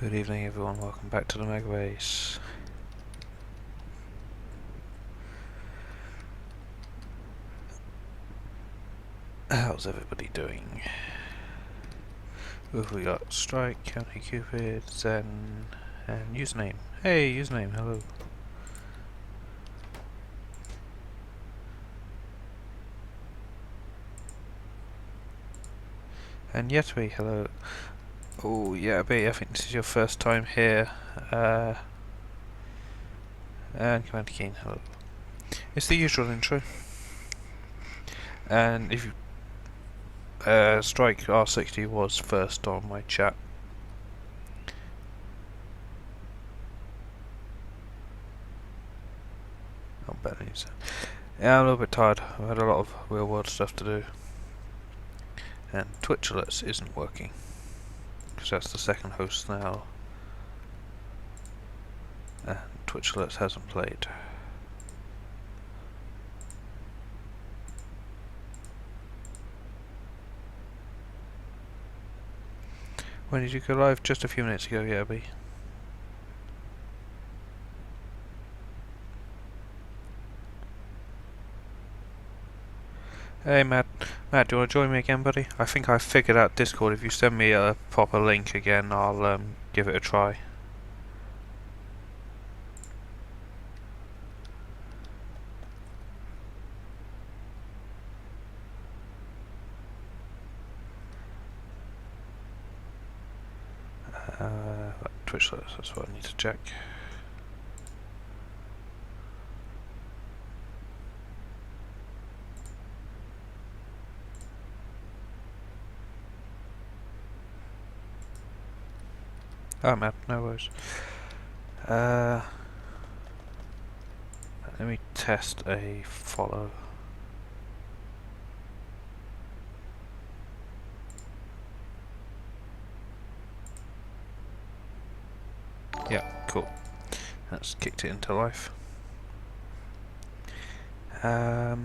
Good evening everyone, welcome back to the Mega Base. How's everybody doing? Who have we got? Strike, County Cupid, Zen, and username. Hey, username, hello. And Yetwi, hello. Oh yeah, B, I think this is your first time here. And Commander Keen, hello. It's the usual intro. And if you Strike R60 was first on my chat. Oh, better use it. Yeah, I'm a little bit tired. I've had a lot of real world stuff to do. And Twitch alerts isn't working. Because that's the second host now. And Twitch alerts hasn't played. When did you go live? Just a few minutes ago, yeah, B. Hey Matt, do you want to join me again, buddy? I think I figured out Discord. If you send me a proper link again, I'll give it a try. Twitch alerts, that's what I need to check. Oh Matt, no worries. Let me test a follow. Yeah, cool. That's kicked it into life. I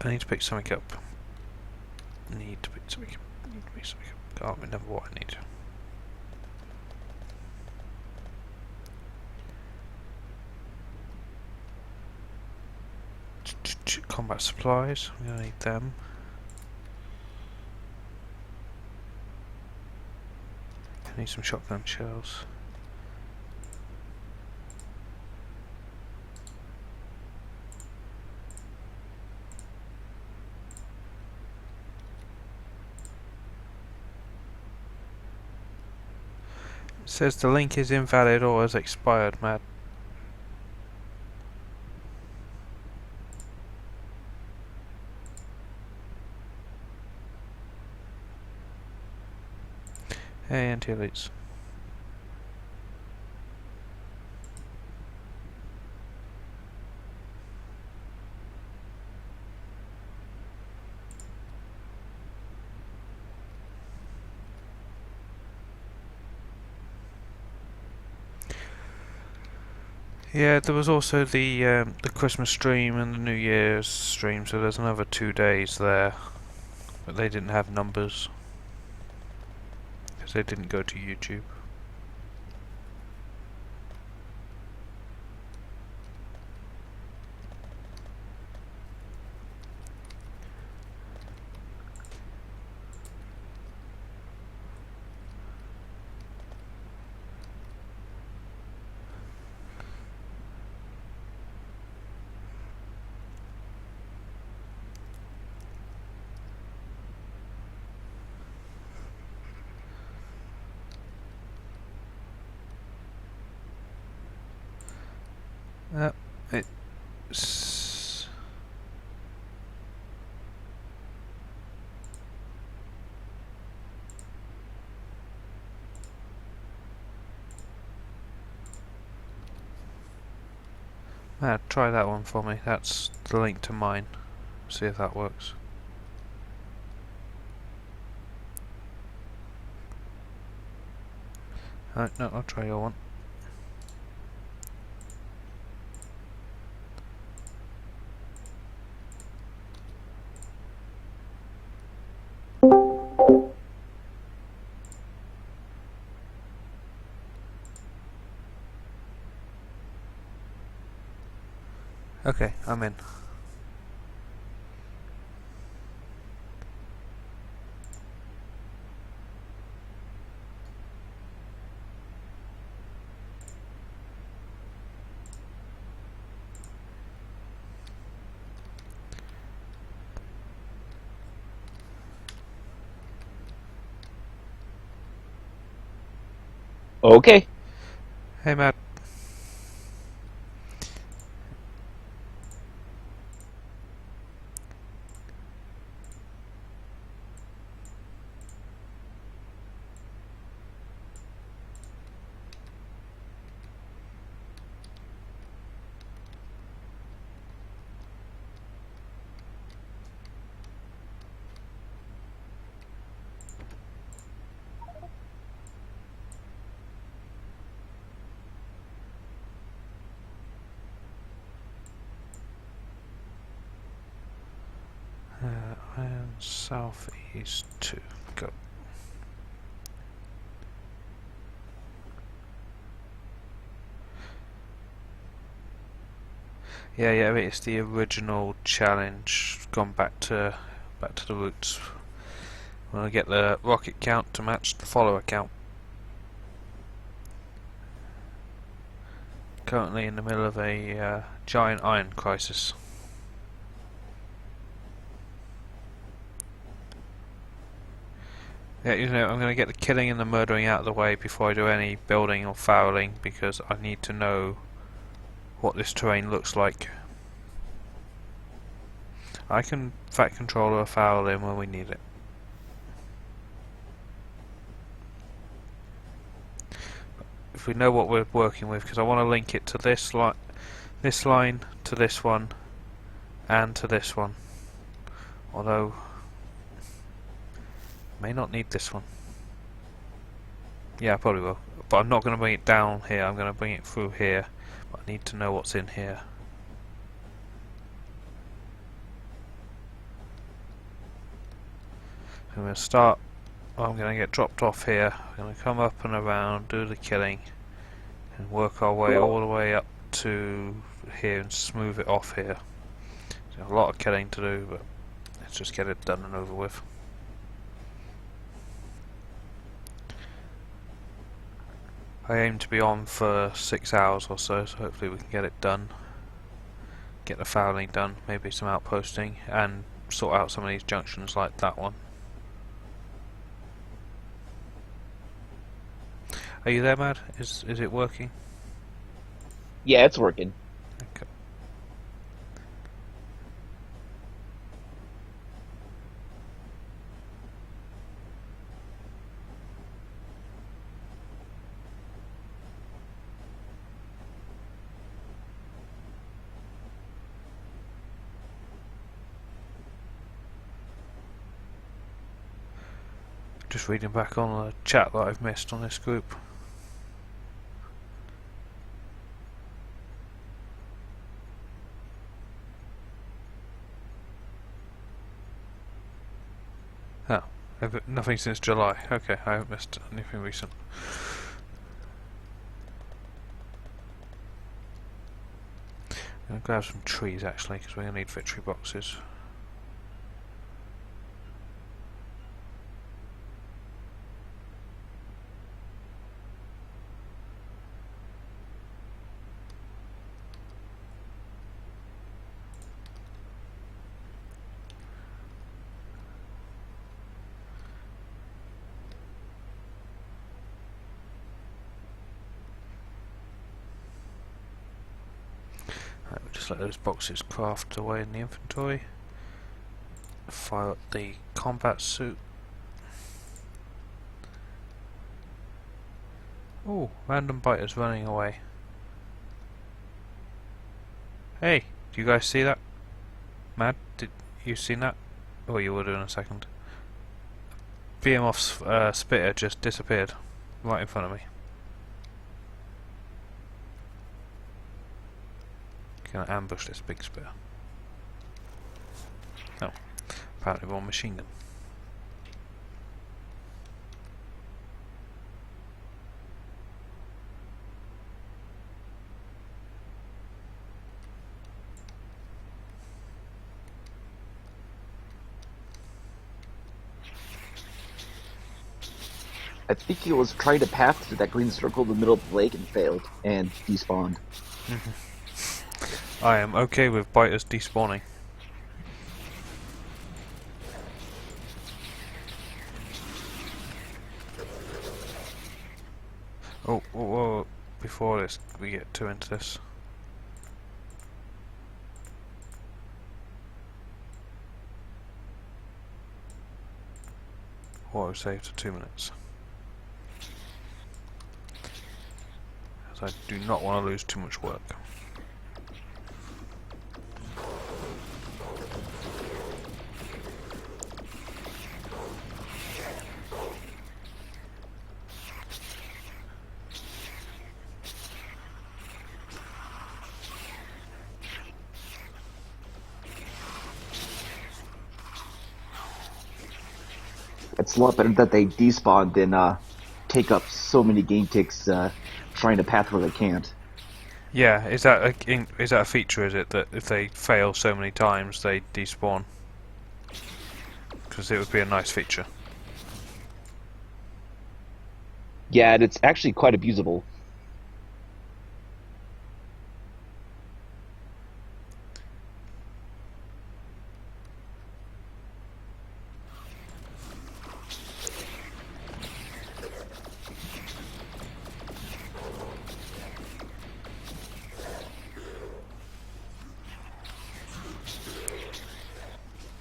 need to pick something up. Need to pick something up. Can't remember what I need. Combat supplies, I'm gonna need them. I need some shotgun shells. It says the link is invalid or has expired, Matt. Hey, anti-elites. Yeah, there was also the Christmas stream and the New Year's stream, so there's another 2 days there, but they didn't have numbers because they didn't go to YouTube. It's try that one for me. That's the link to mine. See if that works. No, I'll try your one. Okay, I'm in. Okay. Hey, Matt. And southeast 2. Go. Yeah, it's the original challenge. Gone back to the roots. I'm gonna get the rocket count to match the follower count. Currently in the middle of a giant iron crisis. Yeah, I'm going to get the killing and the murdering out of the way before I do any building or fouling, because I need to know what this terrain looks like. I can fat controller a foul in when we need it. If we know what we're working with, because I want to link it to this line to this one, and to this one. Although, may not need this one. Yeah, I probably will. But I'm not going to bring it down here, I'm going to bring it through here. But I need to know what's in here. I'm going to start, I'm going to get dropped off here. I'm going to come up and around, do the killing, and work our way all the way up to here and smooth it off here. There's a lot of killing to do, but let's just get it done and over with. I aim to be on for 6 hours or so hopefully we can get it done. Get the fouling done, maybe some outposting, and sort out some of these junctions like that one. Are you there, Mad? Is it working? Yeah, it's working. Okay. Just reading back on the chat that I've missed on this group. Oh, nothing since July. Okay, I haven't missed anything recent. I'm going to grab some trees actually, because we're going to need victory boxes. Right, we'll just let those boxes craft away in the inventory. Fire up the combat suit. Oh, random biters running away. Hey, do you guys see that? Mad, did you seen that? Oh, you will do in a second. Behemoth's spitter just disappeared right in front of me. Gonna ambush this big spitter. Oh, apparently one machine gun. I think he was trying to path through that green circle in the middle of the lake and failed and despawned. I am okay with biters despawning. Oh, before this, we get too into this. Auto save to 2 minutes. As I do not want to lose too much work. It's a lot better that they despawn than take up so many game ticks trying to path where they can't. Yeah, is that a feature? Is it that if they fail so many times they despawn? Because it would be a nice feature. Yeah, and it's actually quite abusable.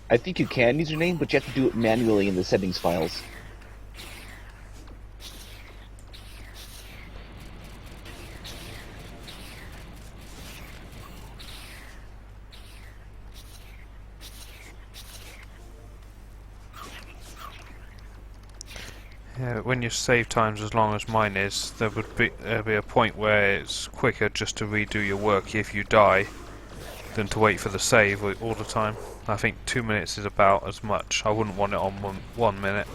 I think you can use your name, but you have to do it manually in the settings files. Yeah, when your save time's as long as mine is, there'll be a point where it's quicker just to redo your work if you die than to wait for the save all the time. I think 2 minutes is about as much. I wouldn't want it on 1 minute.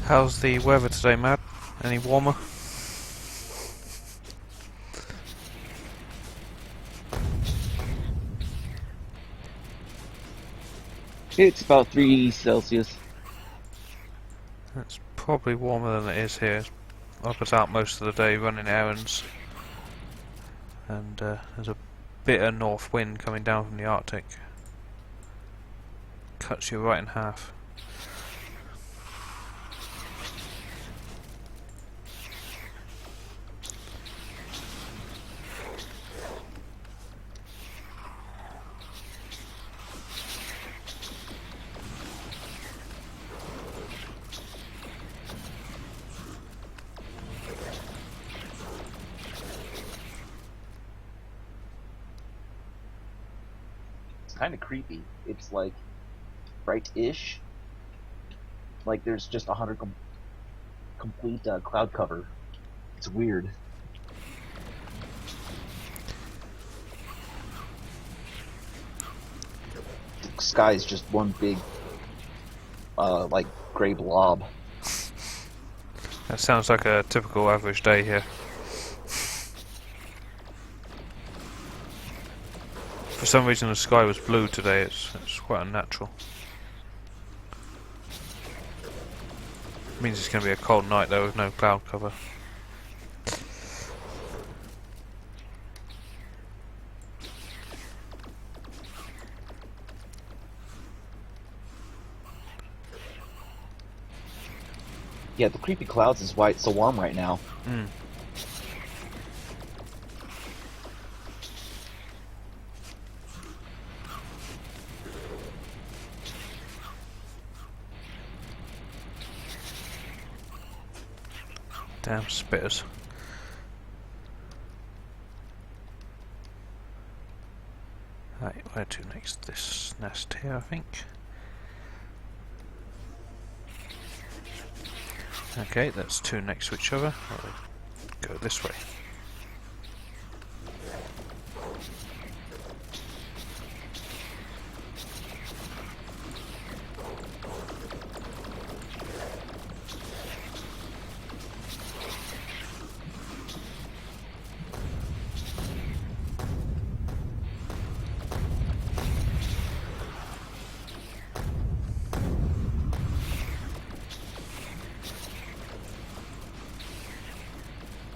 How's the weather today, Matt? Any warmer? It's about 3 Celsius. It's probably warmer than it is here. I was out most of the day running errands, and there's a bitter north wind coming down from the Arctic. Cuts you right in half. It's kind of creepy. It's like bright-ish. Like there's just 100 complete cloud cover. It's weird. The sky's just one big, like gray blob. That sounds like a typical average day here. For some reason the sky was blue today. It's quite unnatural. Means it's going to be a cold night though with no cloud cover. Yeah, the creepy clouds is why it's so warm right now. Damn spitters. Right, where to next? This nest here, I think. Okay, that's two next to each other. I'll go this way.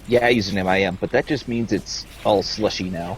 Yeah, username I am, but that just means it's all slushy now.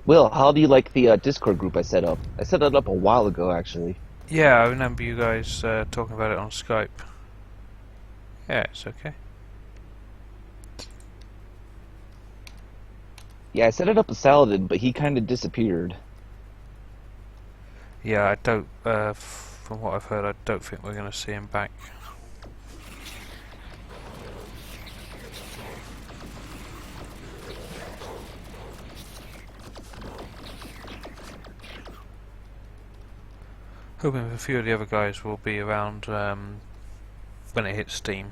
Will, how do you like the Discord group I set up? I set it up a while ago, actually. Yeah, I remember you guys talking about it on Skype. Yeah, it's okay. Yeah, I set it up with Saladin, but he kind of disappeared. Yeah, I don't, from what I've heard, I don't think we're going to see him back. Hoping a few of the other guys will be around when it hits Steam.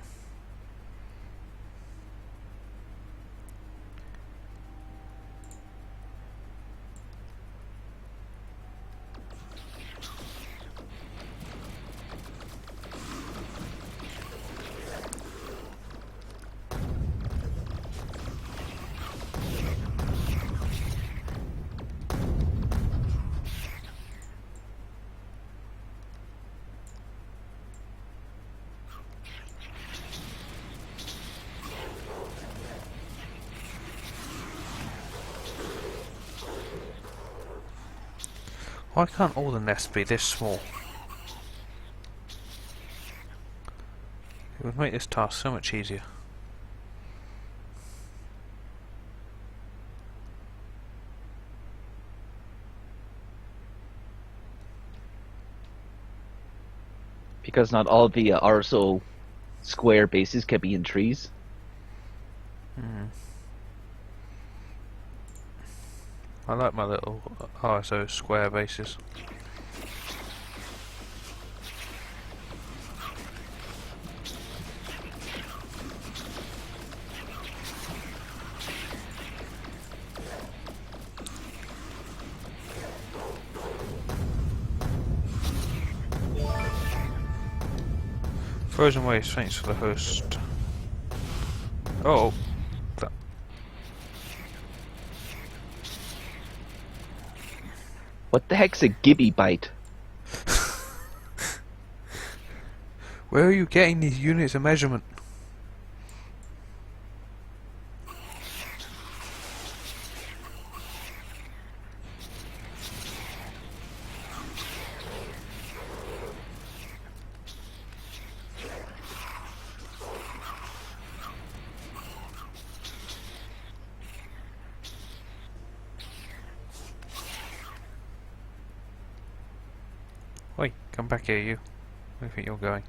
Why can't all the nests be this small? It would make this task so much easier. Because not all the RSO square bases can be in trees. I like my little RSO square bases. Frozen waves, thanks for the host. Oh, What the heck's a gibby bite? where are you getting these units of measurement? Oi, come back here, you. Where do you think you're going?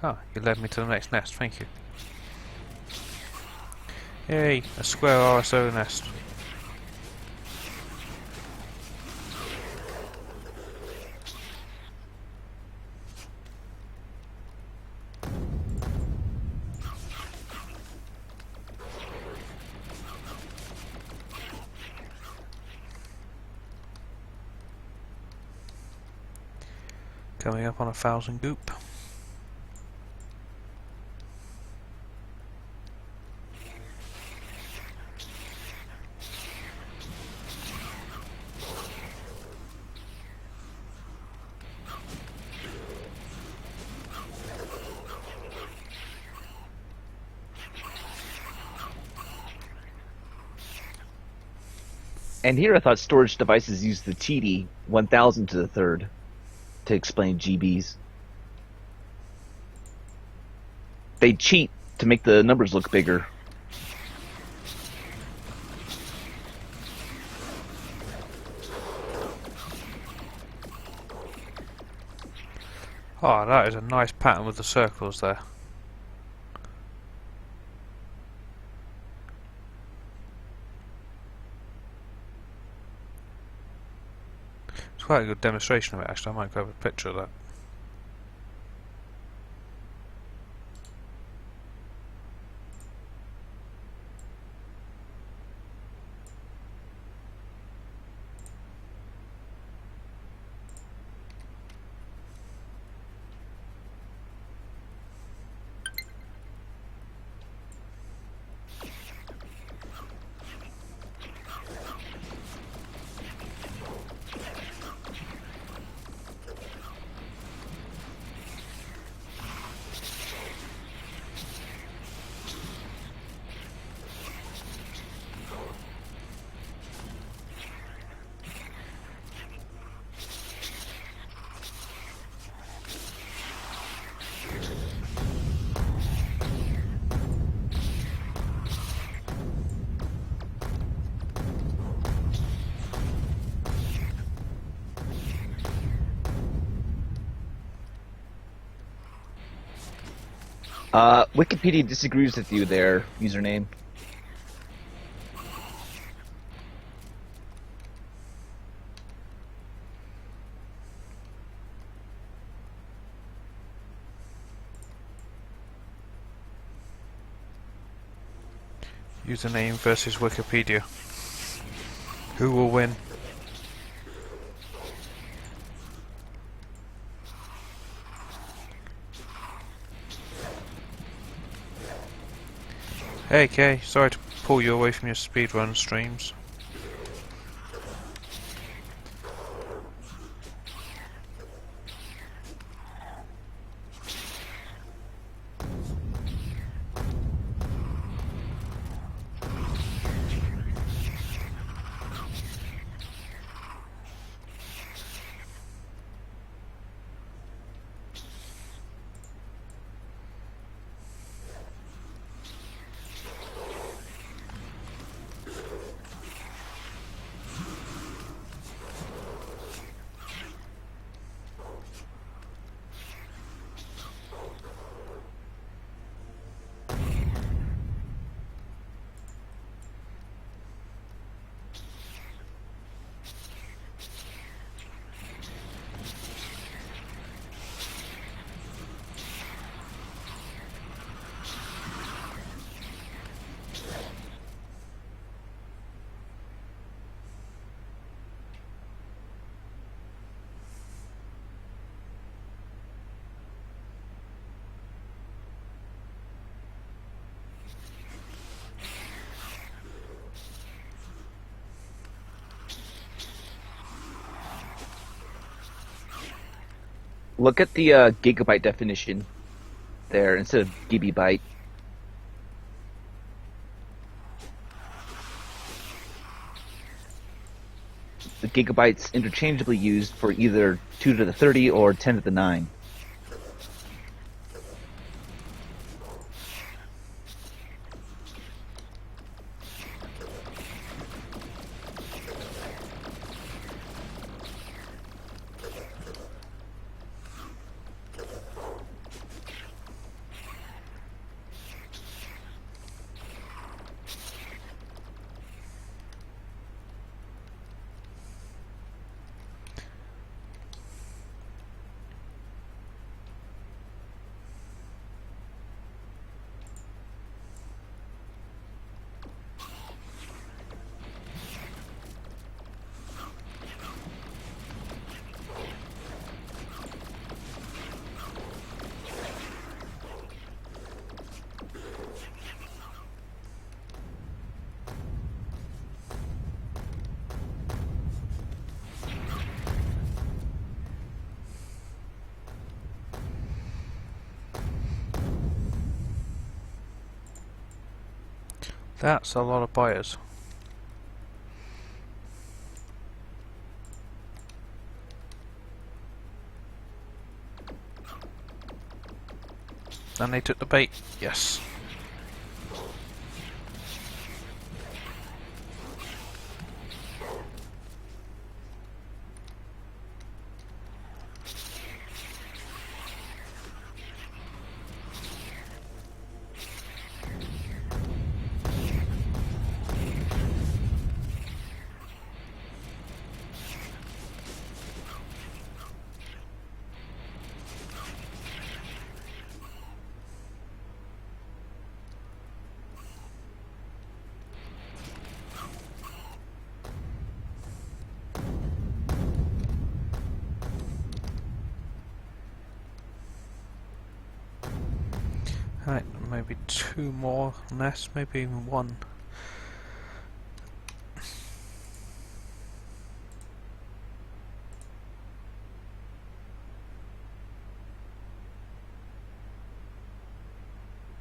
Ah, you led me to the next nest, thank you. Yay, a square RSO nest. Coming up on 1,000 goop. And here I thought storage devices use the TD 1000 to the third to explain GBs. They cheat to make the numbers look bigger. Oh, that is a nice pattern with the circles there. It's quite a good demonstration of it actually, I might grab a picture of that. Wikipedia disagrees with you there, username. Username versus Wikipedia. Who will win? Hey Kay, sorry to pull you away from your speedrun streams. Look at the gigabyte definition there instead of gigabyte. The gigabytes interchangeably used for either 2 to the 30 or 10 to the 9. That's a lot of buyers. And they took the bait. Yes. Right, maybe 2 more nests, maybe even 1.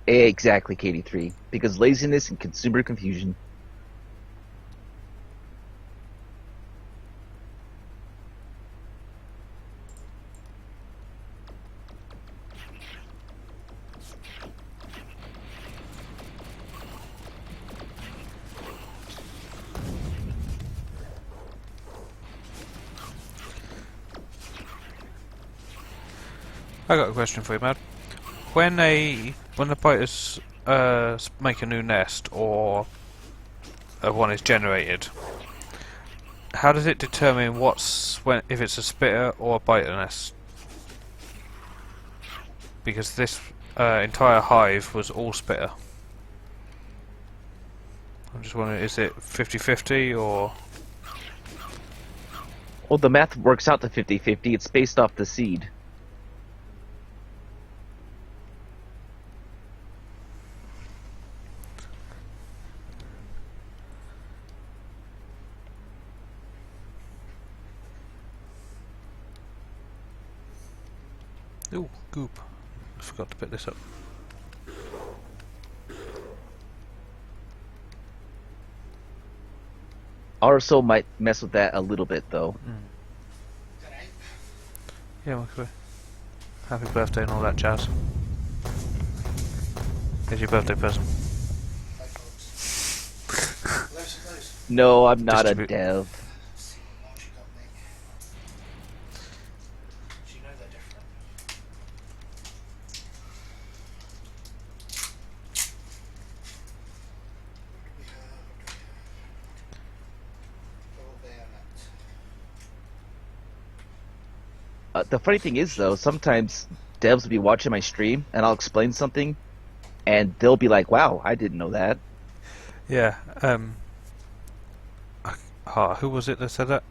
Exactly, KD3. Because laziness and consumer confusion. I got a question for you, Mad. When the biters make a new nest or one is generated, how does it determine if it's a spitter or a biter nest? Because this entire hive was all spitter. I'm just wondering, is it 50-50 or? Well, the math works out to 50-50. It's based off the seed. Ooh, goop. I forgot to pick this up. RSO might mess with that a little bit, though. Yeah, okay. Happy birthday and all that jazz. Here's your birthday present. No, I'm not a Distribute. dev. The funny thing is, though, sometimes devs will be watching my stream, and I'll explain something, and they'll be like, "Wow, I didn't know that." Yeah. Who was it that said that?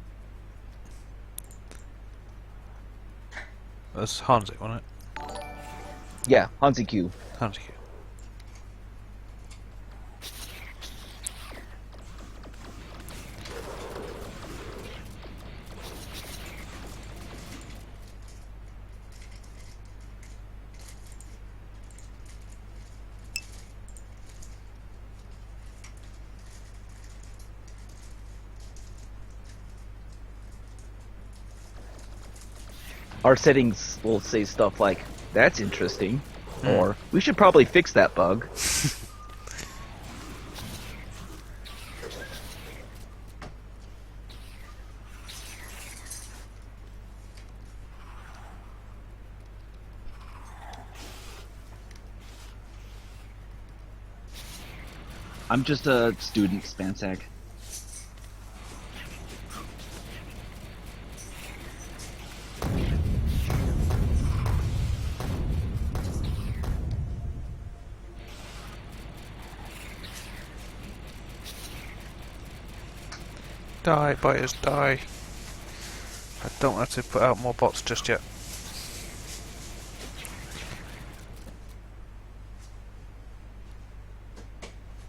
That's Hanzik, wasn't it? Yeah, Hansi Q. Hanzik. Our settings will say stuff like, "That's interesting," Hmm. or "We should probably fix that bug." I'm just a student, Spansack. Die, biters, die. I don't have to put out more bots just yet.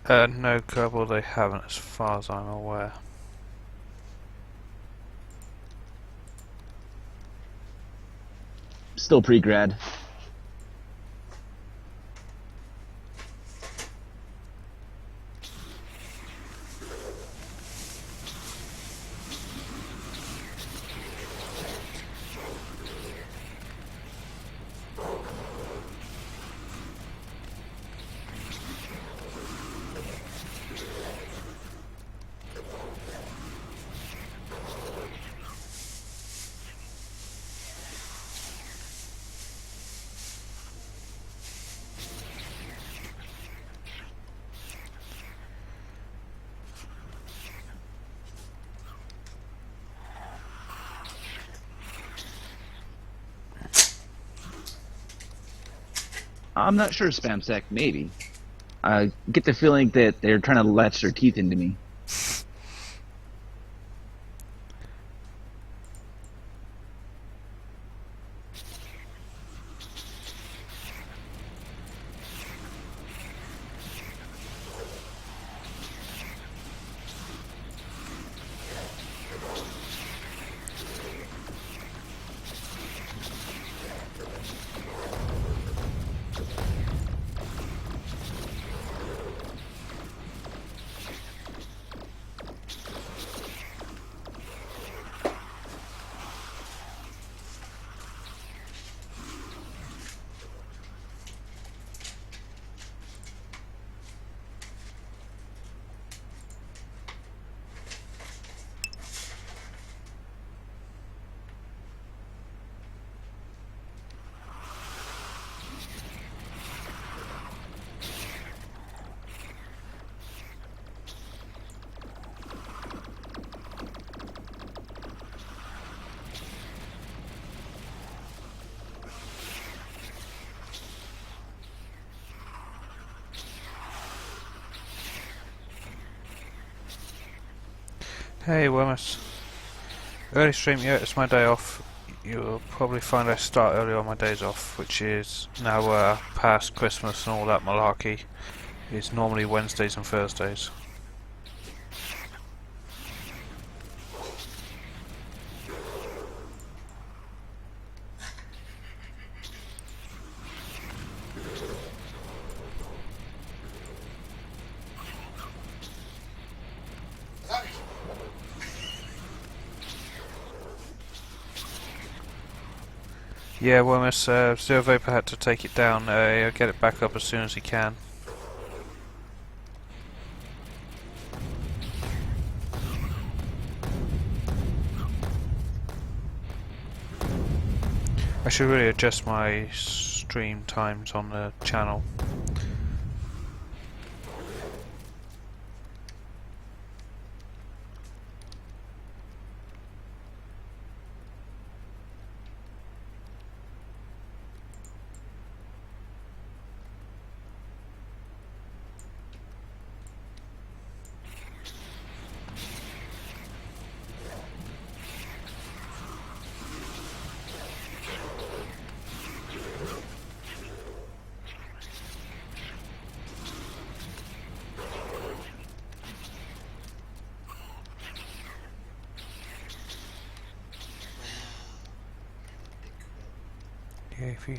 No, Kerbal, they haven't, as far as I'm aware. Still pre-grad. I'm not sure, Spamsack. Maybe. I get the feeling that they're trying to latch their teeth into me. Hey, Wemmus. Early stream, yeah, it's my day off. You'll probably find I start early on my days off, which is now past Christmas and all that malarkey. It's normally Wednesdays and Thursdays. Yeah, Wemmus, Zero Vapor had to take it down. He'll get it back up as soon as he can. I should really adjust my stream times on the channel. Yeah, if you...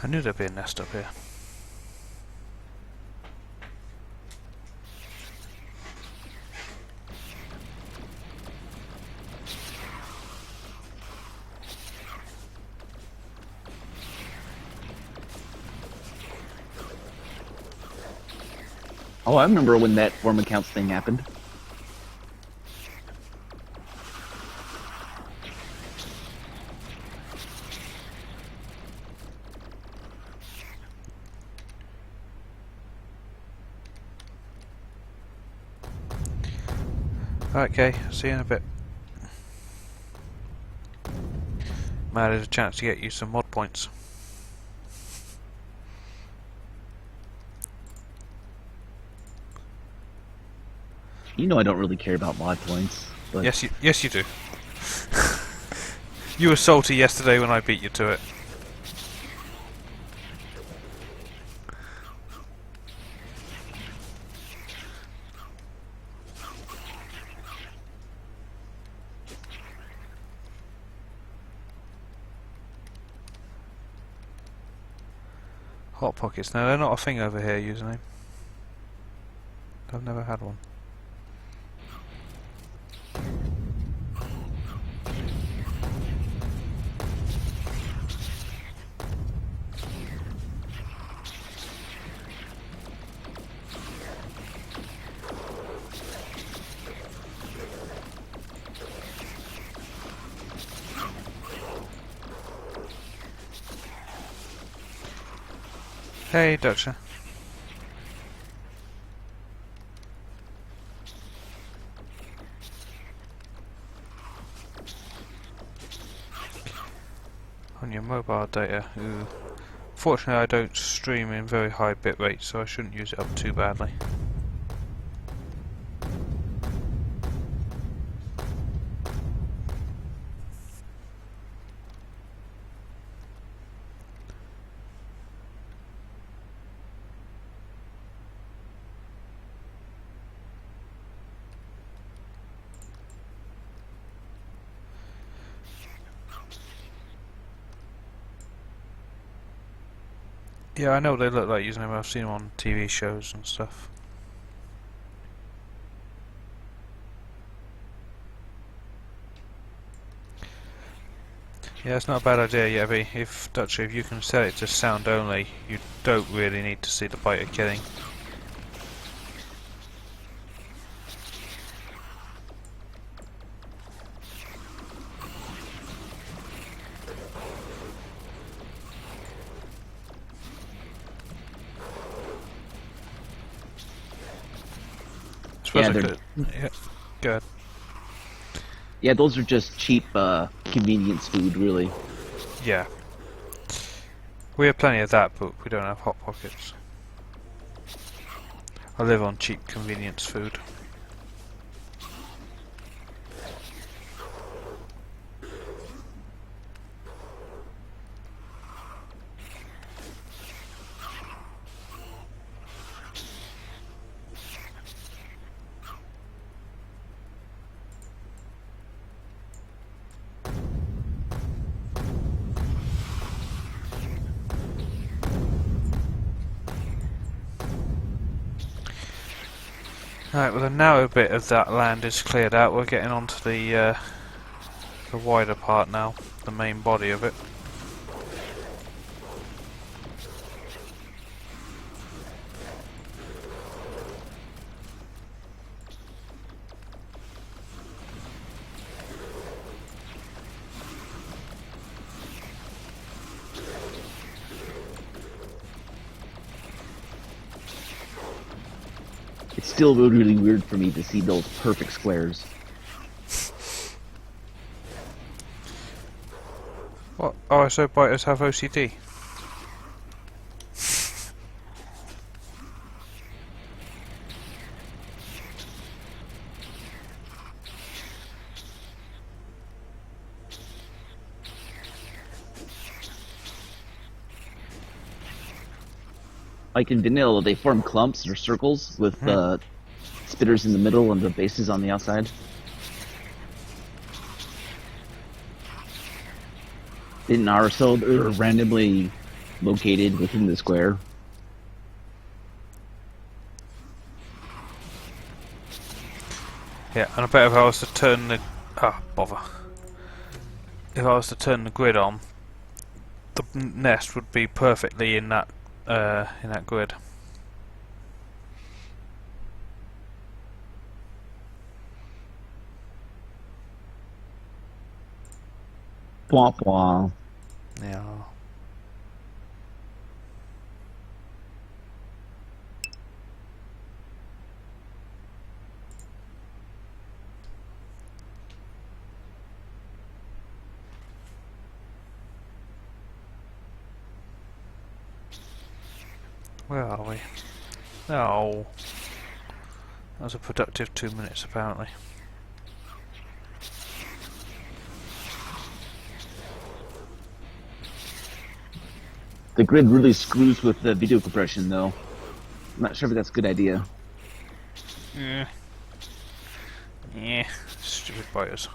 I knew there'd be a nest up here. Oh, I remember when that form accounts thing happened. Okay, see you in a bit. Might have a chance to get you some mod points. You know I don't really care about mod points. But Yes you do. You were salty yesterday when I beat you to it. Hot Pockets. No, they're not a thing over here, username. I've never had one. Hey, Dutcher. On your mobile data. Ooh. Fortunately, I don't stream in very high bitrate, so I shouldn't use it up too badly. Yeah, I know what they look like using them. I've seen them on TV shows and stuff. Yeah, it's not a bad idea, Yebby. If Dutcher, if you can set it to sound only, you don't really need to see the biter killing. yeah, Yeah, good. Yeah, those are just cheap convenience food, really. Yeah. We have plenty of that, but we don't have Hot Pockets. I live on cheap convenience food. Right, well then now a bit of that land is cleared out, we're getting onto the wider part now, the main body of it. It's still really weird for me to see those perfect squares. What? Oh, so biters have OCD? Like in vanilla, they form clumps or circles with spitters in the middle and the bases on the outside. In RSO, they're randomly located within the square. Yeah, and I bet if I was to turn the... Ah, bother. If I was to turn the grid on, the nest would be perfectly in that grid. Bwah, bwah. Yeah. Where are we? Oh. That was a productive 2 minutes, apparently. The grid really screws with the video compression, though. I'm not sure if that's a good idea. Yeah. Yeah. Stupid biters.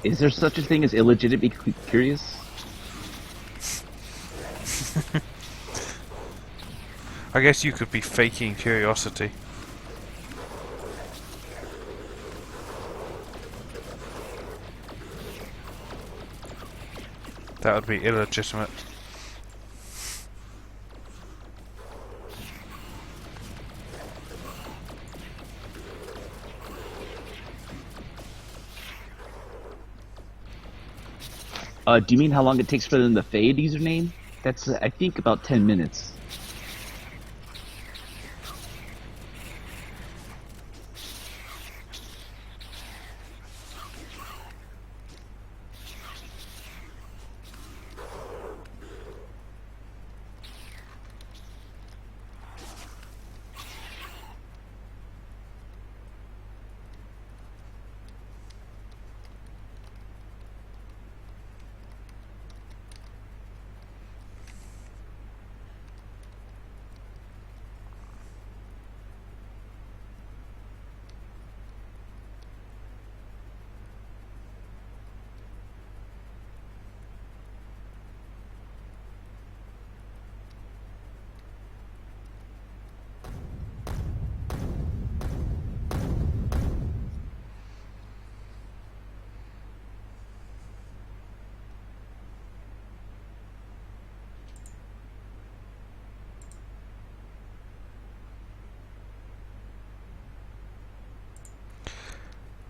Is there such a thing as illegitimately curious? I guess you could be faking curiosity. That would be illegitimate. Do you mean how long it takes for them to fade username? That's, I think, about 10 minutes.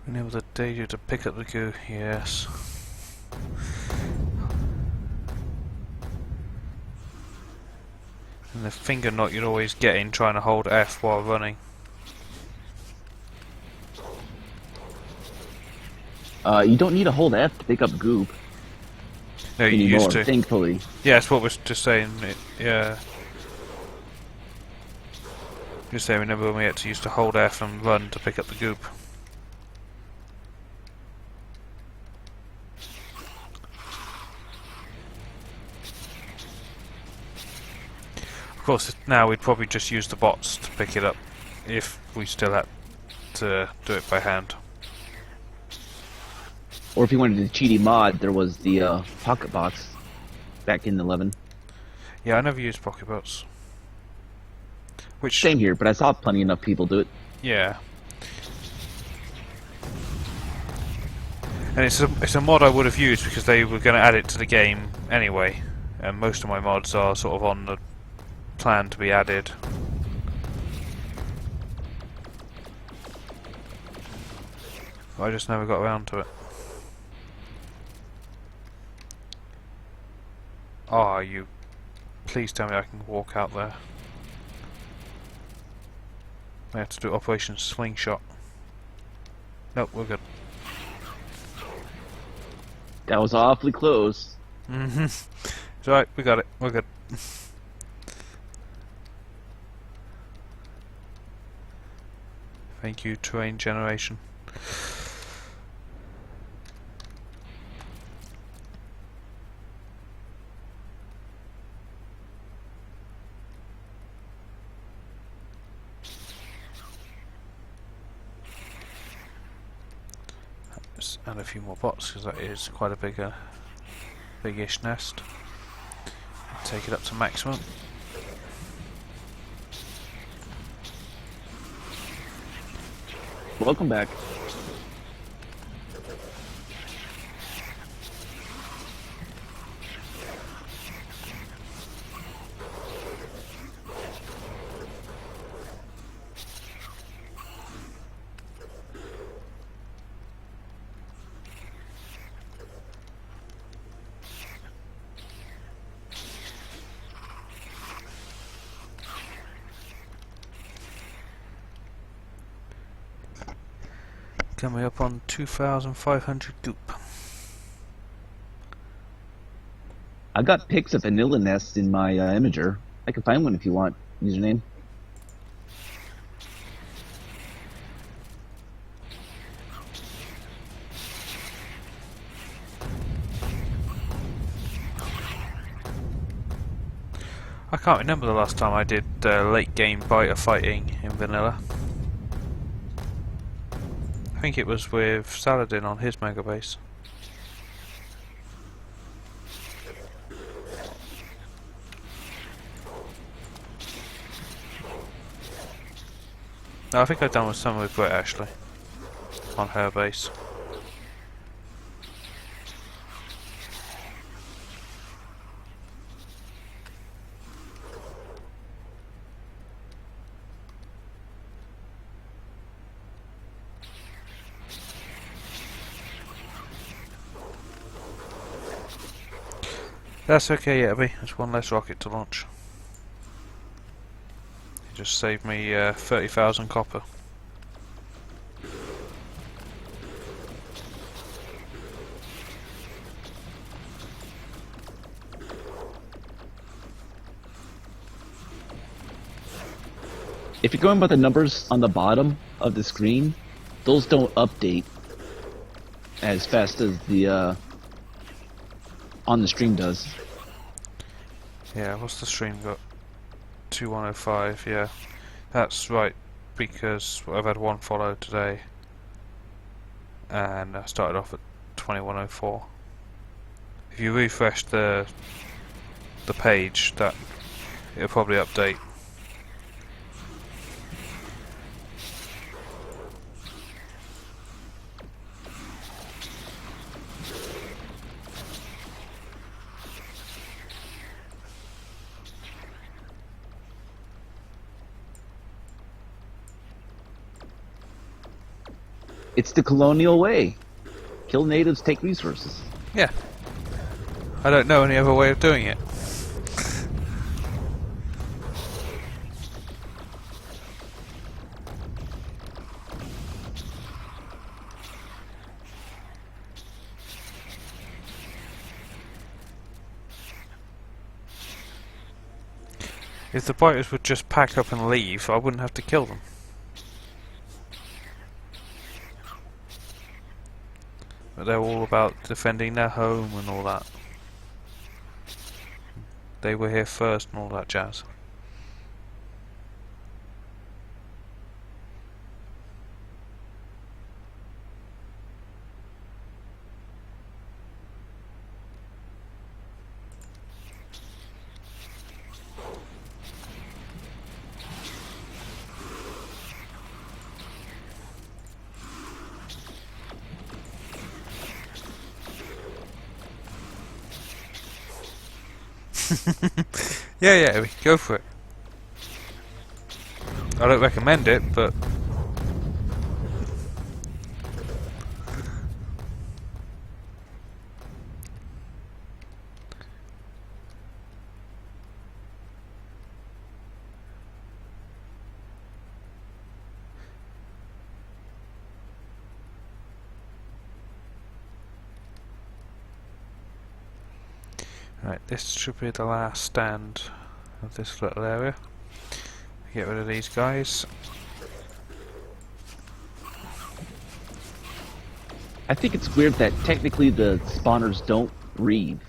Enable the data to pick up the goo. Yes. And the finger knot you'd always get in trying to hold F while running. You don't need to hold F to pick up goop No, you anymore, used to. thankfully. Yeah, that's what we're just saying. Yeah. Just saying, remember when we had to used to hold F and run to pick up the goop. Of course, now we'd probably just use the bots to pick it up if we still had to do it by hand. Or if you wanted the cheaty mod, there was the pocket box back in 11. Yeah, I never used pocket bots. Which Same here, but I saw plenty enough people do it. yeah. And it's a mod I would have used because they were going to add it to the game anyway, and most of my mods are sort of on the plan to be added. I just never got around to it. Oh, you... Please tell me I can walk out there. I have to do Operation Slingshot. Nope, we're good. That was awfully close. It's alright, we got it. We're good. Thank you, terrain generation. Let's add a few more bots because that is quite a big-ish nest. Take it up to maximum. Welcome back. Coming up on 2,500 goop. I got pics of vanilla nests in my imager. I can find one if you want. Username. I can't remember the last time I did late game biter fighting in vanilla. I think it was with Saladin on his mega base. No, I think I've done with some with Brett actually on her base. That's okay, yeah, there's one less rocket to launch. It just saved me 30,000 copper. If you're going by the numbers on the bottom of the screen, those don't update as fast as the on the stream does. Yeah, what's the stream got? 2105, yeah. That's right, because I've had one follow today. And I started off at 2104. If you refresh the page, that it'll probably update. It's the colonial way. Kill natives, take resources. Yeah. I don't know any other way of doing it. If the biters would just pack up and leave, I wouldn't have to kill them. But they're all about defending their home and all that. They were here first and all that jazz. Yeah, go for it. I don't recommend it, but Right, this should be the last stand of this little area. Get rid of these guys. I think it's weird that technically the spawners don't breathe.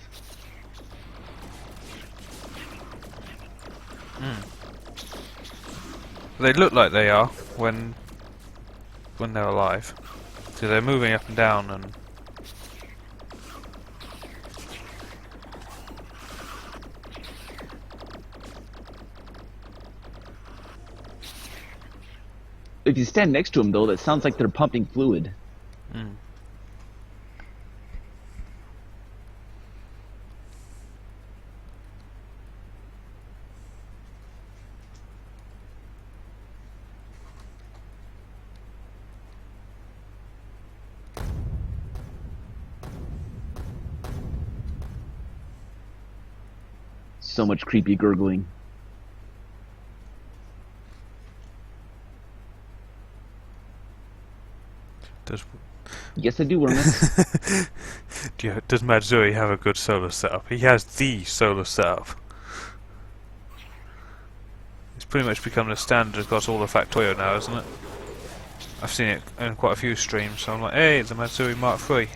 They look like they are when they're alive. So they're moving up and down and If you stand next to them, though, that sounds like they're pumping fluid. mm. So much creepy gurgling. Does Yes, I do, Wormus. does Matsui have a good solar setup? He has the solar setup. It's pretty much become the standard across all the Factorio now, isn't it? I've seen it in quite a few streams, so I'm like, hey, it's a Matsui Mark III.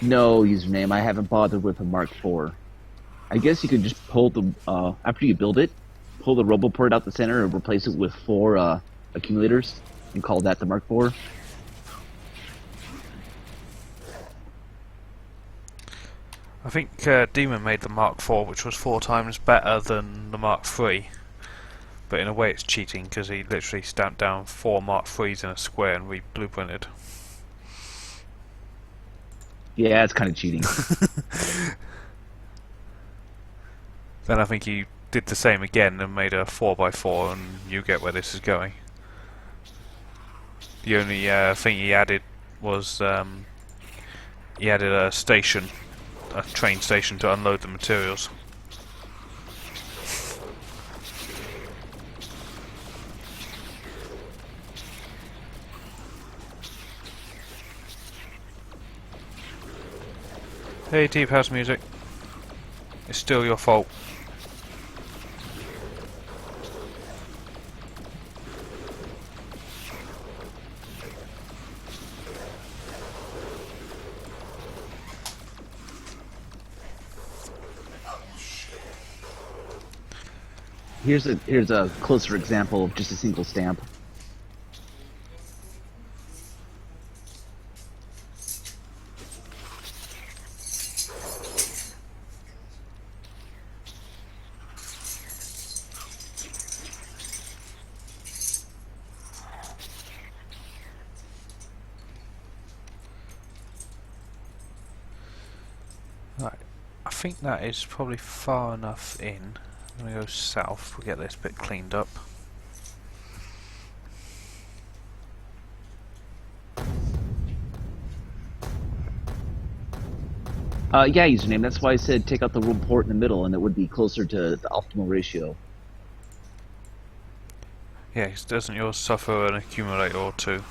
No, username, I haven't bothered with a Mark IV. I guess you could just pull the, after you build it, pull the RoboPort out the center and replace it with 4 accumulators and call that the Mark IV. I think Demon made the Mark IV, which was 4 times better than the Mark III. But in a way it's cheating, because he literally stamped down 4 Mark IIIs in a square and re-blueprinted. Yeah, it's kind of cheating. Then I think he did the same again and made a 4x4, and you get where this is going. The only thing he added was he added a station, a train station, to unload the materials. Hey, Deep House Music. It's still your fault. Here's a closer example of just a single stamp. Right, I think that is probably far enough in. I'm gonna go south, we'll get this bit cleaned up. Yeah, username, that's why I said take out the RoboPort in the middle and it would be closer to the optimal ratio. Yeah, 'cause doesn't yours suffer an accumulator or two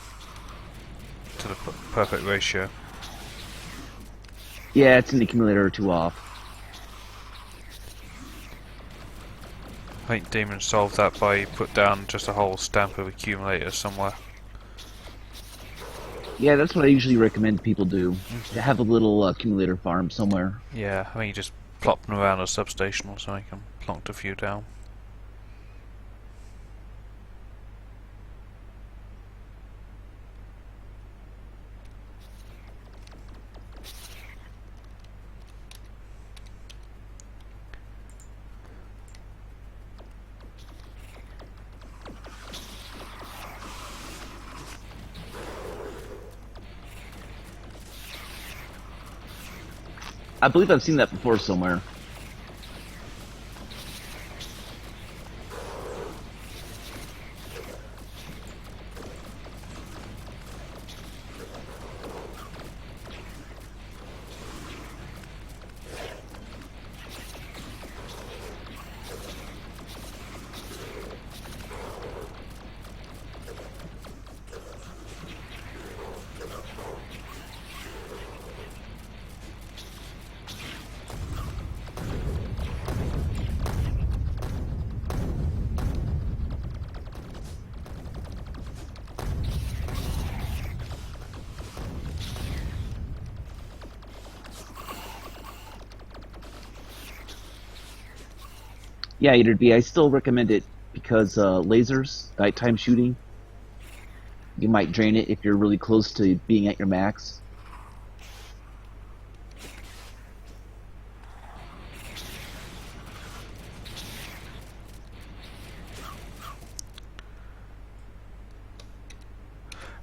to the perfect ratio? Yeah, it's an accumulator or 2 off. I think Demon solved that by he put down just a whole stamp of accumulators somewhere. Yeah, that's what I usually recommend people do. To have a little accumulator farm somewhere. Yeah, I think he just plopped them around a substation or something and plonked a few down. I believe I've seen that before somewhere. Yeah, Eater B, I still recommend it because lasers, nighttime shooting, you might drain it if you're really close to being at your max.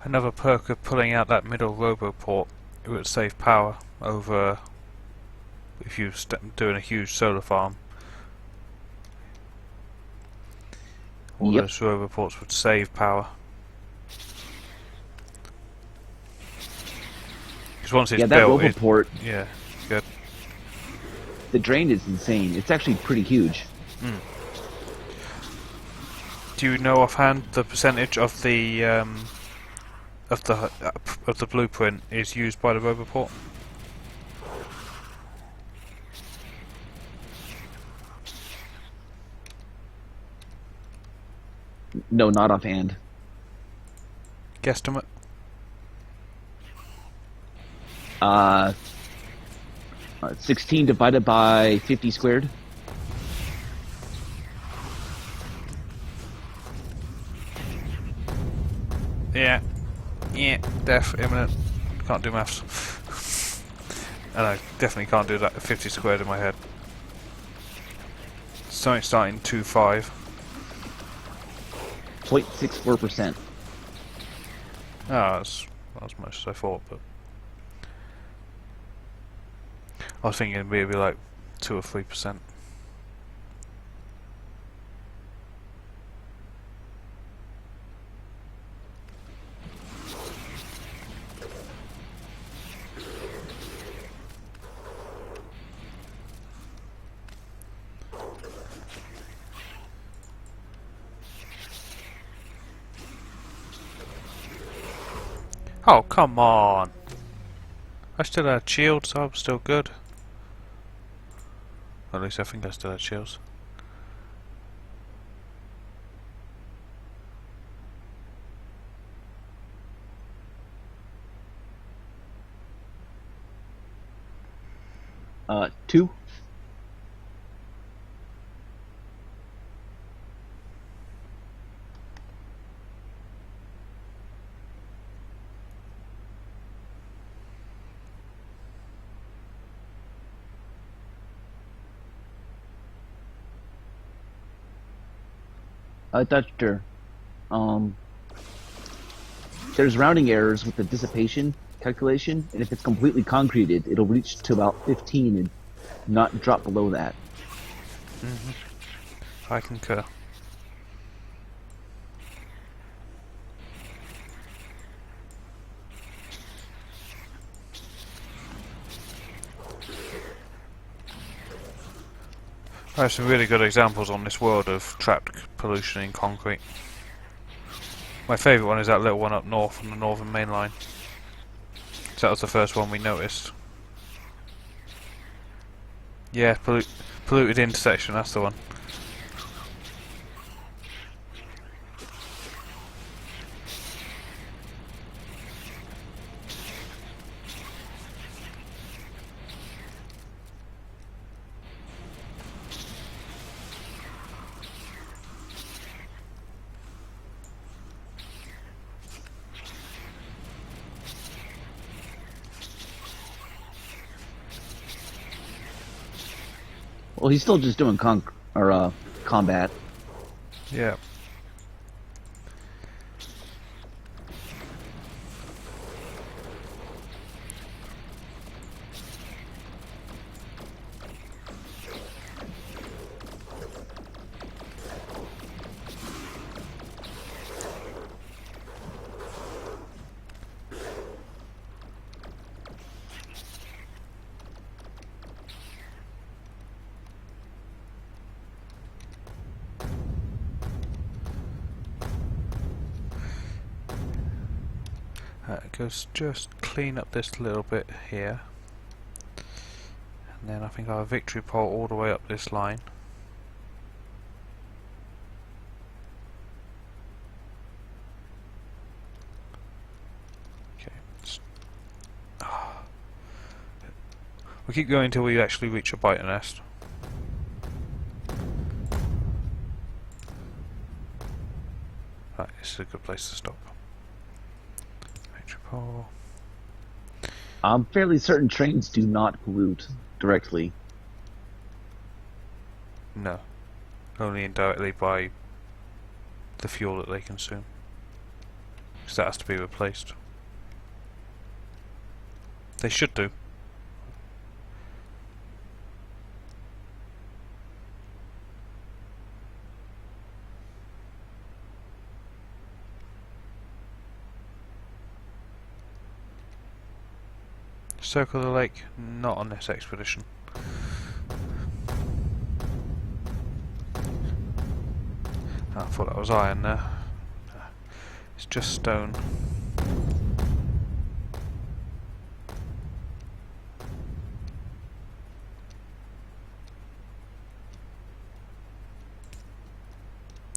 Another perk of pulling out that middle robo port, it would save power over if you're doing a huge solar farm. All Yep. those robo ports would save power. Because once it's Yeah, that built, Roboport, yeah, good. the drain is insane. It's actually pretty huge. Do you know offhand the percentage of the blueprint is used by the Roboport? No, not offhand. Guesstimate? Uh, 16 divided by 50 squared. Yeah. Yeah, imminent. Can't do maths. And I definitely can't do that 50 squared in my head. Something starting 2.5. 0.64%. Oh, that's as much as I thought, but I was thinking maybe like 2 or 3%. Oh, come on! I still had shields, so I'm still good. At least I think I still had shields. Two. Doctor, um, there's rounding errors with the dissipation calculation, and if it's completely concreted, it'll reach to about 15 and not drop below that. I concur. There are some really good examples on this world of trapped pollution in concrete. My favourite one is that little one up north on the northern main line. So that was the first one we noticed. Yeah, polluted intersection, that's the one. Well, he's still just doing combat. Yeah. Just clean up this little bit here, and then I think I'll have victory pole all the way up this line. Okay. We keep going until we actually reach a biter nest. Right, this is a good place to stop. Victory pole. I'm fairly certain trains do not pollute directly. No, only indirectly by the fuel that they consume, because that has to be replaced. They should do. Circle the lake, not on this expedition. I thought that was iron there. It's just stone.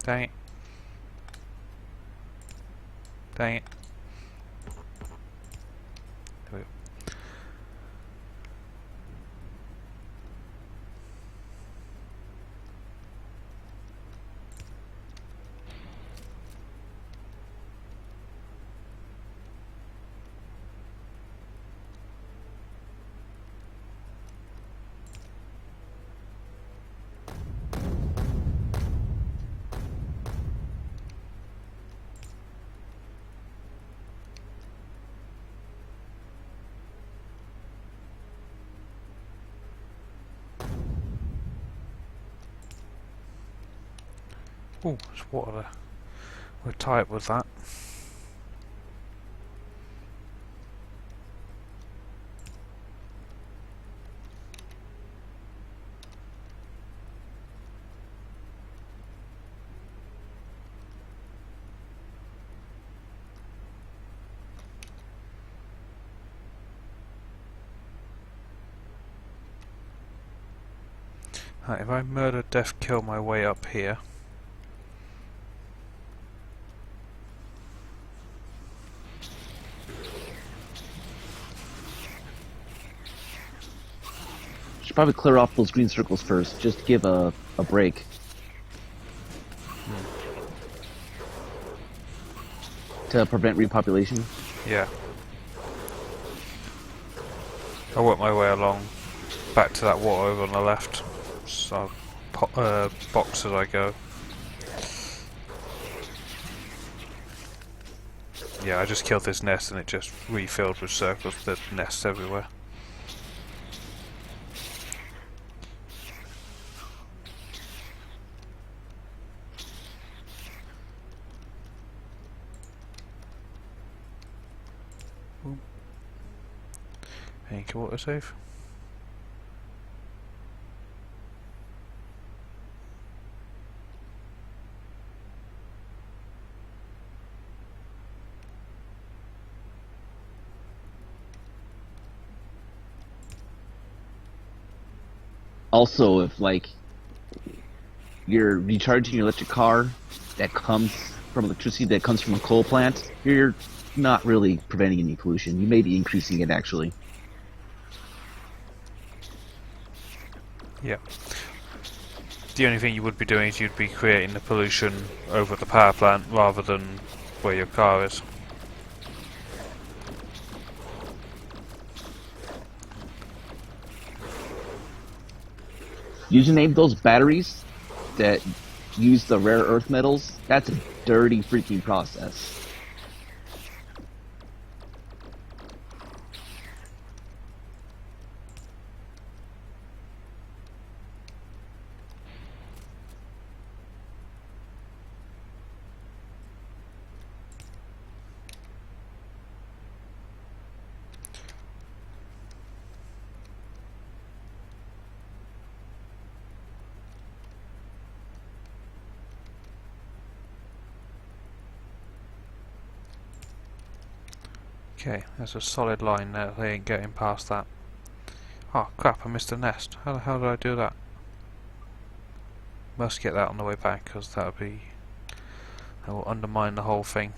Dang it. Dang it. There we go. Ooh, there's water there. We'll tie it with that. Right, if I murder, death, kill my way up here. Should probably clear off those green circles first, just to give a break. To prevent repopulation. Yeah. I work my way along back to that water over on the left. So I'll box as I go. Yeah, I just killed this nest and it just refilled with circles. There's nests everywhere. Thank you, autosave. Also, if like you're recharging your electric car that comes from electricity that comes from a coal plant, you're not really preventing any pollution. You may be increasing it actually. Yeah. The only thing you would be doing is you'd be creating the pollution over the power plant rather than where your car is. Using those batteries that use the rare earth metals, that's a dirty freaking process. Okay, there's a solid line there. They ain't getting past that. Oh crap, I missed a nest. How the hell did I do that? Must get that on the way back, because that will undermine the whole thing.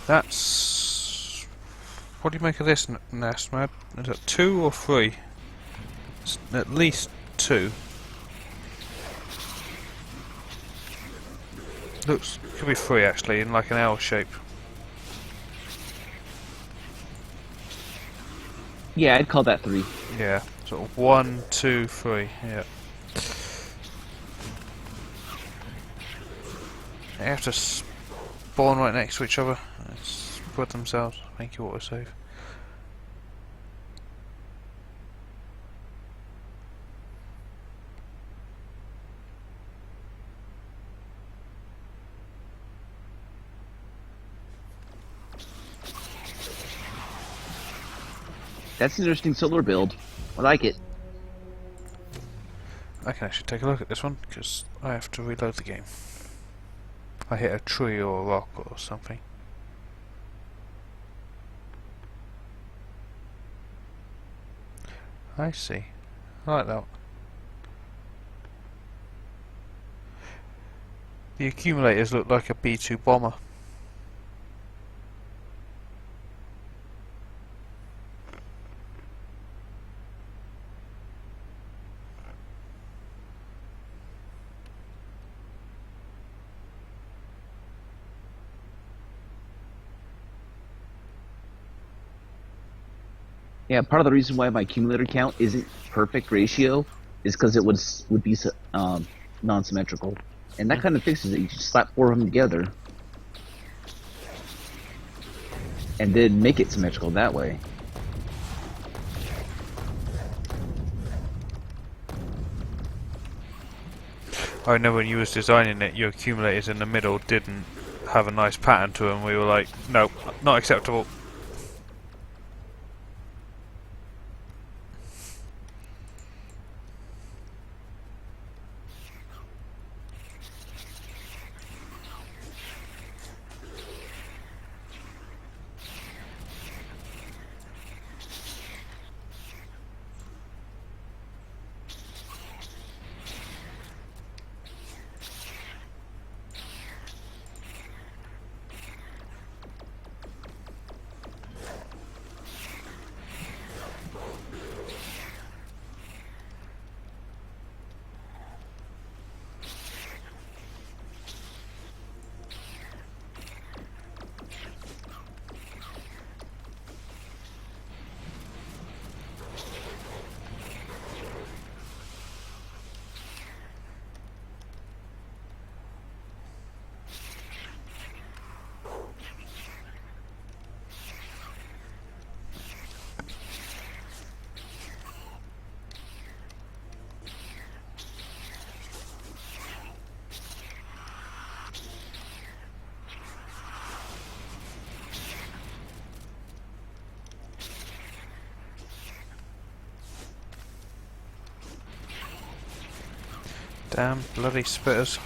That's... What do you make of this nest, Mad? Is it 2 or 3? It's at least 2. Looks... could be 3 actually, in like an L shape. Yeah, I'd call that 3. Yeah, sort of 1, 2, 3, yeah. They have to spawn right next to each other. Split themselves, make you autosave. That's an interesting solar build. I like it. I can actually take a look at this one, because I have to reload the game. I hit a tree or a rock or something. I see. I like that. The accumulators look like a B-2 bomber. Yeah, part of the reason why my accumulator count isn't perfect ratio is because it would be non-symmetrical, and that kind of fixes it. You just slap 4 of them together, and then make it symmetrical that way. I know when you was designing it, your accumulators in the middle didn't have a nice pattern to them. We were like, no, not acceptable. Damn bloody spitters.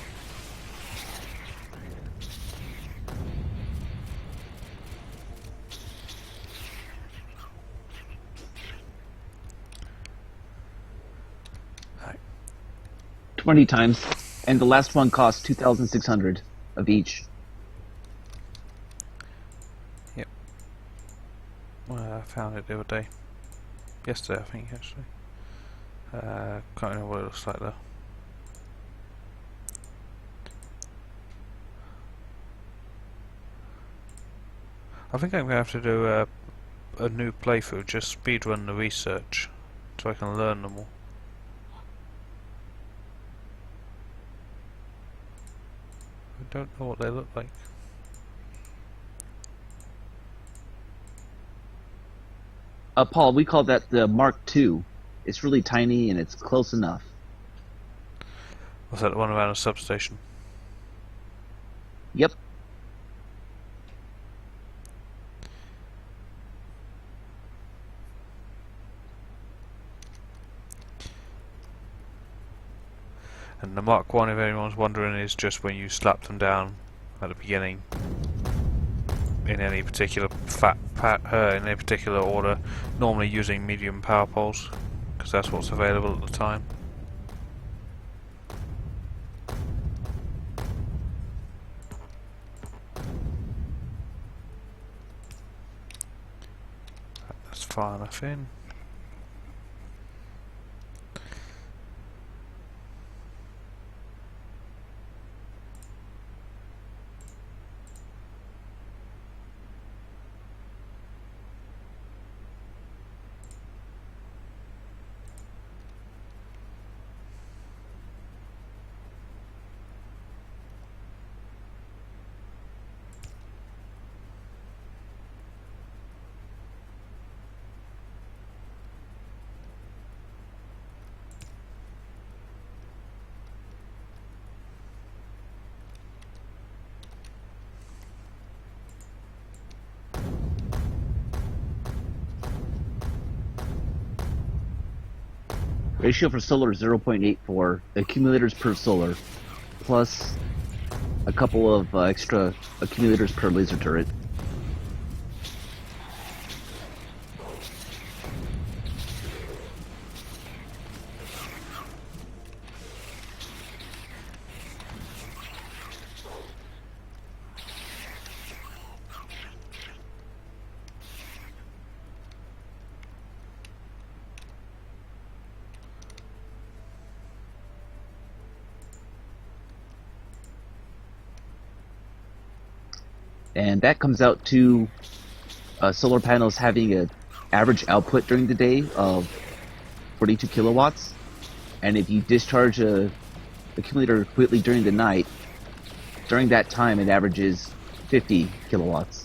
Right. 20 times, and the last one cost 2,600 of each. Yep. Well, I found it the other day. Yesterday, I think, actually. Can't remember what it looks like though. I think I'm going to have to do a new playthrough, just speedrun the research, so I can learn them all. I don't know what they look like. Paul, we call that the Mark II. It's really tiny and it's close enough. Was that the one around a substation? Yep. And the Mark 1, if anyone's wondering, is just when you slap them down at the beginning in any particular in any particular order, normally using medium power poles, because that's what's available at the time. That's far enough in. Ratio for solar is 0.84 accumulators per solar, plus a couple of extra accumulators per laser turret. And that comes out to solar panels having an average output during the day of 42 kilowatts. And if you discharge a accumulator completely during the night, during that time it averages 50 kilowatts.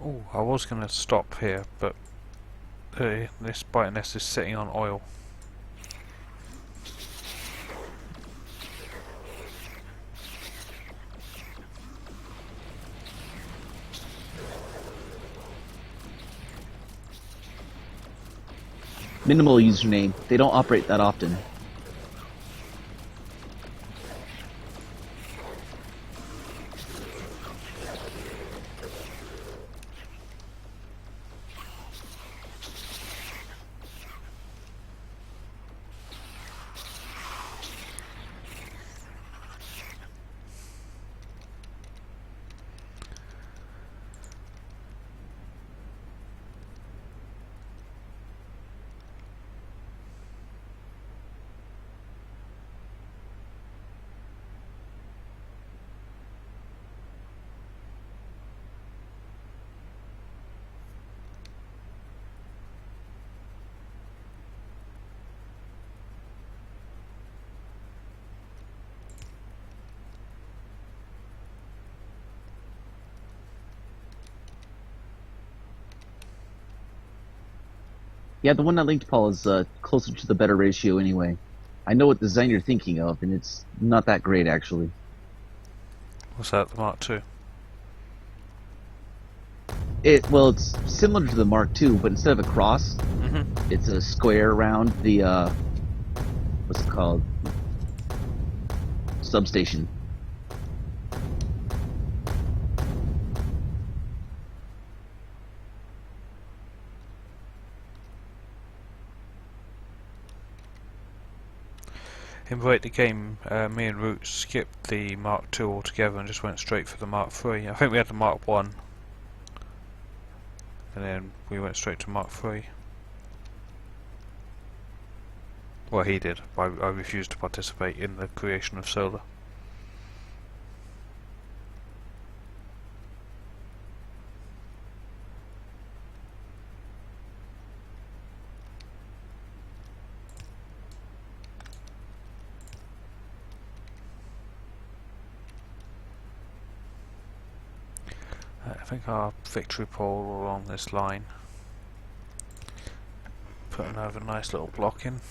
Oh, I was going to stop here, but this bite nest is sitting on oil. Minimal username. They don't operate that often. Yeah, the one I linked, Paul, is closer to the better ratio anyway. I know what design you're thinking of, and it's not that great, actually. Was that the Mark 2? Well, it's similar to the Mark II, but instead of a cross, it's a square around the, what's it called? Substation. In late the game, me and Root skipped the Mark II altogether and just went straight for the Mark III. I think we had the Mark I, and then we went straight to Mark III. Well, he did. I refused to participate in the creation of Solar. I think our victory pole along this line. Put another nice little block in.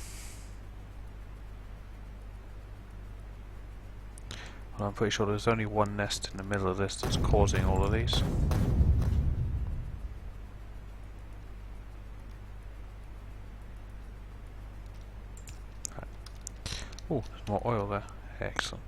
And I'm pretty sure there's only one nest in the middle of this that's causing all of these. Oh, there's more oil there. Excellent.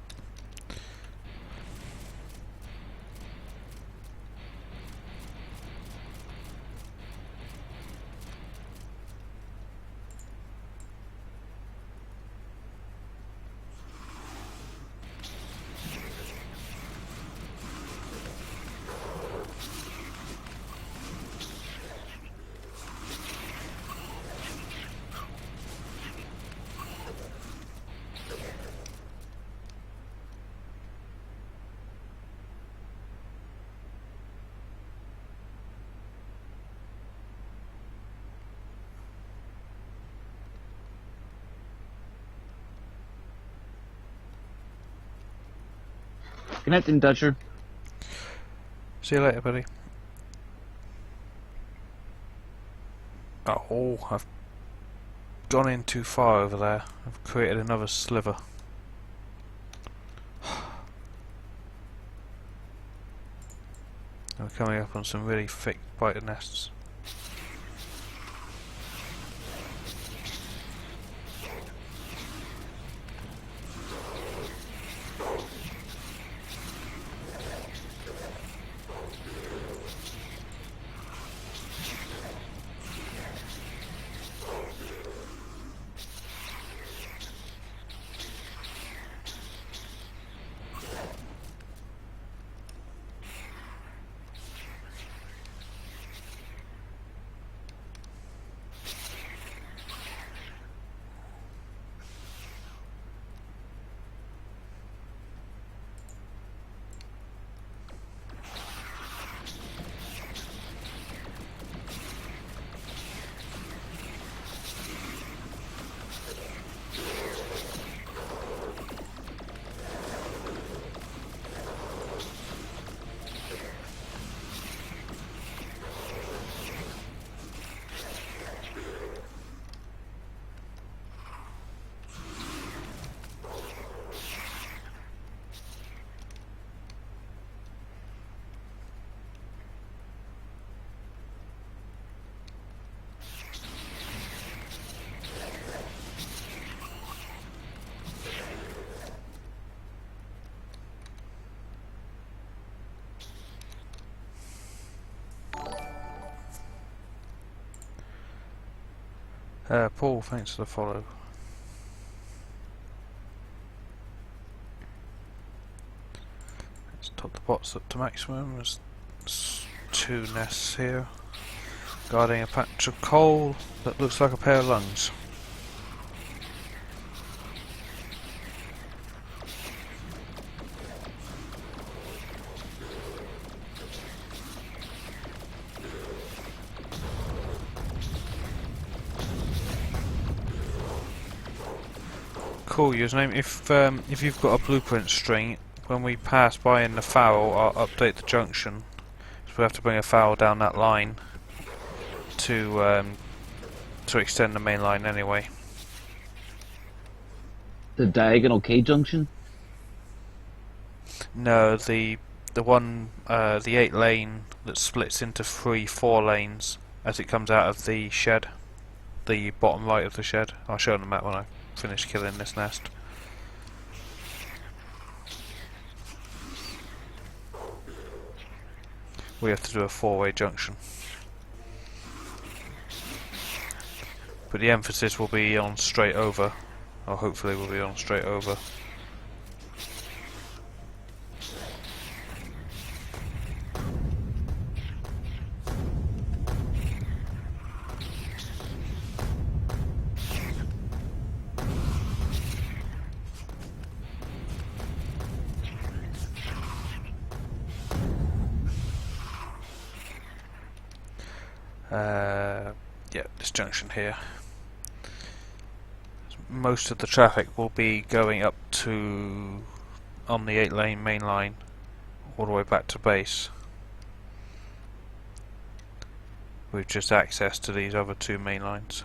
Connecting, Dutcher. See you later, buddy. Oh, I've gone in too far over there. I've created another sliver. We're coming up on some really thick biter nests. Paul, thanks for the follow. Let's top the bots up to maximum. There's two nests here, guarding a patch of coal that looks like a pair of lungs. Cool username. If you've got a blueprint string, when we pass by in the foul, I'll update the junction. So we have to bring a foul down that line to extend the main line anyway. The diagonal K junction? No, the one the 8 lane that splits into 4 lanes as it comes out of the shed, the bottom right of the shed. I'll show on the map when I finish killing this nest. We have to do a 4-way junction, but the emphasis will be on straight over Or hopefully we'll be on straight over. Yeah, this junction here. Most of the traffic will be going up to on the 8-lane main line all the way back to base. With just access to these other 2 main lines.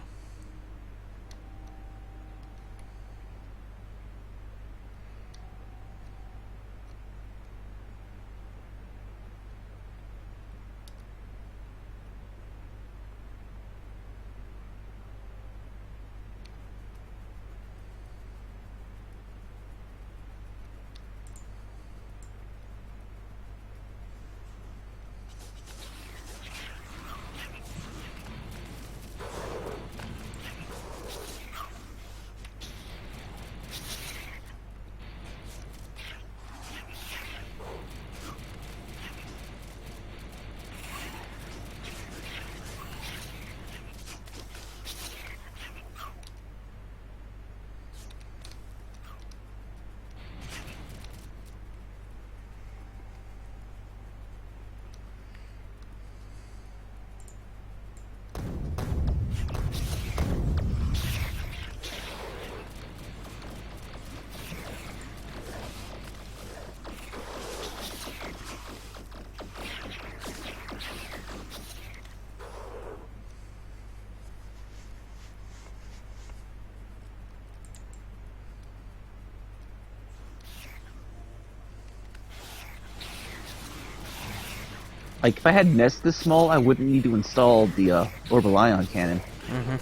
Like, if I had nests this small, I wouldn't need to install the orbital ion cannon. Mm-hmm.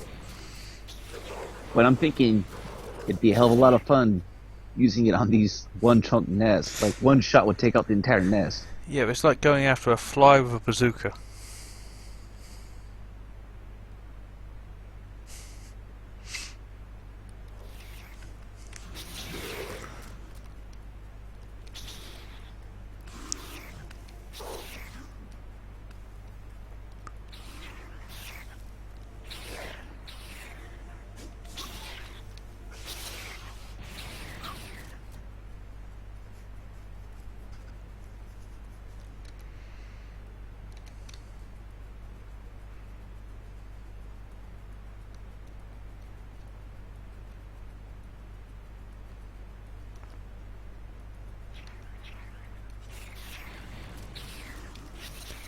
But I'm thinking it'd be a hell of a lot of fun using it on these one-chunk nests. Like, one shot would take out the entire nest. Yeah, but it's like going after a fly with a bazooka.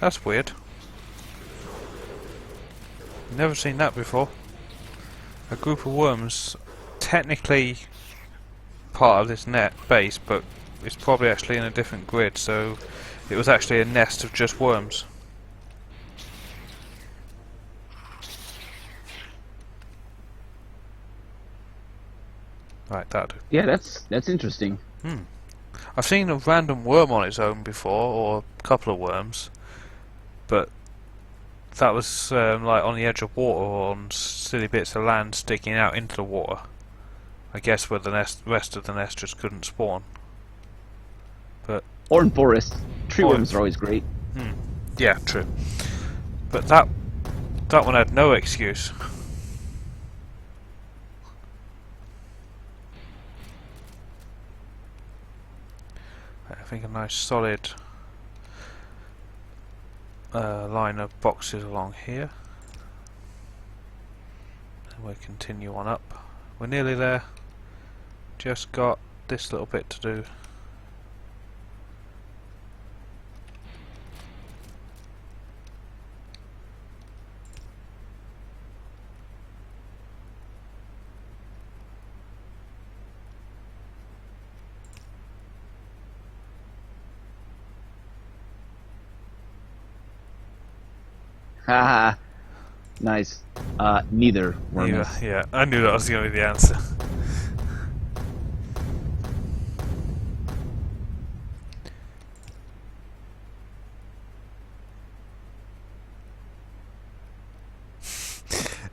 That's weird. Never seen that before. A group of worms, technically part of this net base, but it's probably actually in a different grid, so it was actually a nest of just worms. Right, that. Yeah, that's interesting. I've seen a random worm on its own before, or a couple of worms, but that was like on the edge of water or on silly bits of land sticking out into the water. I guess where the rest of the nest just couldn't spawn. But Or in forests. Tree Or- worms are always great. yeah, true. But that one had no excuse. I think a nice solid line of boxes along here. And we'll continue on up. We're nearly there. Just got this little bit to do. Haha. Nice. Neither worm Yeah, is. yeah, I knew that was going to be the answer.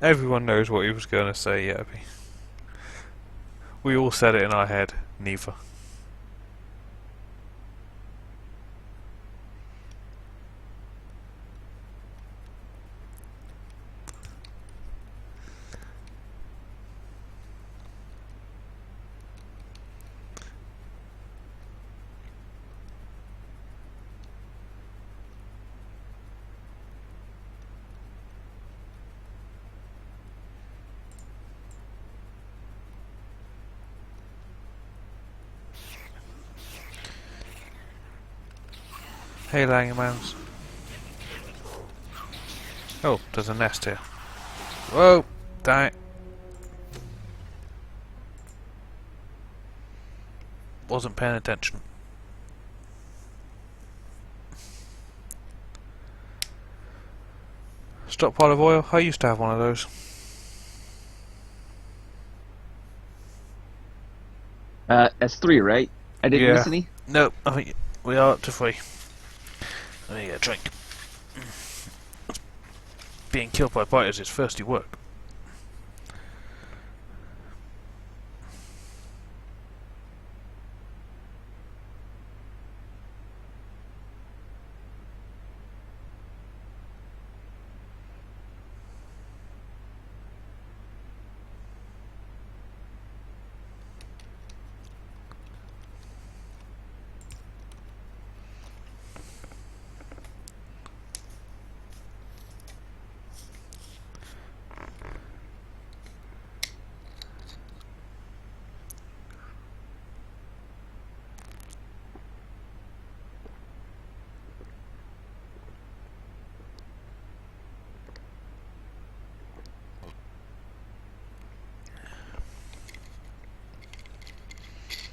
Everyone knows what he was going to say, Yappy. We all said it in our head. Neither. Hey, Langermans. Oh, there's a nest here. Whoa! Damn it. Wasn't paying attention. Stockpile of oil? I used to have one of those. S3, right? I didn't Yeah. miss any? No, I think we are up to 3. Let me get a drink. Being killed by biters is thirsty work.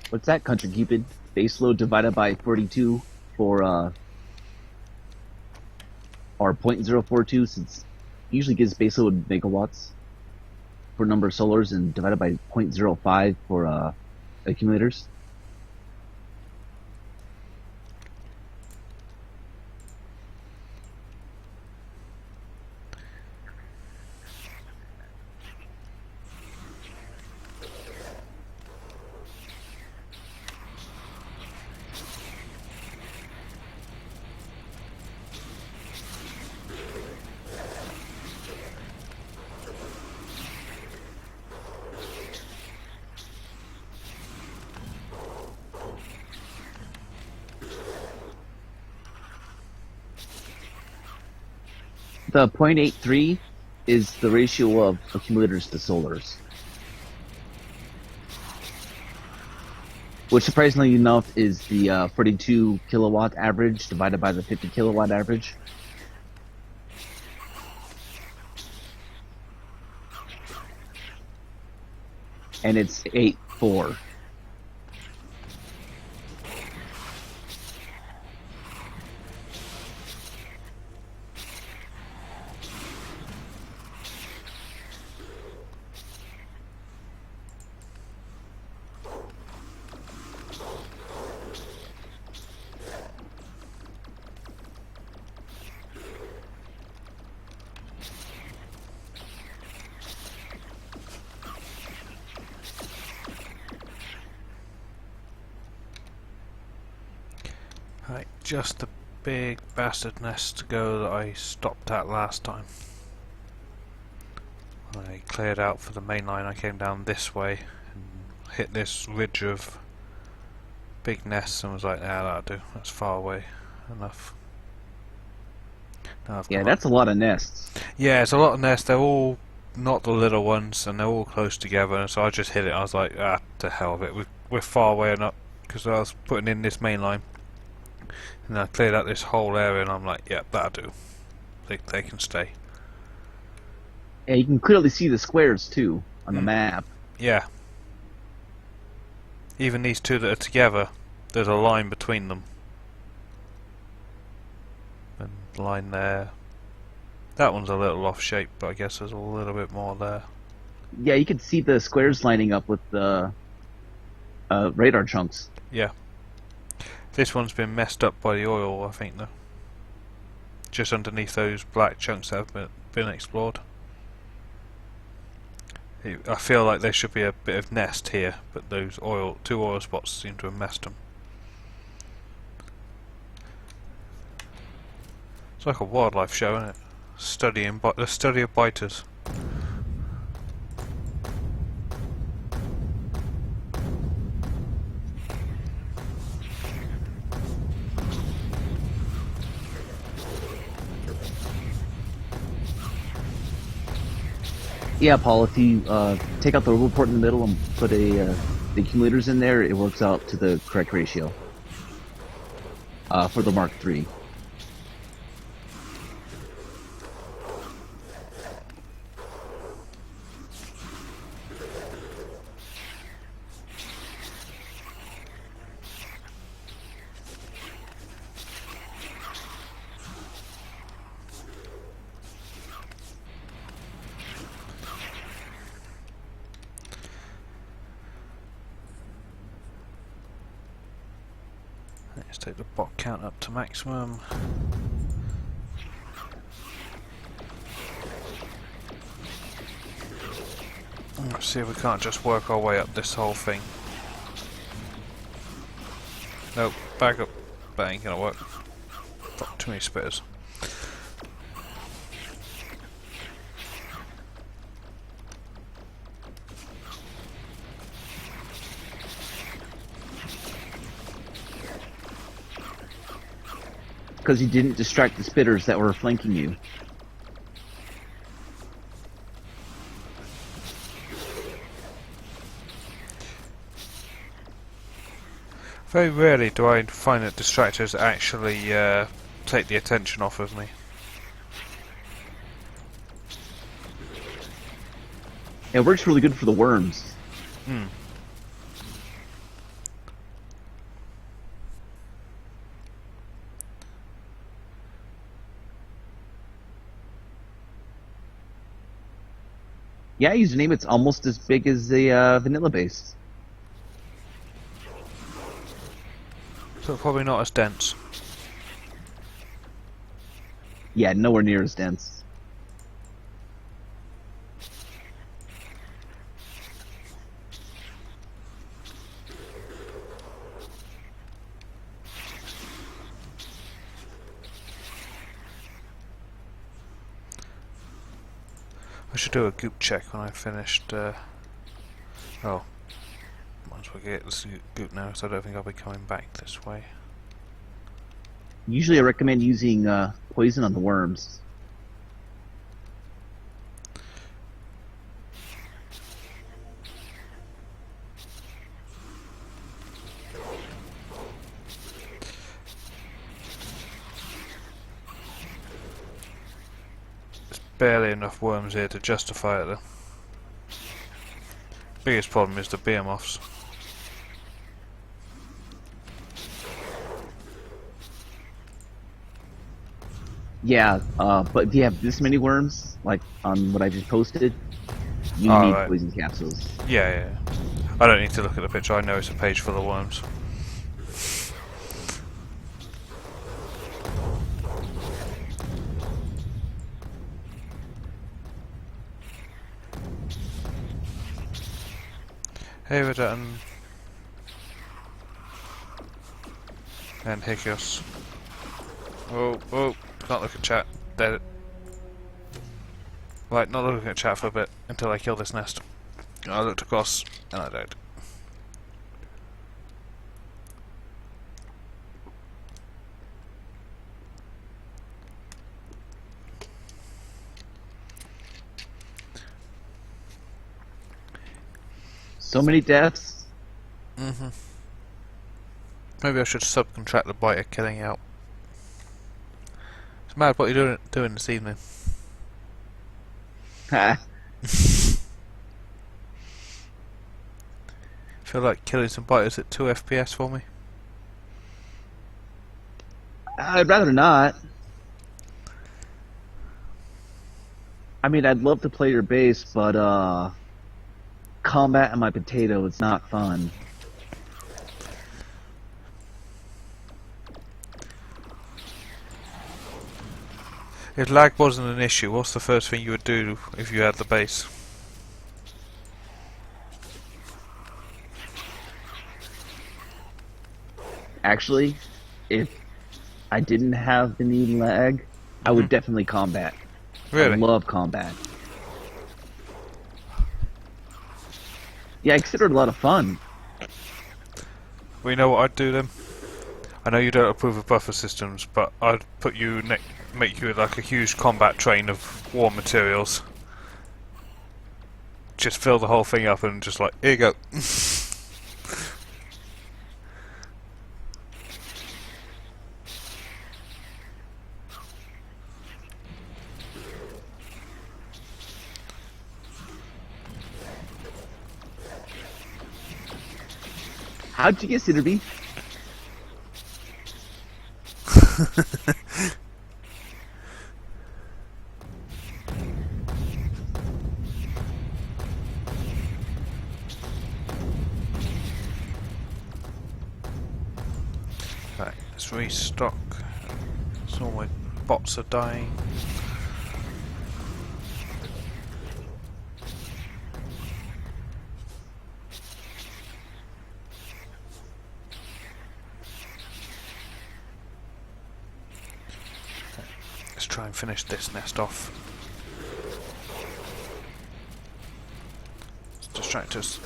What's that, Country Cupid? Base load divided by 42 for, or 0.042, since it usually gives base load megawatts for number of solars, and divided by 0.05 for, accumulators. The 0.83 is the ratio of accumulators to solars, which surprisingly enough is the 42 kilowatt average divided by the 50 kilowatt average. And it's 8.4. Right, just the big bastard nest to go that I stopped at last time. I cleared out for the main line. I came down this way and hit this ridge of big nests and was like, nah, that'll do. That's far away enough. Now I've Yeah, come that's up. a lot of nests. Yeah, it's a lot of nests. They're all not the little ones, and they're all close together. And so I just hit it. I was like, ah, to hell of it. We're far away enough because I was putting in this main line, and I cleared out this whole area, and I'm like, yep, that'll do. They can stay. Yeah, you can clearly see the squares too on the map. Yeah. Even these two that are together, there's a line between them. And line there. That one's a little off shape, but I guess there's a little bit more there. Yeah, you can see the squares lining up with the radar chunks. Yeah. This one's been messed up by the oil, I think, though. Just underneath those black chunks that have been explored. I feel like there should be a bit of nest here, but those two oil spots seem to have messed them. It's like a wildlife show, isn't it? The study of biters. Yeah, Paul. If you take out the robo port in the middle and put the accumulators in there, it works out to the correct ratio for the Mark III. Let's take the bot count up to maximum. Let's see if we can't just work our way up this whole thing. Nope, back up. That ain't gonna work. Got too many spitters. Because you didn't distract the spitters that were flanking you. Very rarely do I find that distractors actually take the attention off of me. It works really good for the worms. Hmm. Yeah, username, it's almost as big as the vanilla base. But probably not as dense. Yeah, nowhere near as dense. I should do a goop check when I finished. Oh, might as well get this goop now, so I don't think I'll be coming back this way. Usually I recommend using poison on the worms. Barely enough worms here to justify it though. Biggest problem is the behemoths. Yeah, but if you have this many worms, like on what I just posted, you Oh, need right. poison capsules. Yeah. I don't need to look at the picture, I know it's a page full of worms. Hey, we're done. And Hiccups. Oh, can't look at chat. Dead. Right, not looking at chat for a bit until I kill this nest. I looked across and I died. So many deaths. Maybe I should subcontract the biter killing out. It's mad what you're doing this evening. Ha. Feel like killing some biters at 2 FPS for me? I'd rather not. I mean, I'd love to play your base, but combat and my potato, it's not fun. If lag wasn't an issue, what's the first thing you would do if you had the base? Actually, if I didn't have any lag, I Hmm. would definitely combat. I Really? love combat. Yeah, I consider it a lot of fun. Well, you know what I'd do then? I know you don't approve of buffer systems, but I'd put you make you like a huge combat train of war materials. Just fill the whole thing up and just like, here you go. How'd you get Citterby? Right, let's restock. So my bots are dying. Let's try and finish this nest off. Distractors.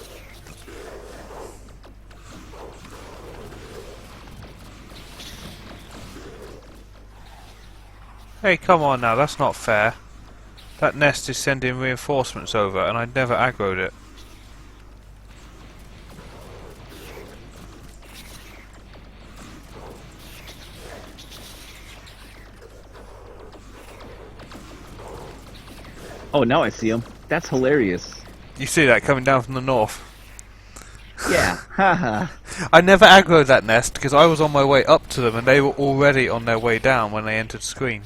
Hey, come on now, that's not fair. That nest is sending reinforcements over and I never aggroed it. Oh, now I see him. That's hilarious. You see that coming down from the north? Yeah, haha. I never aggroed that nest because I was on my way up to them and they were already on their way down when they entered screen.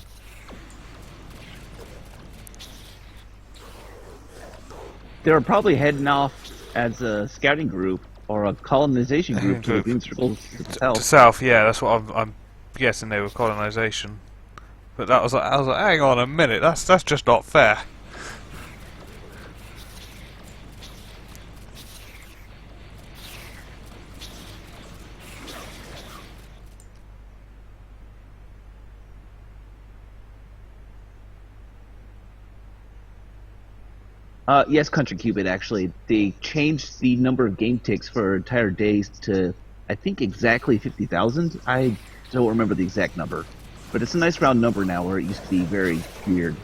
They were probably heading off as a scouting group or a colonization group to the green circles to the To south. south, yeah, that's what I'm guessing they were colonisation. But that was like, I was like, hang on a minute, that's just not fair. Yes, Country Cupid, actually. They changed the number of game ticks for entire days to, I think, exactly 50,000. I don't remember the exact number. But it's a nice round number now, where it used to be very weird.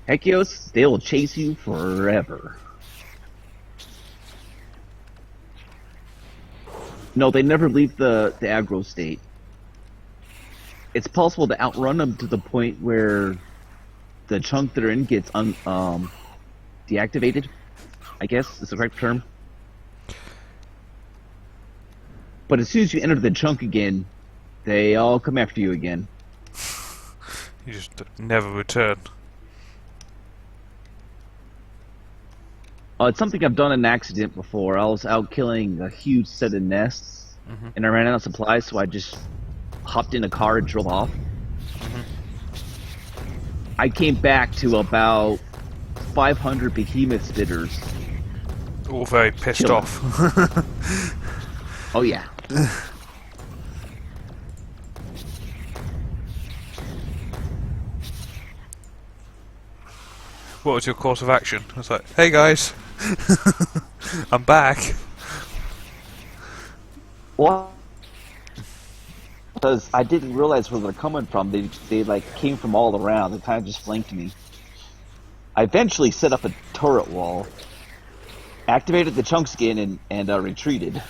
Hekios, they will chase you forever. No, they never leave the aggro state. It's possible to outrun them to the point where the chunk they're in gets deactivated, I guess is the correct term. But as soon as you enter the chunk again, they all come after you again. You just never return. It's something I've done in accident before. I was out killing a huge set of nests, and I ran out of supplies, so I just hopped in a car and drove off. I came back to about 500 behemoth spitters. All very pissed Kill off. Oh yeah. What was your course of action? I was like, hey guys, I'm back. Well, because I didn't realize where they're coming from. They like came from all around. They kind of just flanked me. I eventually set up a turret wall, activated the chunk skin, and retreated.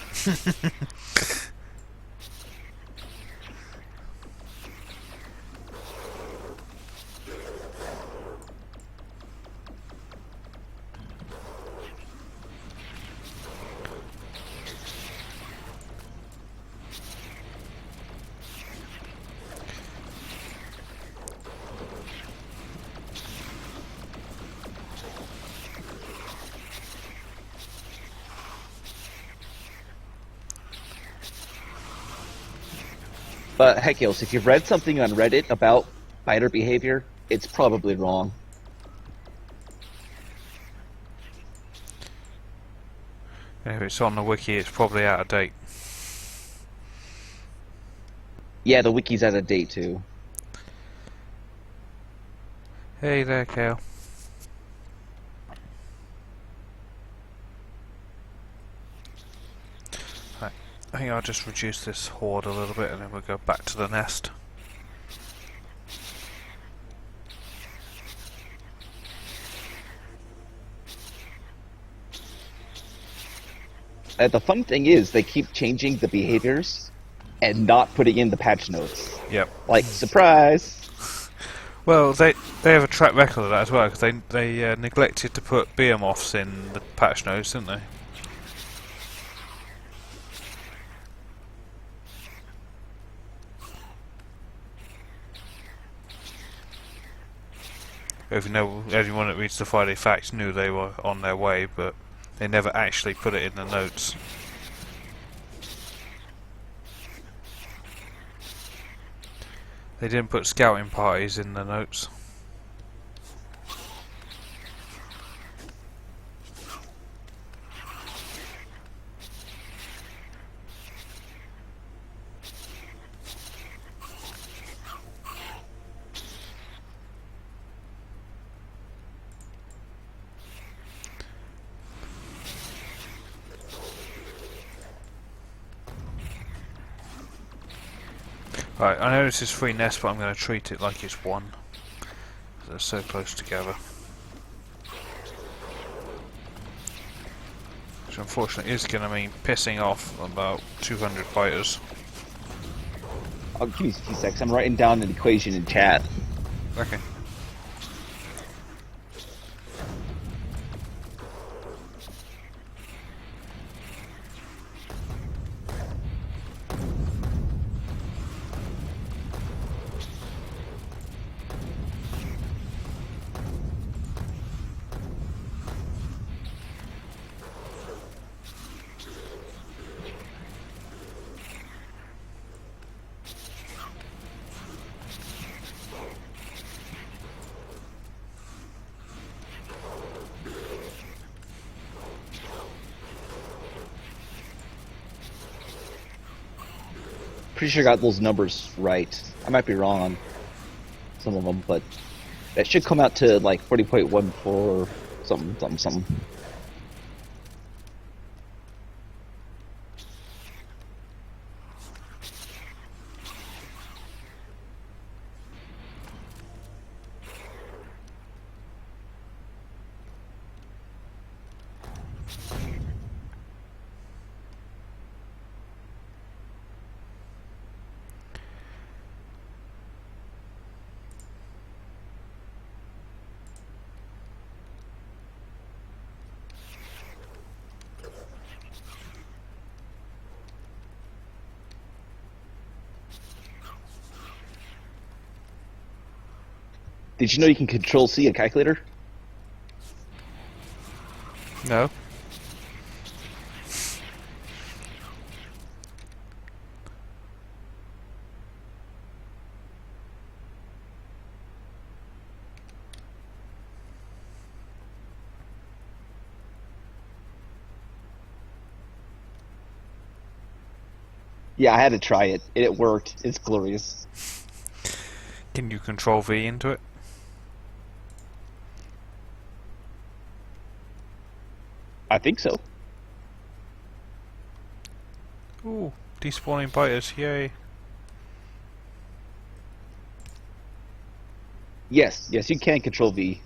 But heck, Yos, if you've read something on Reddit about spider behavior, it's probably wrong. And if it's on the wiki, it's probably out of date. Yeah, the wiki's out of date too. Hey there, Kale. Right. I think I'll just reduce this horde a little bit and then we'll go back to the nest. The fun thing is, they keep changing the behaviors and not putting in the patch notes. Yep. Like, surprise! Well, they have a track record of that as well, because they neglected to put behemoths in the patch notes, didn't they? Even though everyone that reads the Friday Facts knew they were on their way, but they never actually put it in the notes. They didn't put scouting parties in the notes. Right, I know this is 3 nests, but I'm going to treat it like it's 1. They're so close together. Which unfortunately is going to mean pissing off about 200 fighters. I'll give you a few seconds. I'm writing down an equation in chat. Okay. Pretty sure I got those numbers right. I might be wrong on some of them, but that should come out to like 40.14 something. Did you know you can Control C a calculator? No. Yeah, I had to try it. It worked. It's glorious. Can you control V into it? I think so. Ooh, despawning biters, yay. Yes, you can Control V.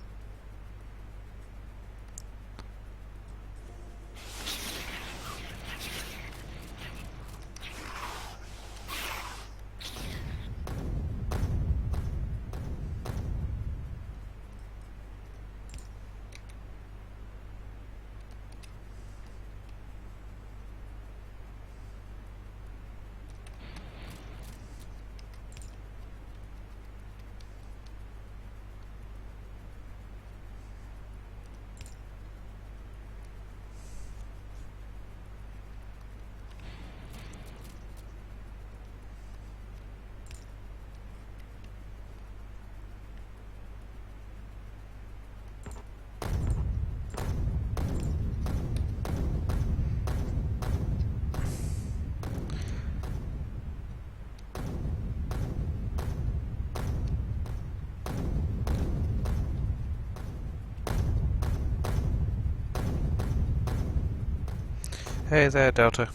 Hey there, Delta.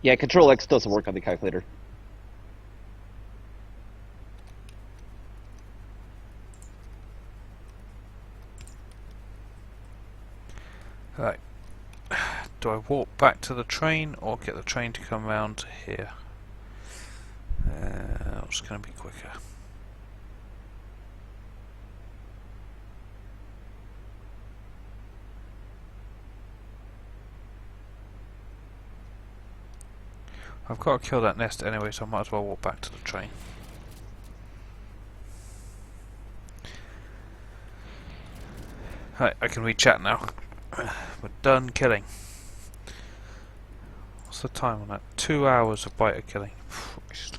Yeah, Control X doesn't work on the calculator. Right. Do I walk back to the train or get the train to come round here? It's going to be quicker. I've got to kill that nest anyway, so I might as well walk back to the train. Right, I can read chat now. We're done killing. What's the time on that? 2 hours of biter killing. Christ.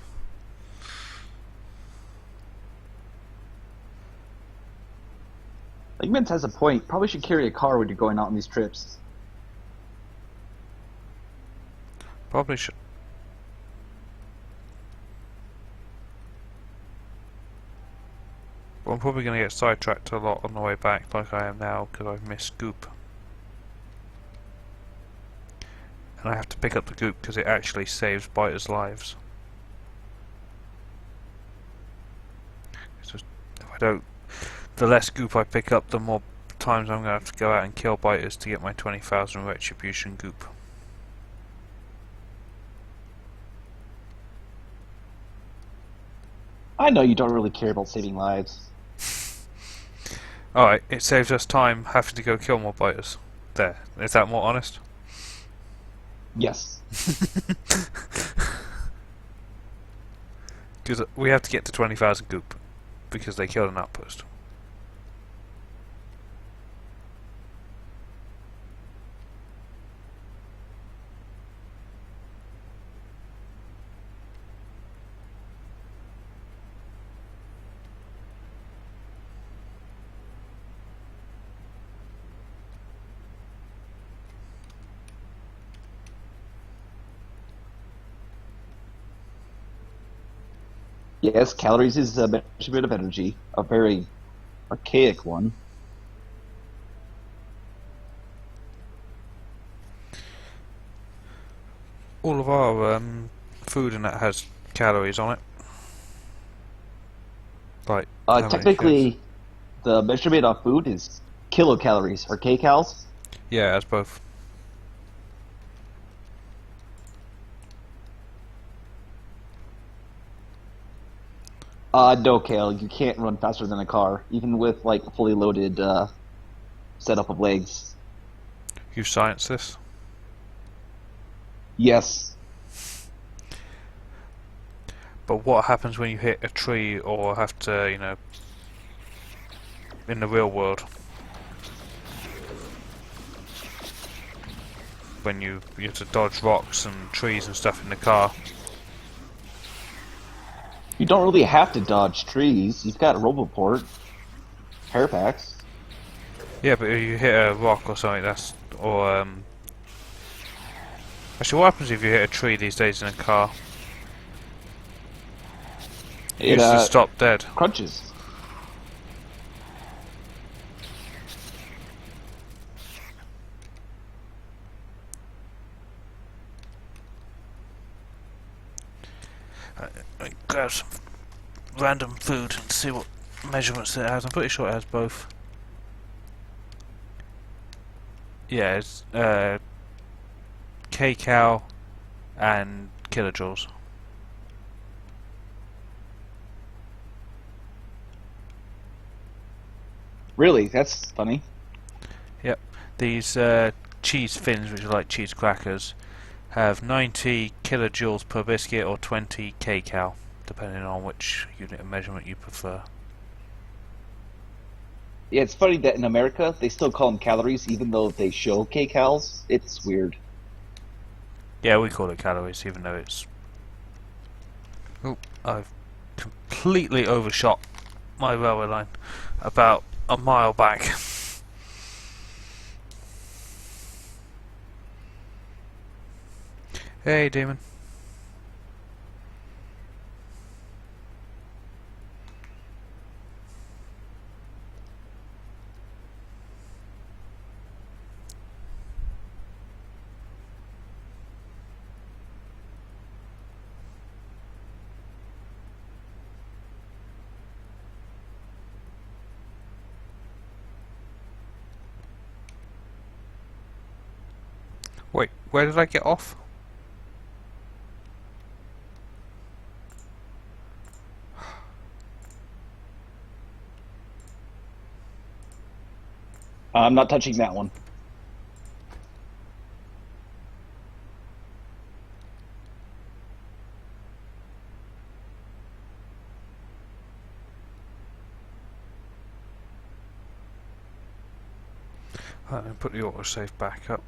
Like Mint has a point. Probably should carry a car when you're going out on these trips. Probably should. But I'm probably going to get sidetracked a lot on the way back, like I am now, because I've missed Goop. And I have to pick up the Goop because it actually saves biters' lives. It's just, if I don't, the less Goop I pick up, the more times I'm going to have to go out and kill biters to get my 20,000 retribution Goop. I know you don't really care about saving lives. Alright, it saves us time having to go kill more biters. There. Is that more honest? Yes. Because we have to get to 20,000 Goop because they killed an outpost. Yes, calories is a measurement of energy, a very archaic one. All of our food in that has calories on it. Like, how many Technically, the measurement of food is kilocalories or kcals. yeah, as both. No, Kale, you can't run faster than a car, even with like a fully loaded setup of legs. You science this? Yes. But what happens when you hit a tree or have to, you know, in the real world? When you have to dodge rocks and trees and stuff in the car. You don't really have to dodge trees. You've got a roboport, hair packs. Yeah, but if you hit a rock or something, that's... or, actually, what happens if you hit a tree these days in a car? It It used to stop dead. crunches. I grab some random food and see what measurements it has. I'm pretty sure it has both. Yeah, it's kcal and kilojoules. Really, that's funny. Yep. These cheese fins, which are like cheese crackers, have 90 kilojoules per biscuit or 20 kcal, depending on which unit of measurement you prefer. Yeah, it's funny that in America they still call them calories, even though they show kcals. It's weird. Yeah, we call it calories, even though it's... Oh, I've completely overshot my railway line about a mile back. Hey, Demon. Where did I get off? I'm not touching that one. Put the autosave back up.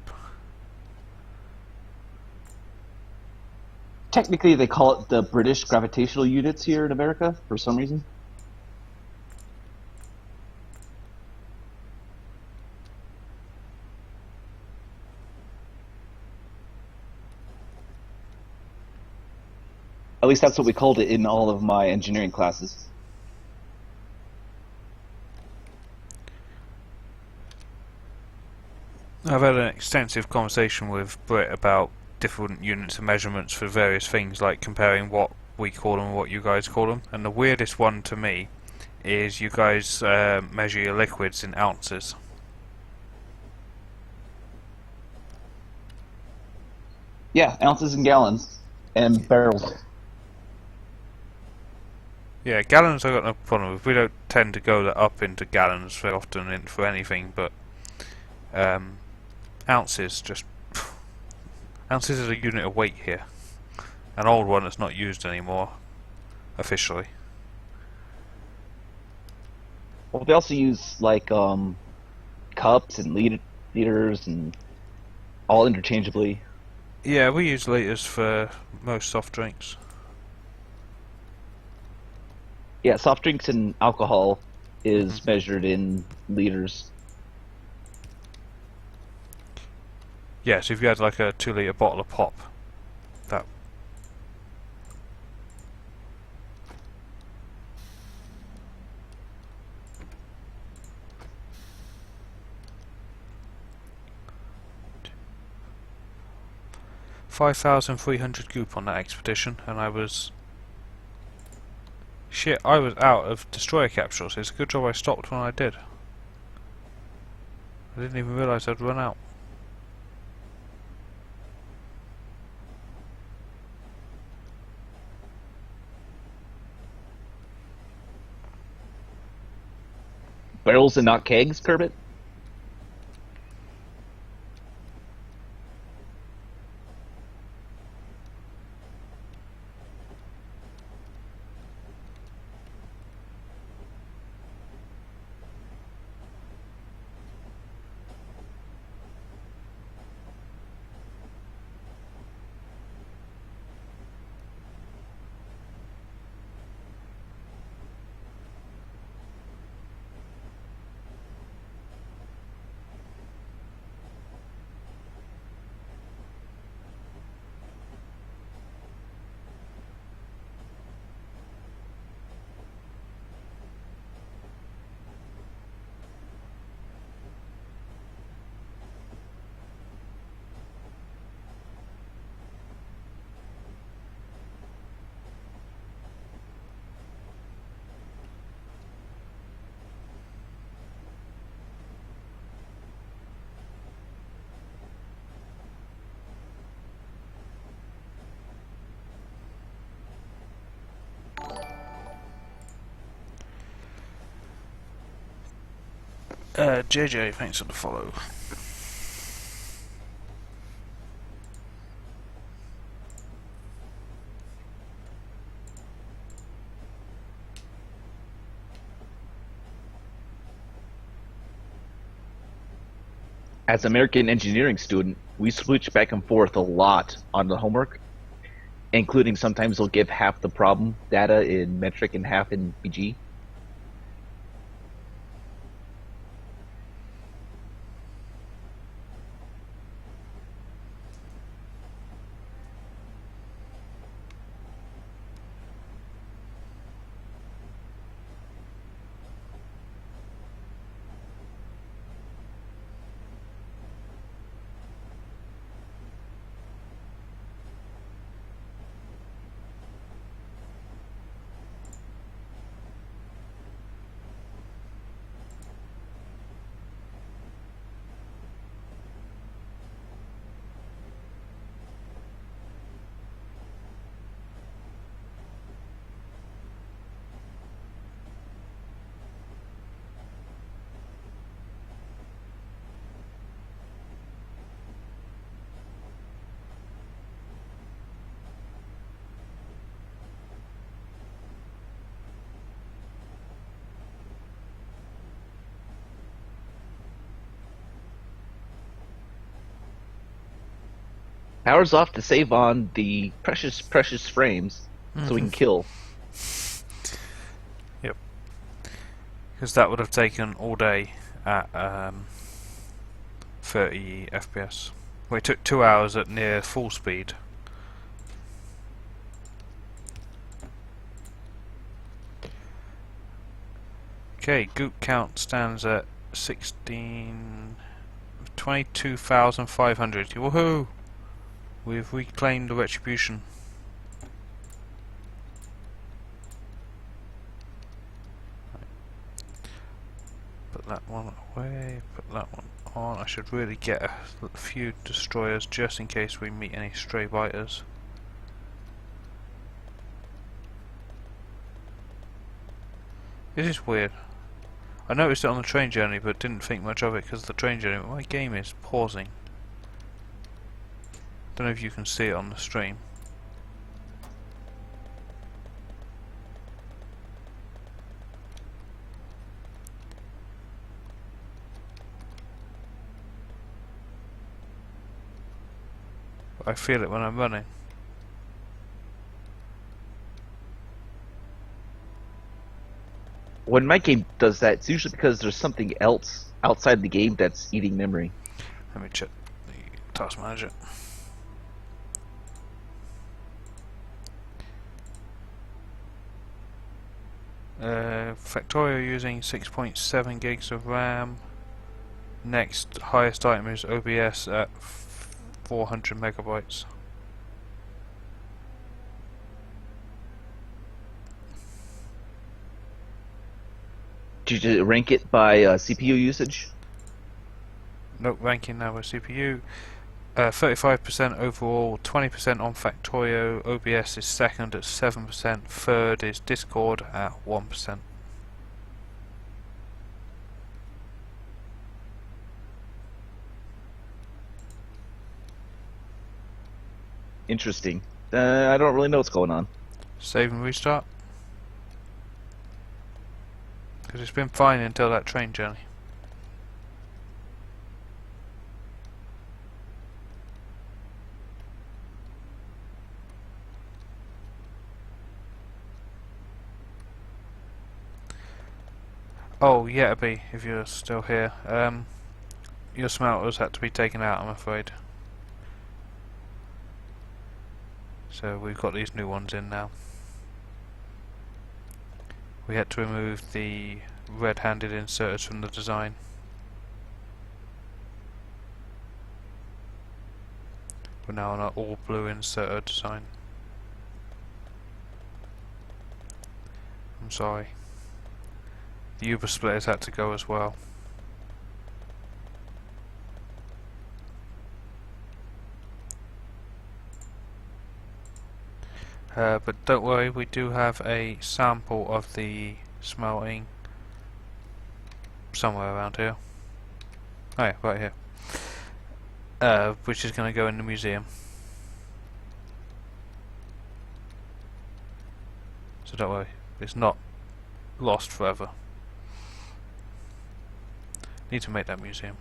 Technically, they call it the British gravitational units here in America for some reason. At least that's what we called it in all of my engineering classes. I've had an extensive conversation with Britt about different units of measurements for various things, like comparing what we call them and what you guys call them. And the weirdest one to me is you guys measure your liquids in ounces. Yeah, ounces and gallons and barrels. Yeah, gallons I've got no problem with. We don't tend to go up into gallons very often for anything, but ounces just... Ounces is a unit of weight here. An old one that's not used anymore, officially. Well, they also use like cups and liters and all interchangeably. Yeah, we use litres for most soft drinks. Yeah, soft drinks and alcohol Mhm. is measured in liters. Yeah, so if you had like a 2 litre bottle of pop, that... 5,300 goop on that expedition, and I was... Shit, I was out of destroyer capsules. It's a good job I stopped when I did. I didn't even realise I'd run out. Barrels and not kegs, Kermit? JJ, thanks for the follow. As an American engineering student, we switch back and forth a lot on the homework, including sometimes they'll give half the problem data in metric and half in BG. Power's off to save on the precious frames so we Hmm. can kill. Yep. Because that would have taken all day at 30 FPS. Well, it took 2 hours at near full speed. Okay, goop count stands at 22,500. Woohoo! We've reclaimed the retribution. Put that one away, put that one on. I should really get a few destroyers just in case we meet any stray biters. This is weird. I noticed it on the train journey but didn't think much of it because of the train journey. My game is pausing. Don't know if you can see it on the stream. I feel it when I'm running. When my game does that, it's usually because there's something else outside the game that's eating memory. Let me check the task manager. Factorio using 6.7 gigs of RAM. Next highest item is OBS at 400 megabytes. Did you rank it by CPU usage? Note ranking now with CPU. 35% overall, 20% on Factorio. OBS is second at 7%. Third is Discord at 1%. Interesting. I don't really know what's going on. Save and restart. Because it's been fine until that train journey. Oh, yeah, B, if you're still here. Your smelters had to be taken out, I'm afraid. So we've got these new ones in now. We had to remove the red-handed inserters from the design. We're now on an all-blue inserter design. I'm sorry. The Uber splitters had to go as well. But don't worry, we do have a sample of the smelting somewhere around here. Oh yeah, right here. Which is going to go in the museum. So don't worry, it's not lost forever. Need to make that museum.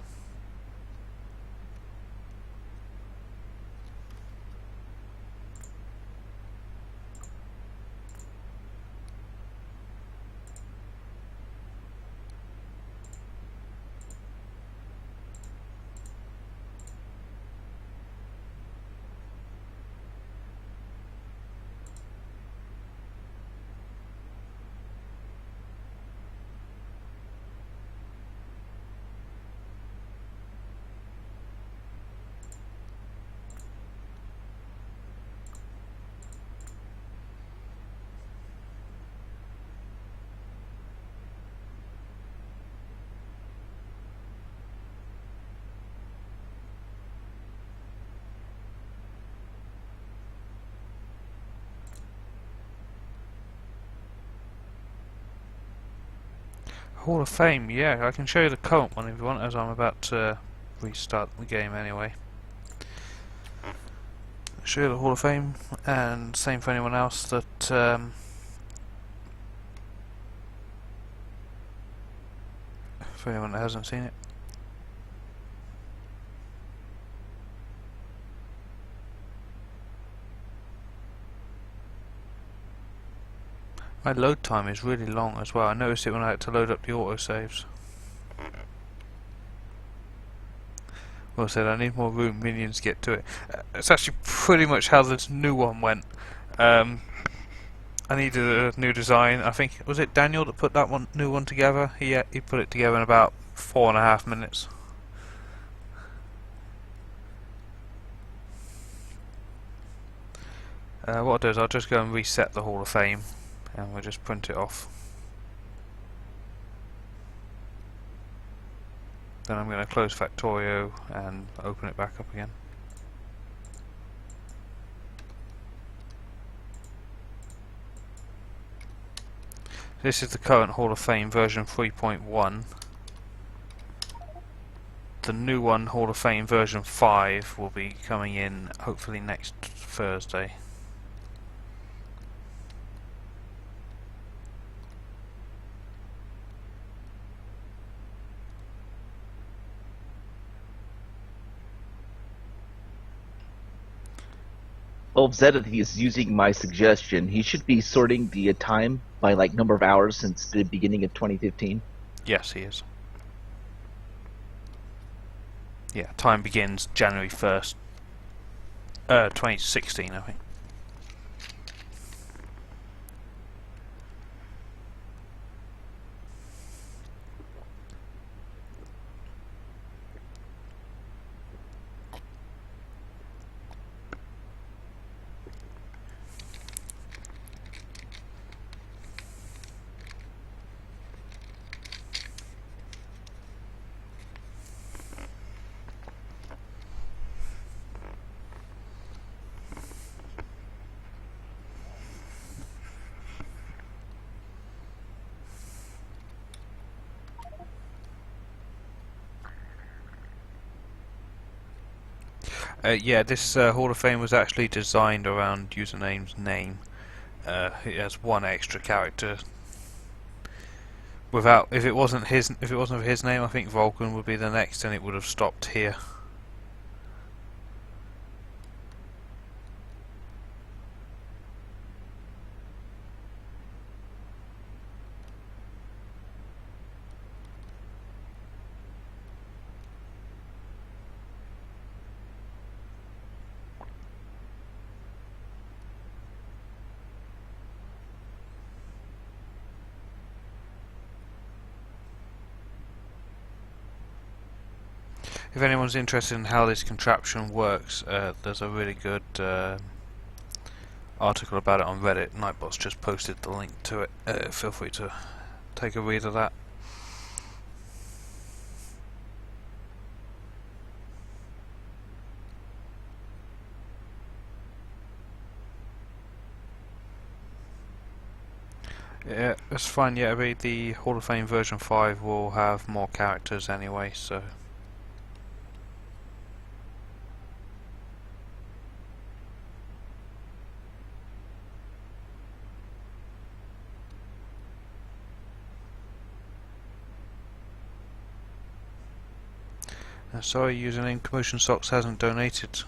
Hall of Fame, yeah, I can show you the current one if you want, as I'm about to restart the game anyway. Show you the Hall of Fame, and same for anyone else that for anyone that hasn't seen it. My load time is really long as well. I noticed it when I had to load up the autosaves. Well said, I need more room minions to get to it. It's actually pretty much how this new one went. Um, I needed a new design. I think, was it Daniel that put that new one together? He put it together in about 4.5 minutes. What I'll do is I'll just go and reset the Hall of Fame and we'll just print it off. Then I'm going to close Factorio and open it back up again. This is the current Hall of Fame version 3.1. The new one, Hall of Fame version 5, will be coming in hopefully next Thursday. Well, if Zed is using my suggestion, he should be sorting the time by like number of hours since the beginning of 2015. Yes, he is. Yeah, time begins January 1st, 2016, I think. Yeah, this Hall of Fame was actually designed around username's name. It has one extra character. Without, if it wasn't of his name, I think Vulcan would be the next, and it would have stopped here. If anyone's interested in how this contraption works, there's a really good article about it on Reddit. Nightbot's just posted the link to it. Feel free to take a read of that. Yeah, that's fine. Yeah, the Hall of Fame version 5 will have more characters anyway, so. Sorry, username Commotion Socks hasn't donated.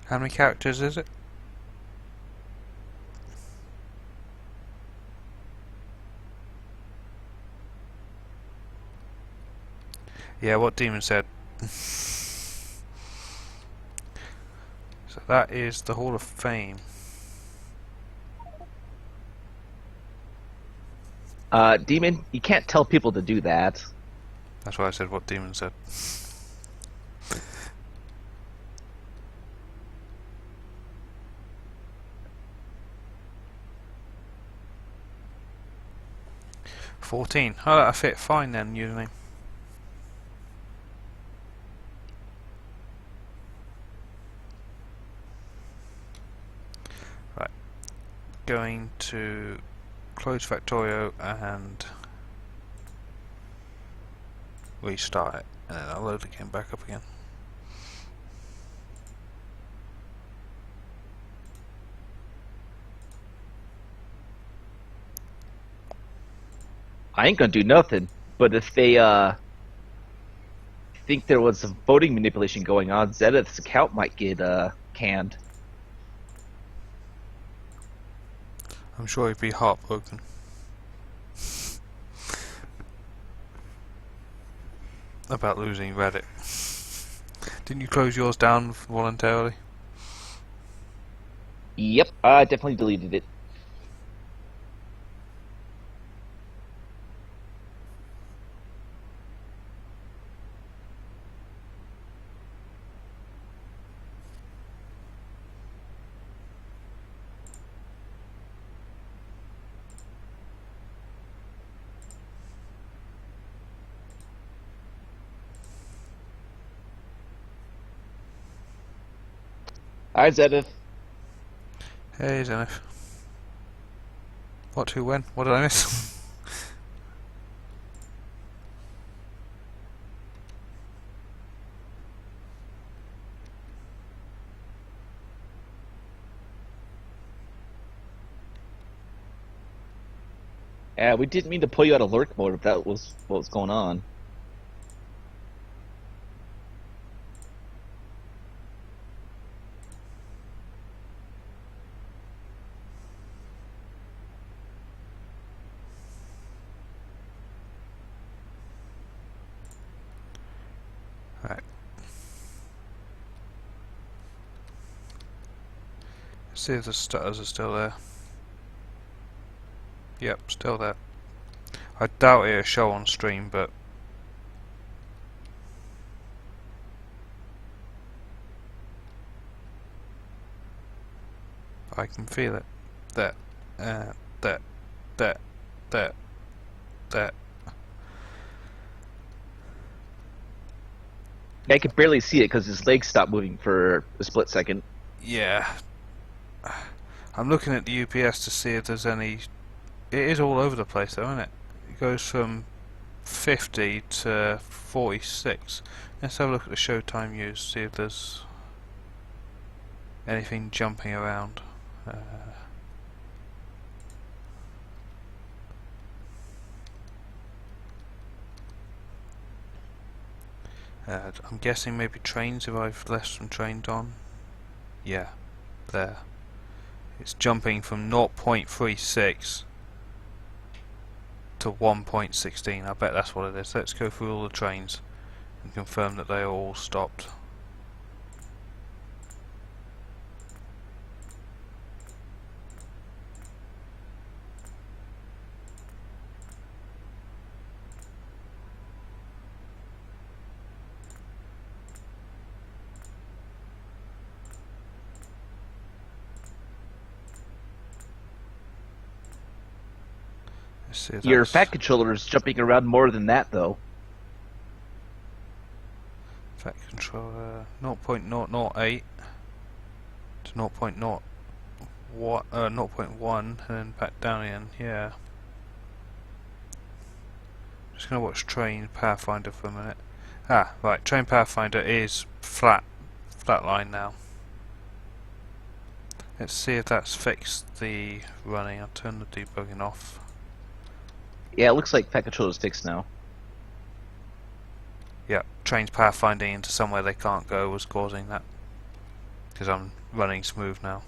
How many characters is it? Yeah, what Demon said. So that is the Hall of Fame. Demon, you can't tell people to do that. That's why I said what Demon said. $14. Oh, that'll fit fine then, username. Right. Going to close Factorio and restart it, and then I'll load the game back up again. I ain't gonna do nothing. But if they think there was some voting manipulation going on. Zenith's account might get canned. I'm sure he'd be heartbroken. About losing Reddit. Didn't you close yours down voluntarily? Yep, I definitely deleted it. Hi, Zenith. Hey, Zenith. What, who, when? What did I miss? Yeah, we didn't mean to pull you out of lurk mode if that was what was going on. Right. See if the stutters are still there. Yep, still there. I doubt it'll show on stream, but I can feel it. There, there, there, there, there. I could barely see it because his legs stopped moving for a split second. Yeah. I'm looking at the UPS to see if there's any. It is all over the place though, isn't it? It goes from 50 to 46. Let's have a look at the showtime used, see if there's anything jumping around. I'm guessing maybe trains if I've left some trains on. Yeah, there. It's jumping from 0.36 to 1.16. I bet that's what it is. Let's go through all the trains and confirm that they are all stopped. Let's see if Your that's fat controller is jumping around more than that, though. Fat controller 0.008 to 0.1 and then back down again. Yeah. Just gonna watch Train Pathfinder for a minute. Ah, right. Train Pathfinder is flatline now. Let's see if that's fixed the running. I'll turn the debugging off. Yeah, it looks like fat controller's fixed now. Yeah, trains pathfinding into somewhere they can't go was causing that. Because I'm running smooth now.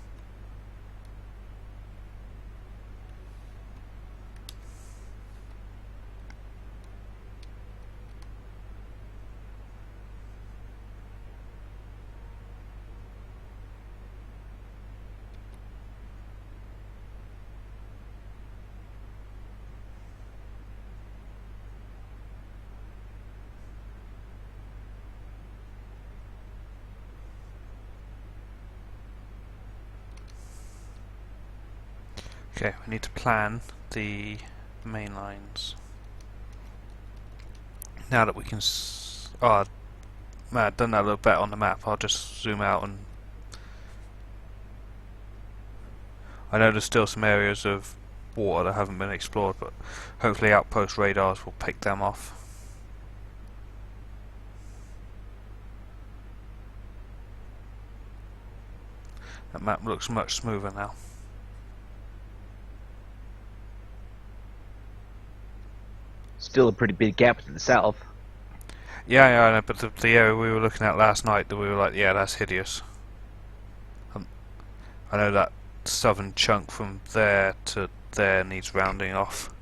Okay, we need to plan the main lines. Now that we can oh, man, I've done that a little better on the map. I'll just zoom out and I know there's still some areas of water that haven't been explored, but hopefully outpost radars will pick them off. That map looks much smoother now. Still a pretty big gap to the south. Yeah, I know, but the area we were looking at last night, that we were like, yeah, that's hideous. Um, I know that southern chunk from there to there needs rounding off,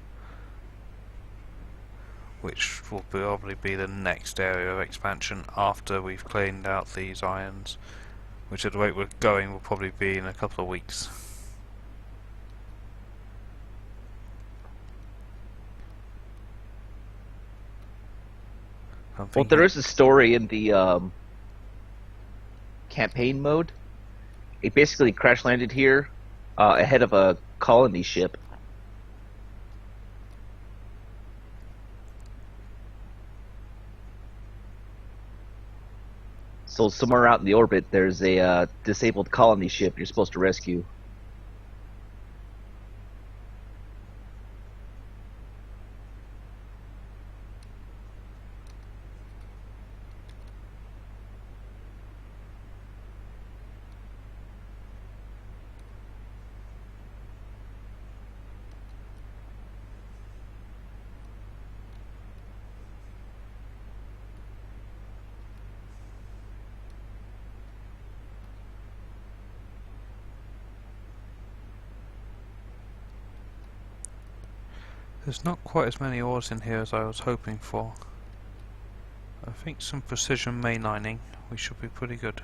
which will probably be the next area of expansion after we've cleaned out these irons, which at the rate we're going will probably be in a couple of weeks. I'm Well, there thinking, is a story in the campaign mode. It basically crash landed here ahead of a colony ship. So somewhere out in the orbit, there's a disabled colony ship you're supposed to rescue. there's not quite as many ores in here as I was hoping for. I think some precision mainlining, we should be pretty good.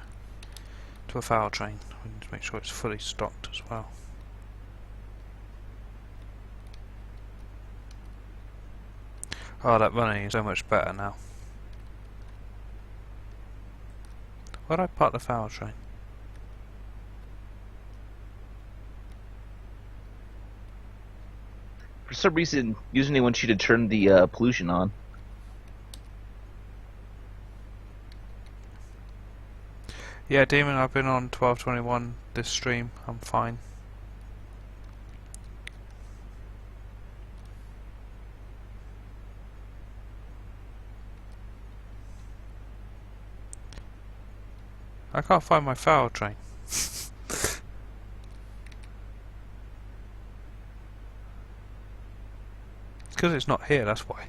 To a foul train, we need to make sure it's fully stocked as well. Oh, that running is so much better now. Where'd I park the foul train? For some reason, usually wants you to turn the pollution on. Yeah, Demon, I've been on 1221 this stream, I'm fine. I can't find my foul train. It's because it's not here, that's why.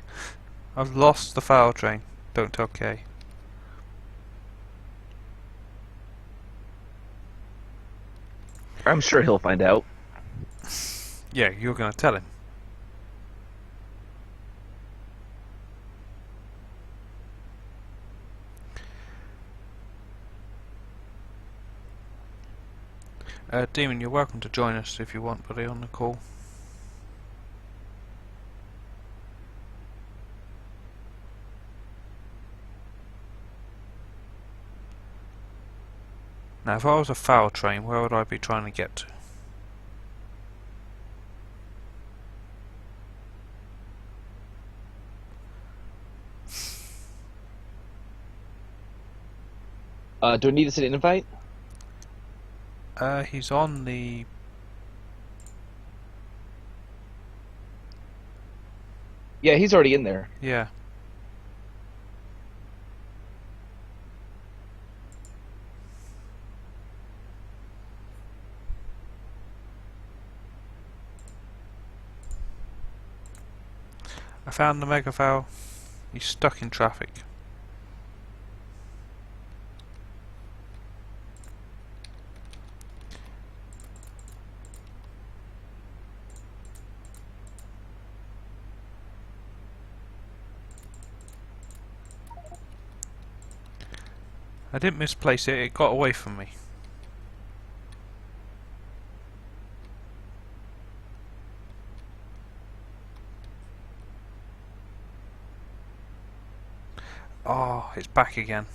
I've lost the foul train. Don't tell Kay. I'm sure he'll find out. Yeah, you're gonna tell him. Demon, you're welcome to join us if you want, buddy, on the call. Now, if I was a foul train, where would I be trying to get to? Do I need to send an invite? He's on the... Yeah, he's already in there. yeah. I found the mega foul. He's stuck in traffic. I didn't misplace it, it got away from me. Oh, it's back again.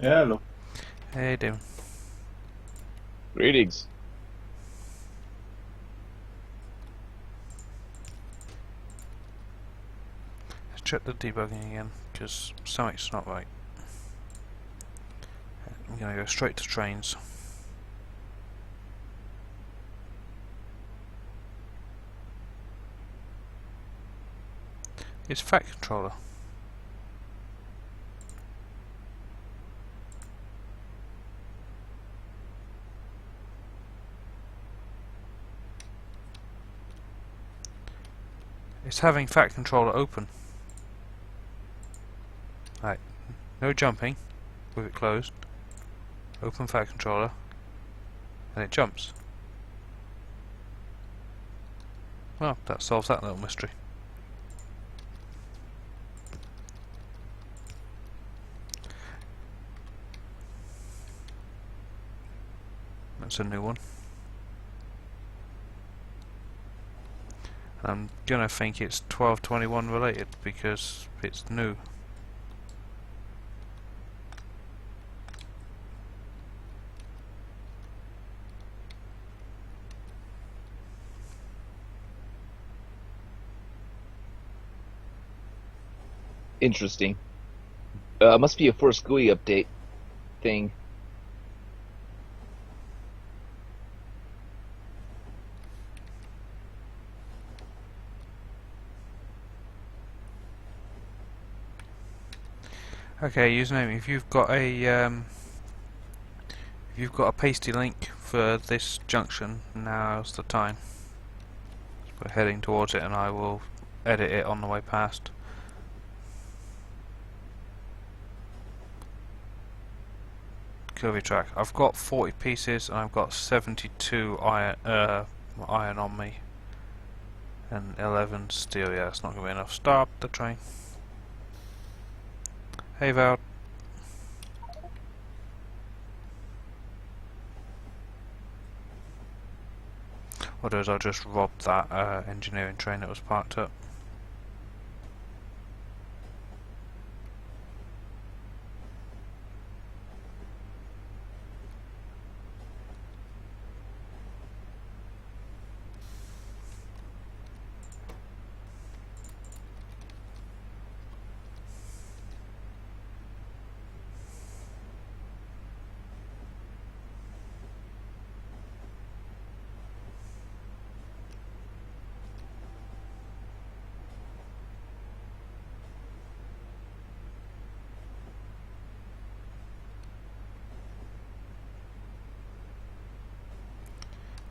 Hello. Hey, Demon. Greetings. Let's check the debugging again, because something's not right. I'm gonna go straight to trains. It's Fat Controller. It's having Fat Controller open. Right, no jumping with it closed. Open Fat Controller, and it jumps. Well, that solves that little mystery. That's a new one. I'm gonna think it's 1221 related because it's new. Interesting. Must be a Force GUI update thing. Okay, username. If you've got a pasty link for this junction, now's the time. We're heading towards it, and I will edit it on the way past. Curvy track. I've got 40 pieces, and I've got 72 iron on me, and 11 steel. Yeah, it's not going to be enough. Stop the train. Hey Val. What I'll do is I'll just rob that engineering train that was parked up.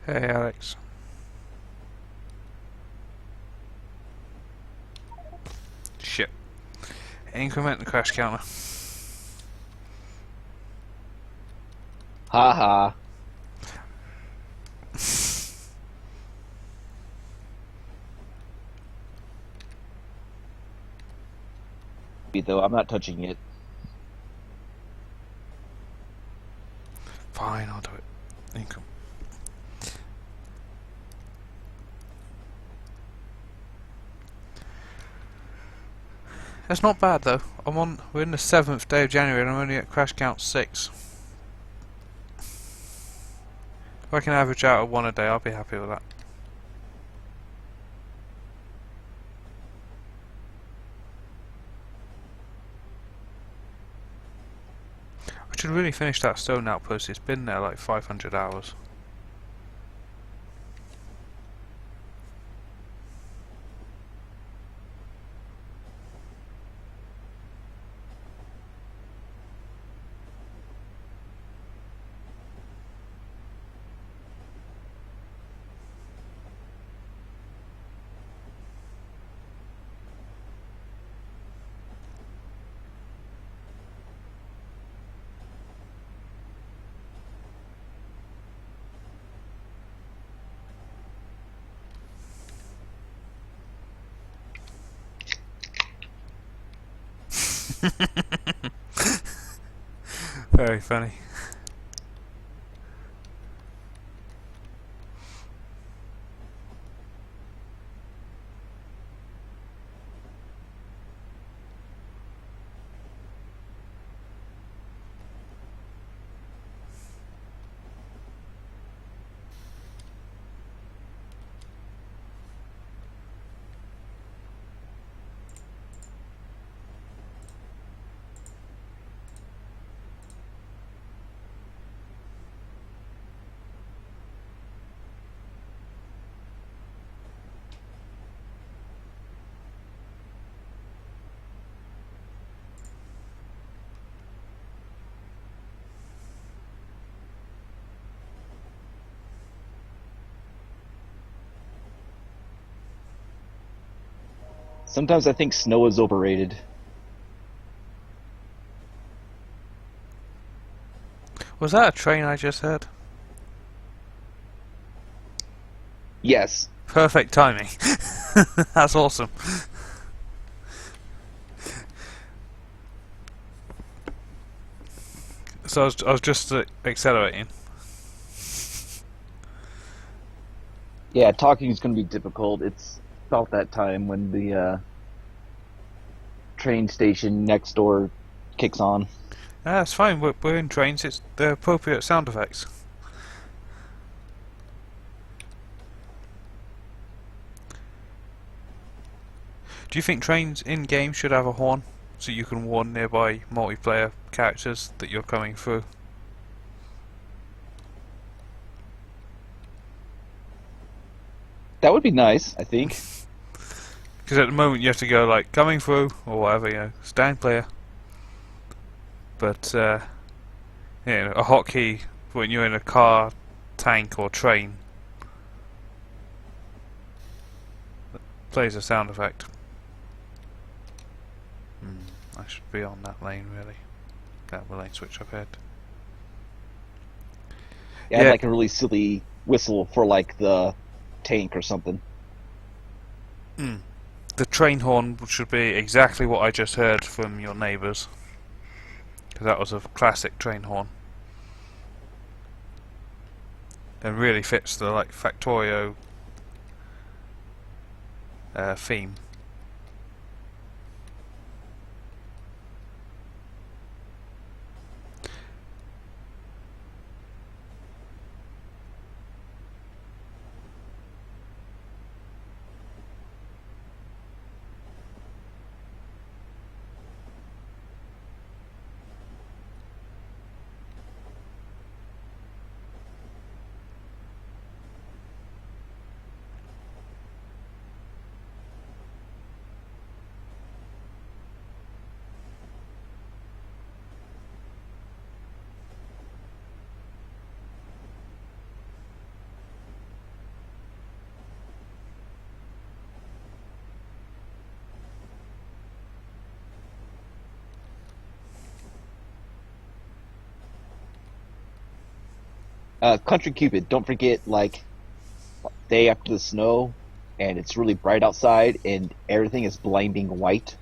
Hey Alex. Shit. Increment the crash counter. Haha. Though I'm not touching it. Fine, I'll do it. Income. That's not bad though. We're in the 7th day of January and I'm only at crash count 6. If I can average out at 1 a day, I'll be happy with that. I should really finish that stone outpost. It's been there like 500 hours. Very funny. Sometimes I think snow is overrated. Was that a train I just heard? Yes. Perfect timing. That's awesome. So I was just accelerating. Yeah, talking is going to be difficult. It's about that time when the train station next door kicks on. It's fine. We're in trains. It's the appropriate sound effects. Do you think trains in game should have a horn so you can warn nearby multiplayer characters that you're coming through? That would be nice, I think. Because at the moment you have to go like coming through or whatever, stand clear. But a hotkey when you're in a car, tank, or train plays a sound effect. I should be on that lane really. That lane switch I've had. Yeah, I'd like a really silly whistle for like the tank or something. The train horn should be exactly what I just heard from your neighbours, because that was a classic train horn, and really fits the like Factorio theme. Country Cupid, don't forget, like, day after the snow, and it's really bright outside, and everything is blinding white.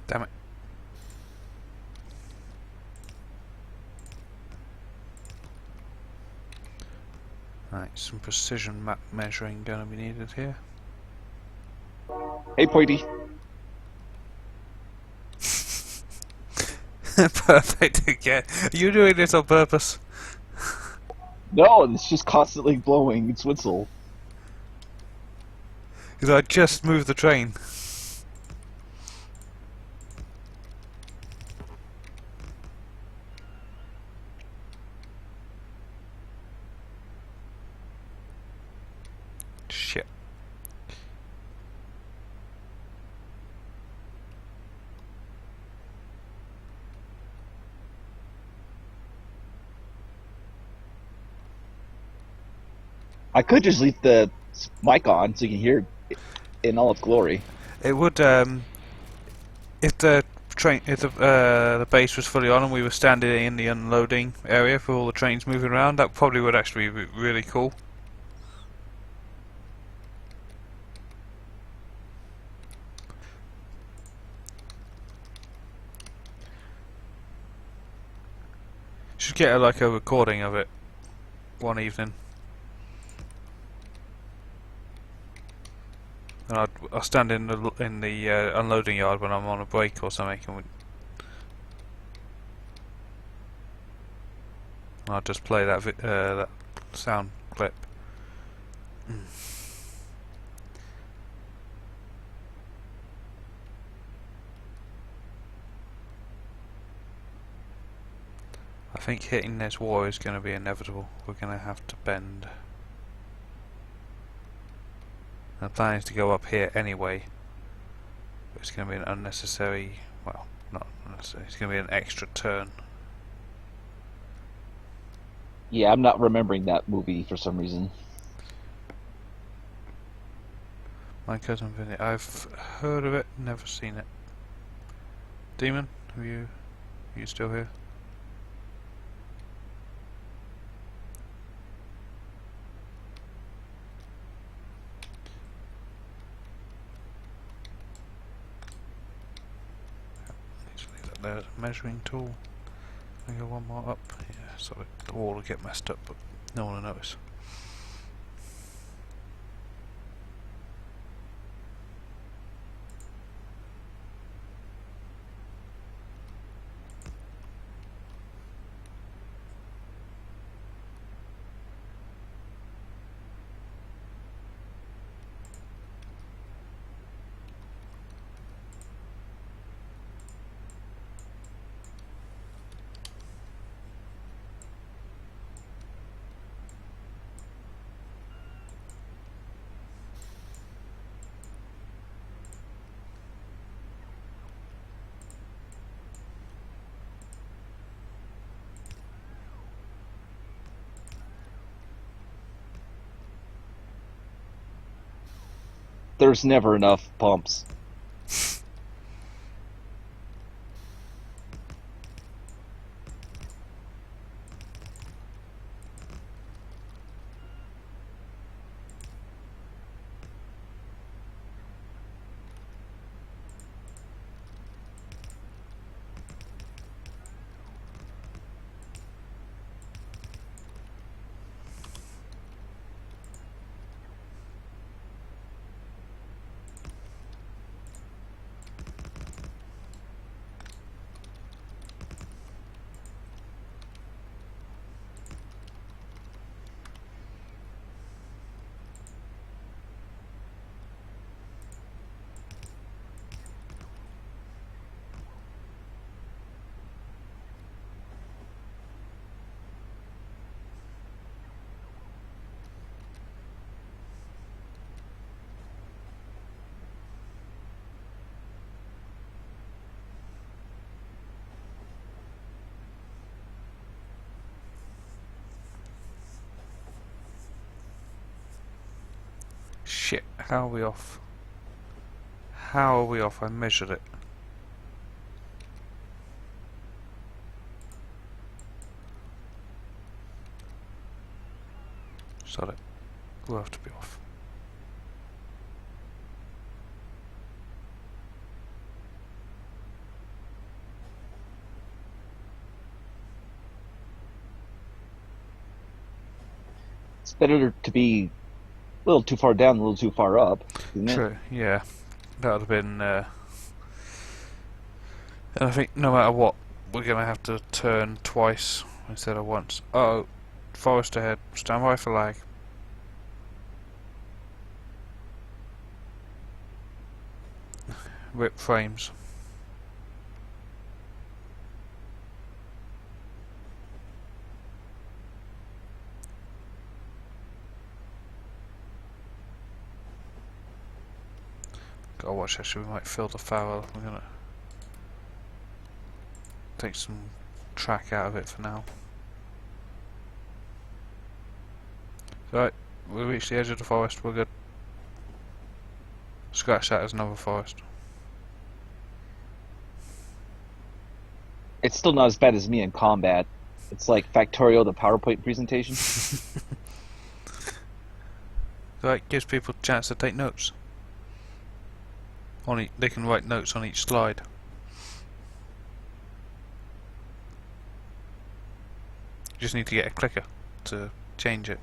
Damn it. Right, some precision map measuring gonna be needed here. Hey, Pointy. Perfect again. Are you doing this on purpose? No, it's just constantly blowing its whistle. Because I just moved the train. Shit. I could just leave the mic on so you can hear it in all its glory. It would if the the base was fully on and we were standing in the unloading area for all the trains moving around, that probably would actually be really cool. Should get like a recording of it one evening. And I'll stand in the unloading yard when I'm on a break or something. And I'll just play that sound clip. I think hitting this wall is going to be inevitable. We're going to have to bend. The plan is to go up here anyway. But it's going to be an unnecessary, well, not unnecessary, it's going to be an extra turn. Yeah, I'm not remembering that movie for some reason. My cousin Vinny, I've heard of it, never seen it. Demon, are you still here? There's a measuring tool. I go one more up. Yeah, sorry, the wall will get messed up, but no one will notice. There's never enough pumps. Shit, how are we off? How are we off? I measured it. Sorry, we'll have to be off. It's better to be a little too far down, a little too far up, isn't it? True, yeah. That would have been... and I think no matter what, we're going to have to turn twice instead of once. Uh oh, forest ahead. Stand by for lag. Rip frames. Gotta watch, actually, we might fill the farrow. We're gonna take some track out of it for now. Right, we reached the edge of the forest, we're good. Scratch that as another forest. It's still not as bad as me in combat. It's like Factorio, the PowerPoint presentation. Right, gives people a chance to take notes. They can write notes on each slide. You just need to get a clicker to change it.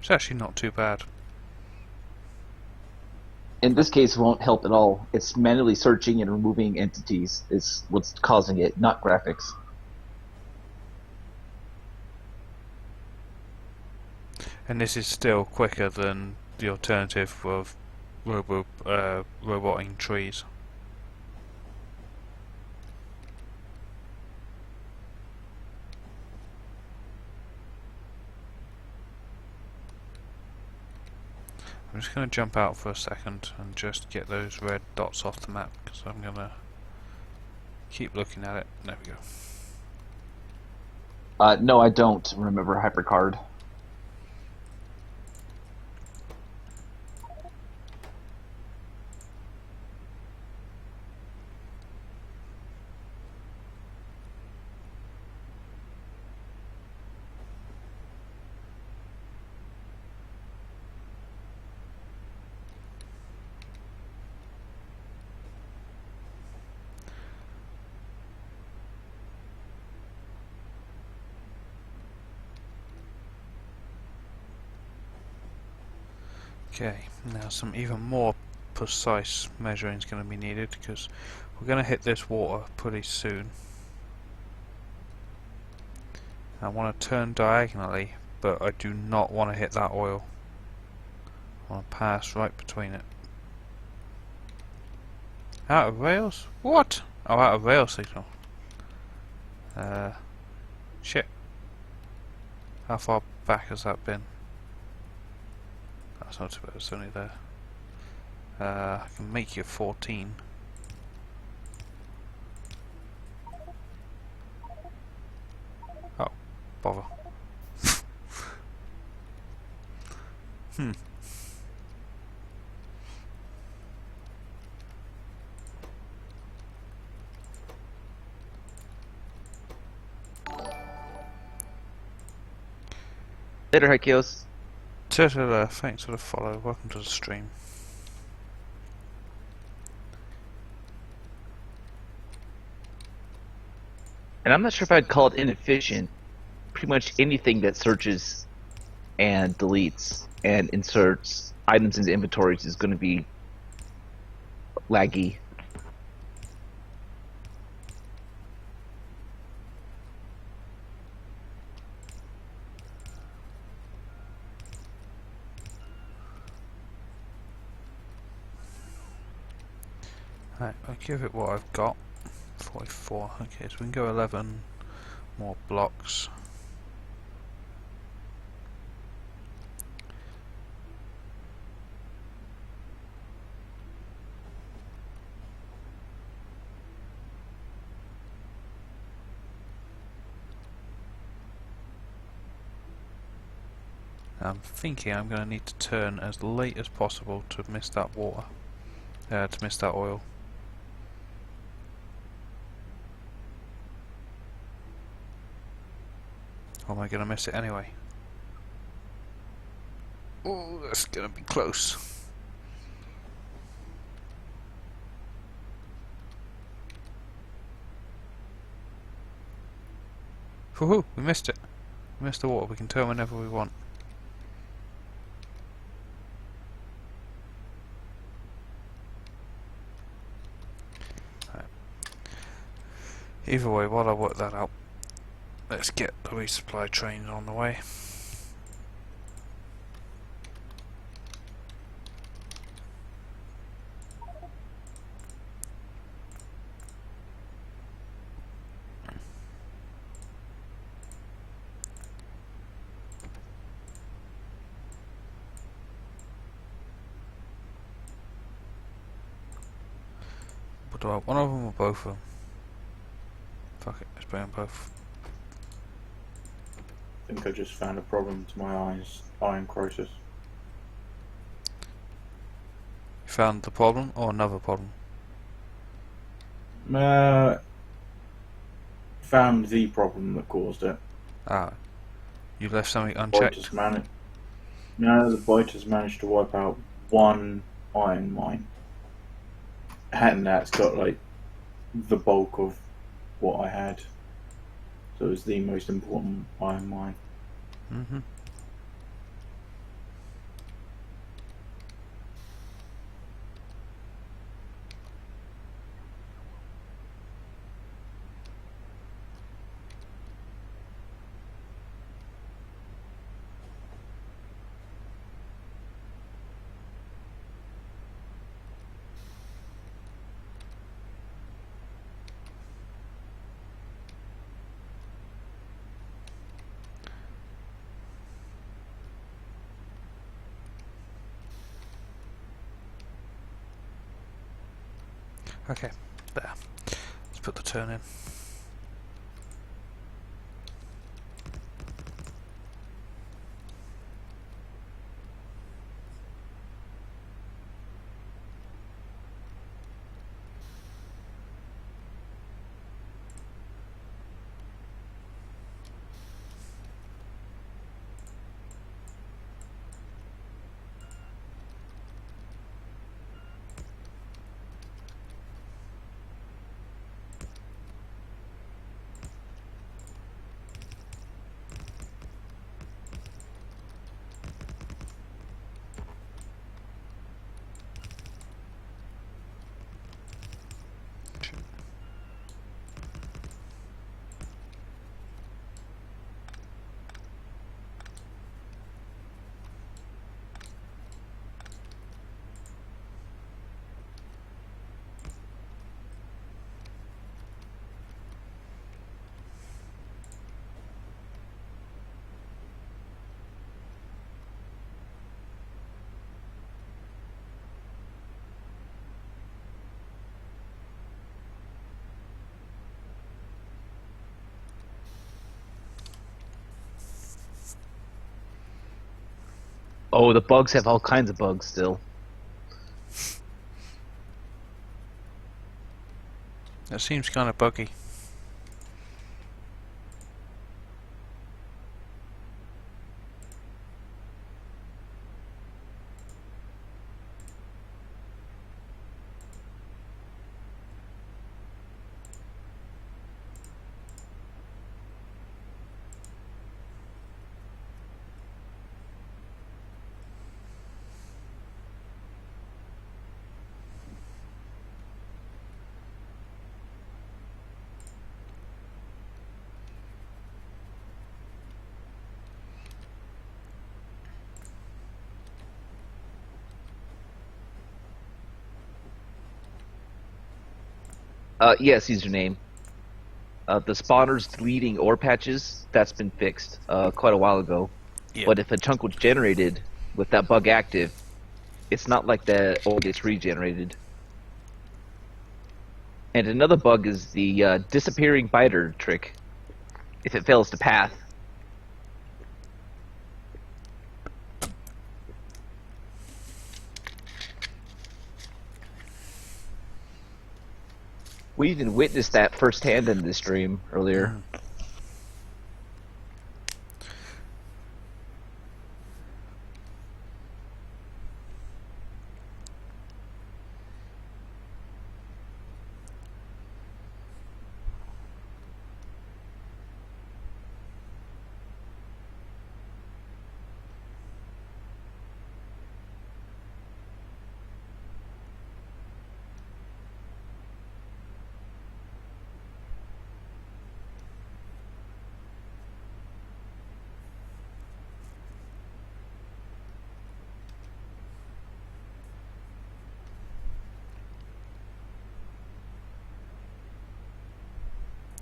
It's actually not too bad. In this case, it won't help at all. It's manually searching and removing entities is what's causing it, not graphics. And this is still quicker than the alternative of roboting trees. I'm just going to jump out for a second and just get those red dots off the map, because I'm going to keep looking at it. There we go. No, I don't remember HyperCard. Okay, now some even more precise measuring is going to be needed, because we're going to hit this water pretty soon. I want to turn diagonally, but I do not want to hit that oil. I want to pass right between it. Out of rails? What? Oh, out of rail signal. Shit. How far back has that been? That's not too bad, it's only there. I can make you 14. Oh, bother. Hmm. Later, Hykios. Ta-ta-da, thanks for the follow, welcome to the stream. And I'm not sure if I'd call it inefficient. Pretty much anything that searches and deletes and inserts items into inventories is going to be laggy. Right, I'll give it what I've got. 44, okay, so we can go 11 more blocks. I'm thinking I'm going to need to turn as late as possible to miss that water, to miss that oil. Or am I going to miss it anyway? Oh, that's going to be close. Woohoo! We missed it. We missed the water. We can turn whenever we want. Right. Either way, while I work that out, let's get the resupply trains on the way. But do I want one of them or both of them? Fuck it, let's bring them both. I think I just found a problem to my iron crisis. You found the problem or another problem? Found the problem that caused it. Ah, you left something Bite unchecked? has managed. No, the bite has managed to wipe out one iron mine, and that's got like the bulk of what I had. So it's the most important iron mine. Mm-hmm. Okay, there. Let's put the turn in. Oh, the bugs have all kinds of bugs still. That seems kind of buggy. Yes, username. The spawners deleting ore patches, that's been fixed quite a while ago. Yeah. But if a chunk was generated with that bug active, it's not like the ore gets regenerated. And another bug is the disappearing biter trick. If it fails to path, we even witnessed that firsthand in this stream earlier.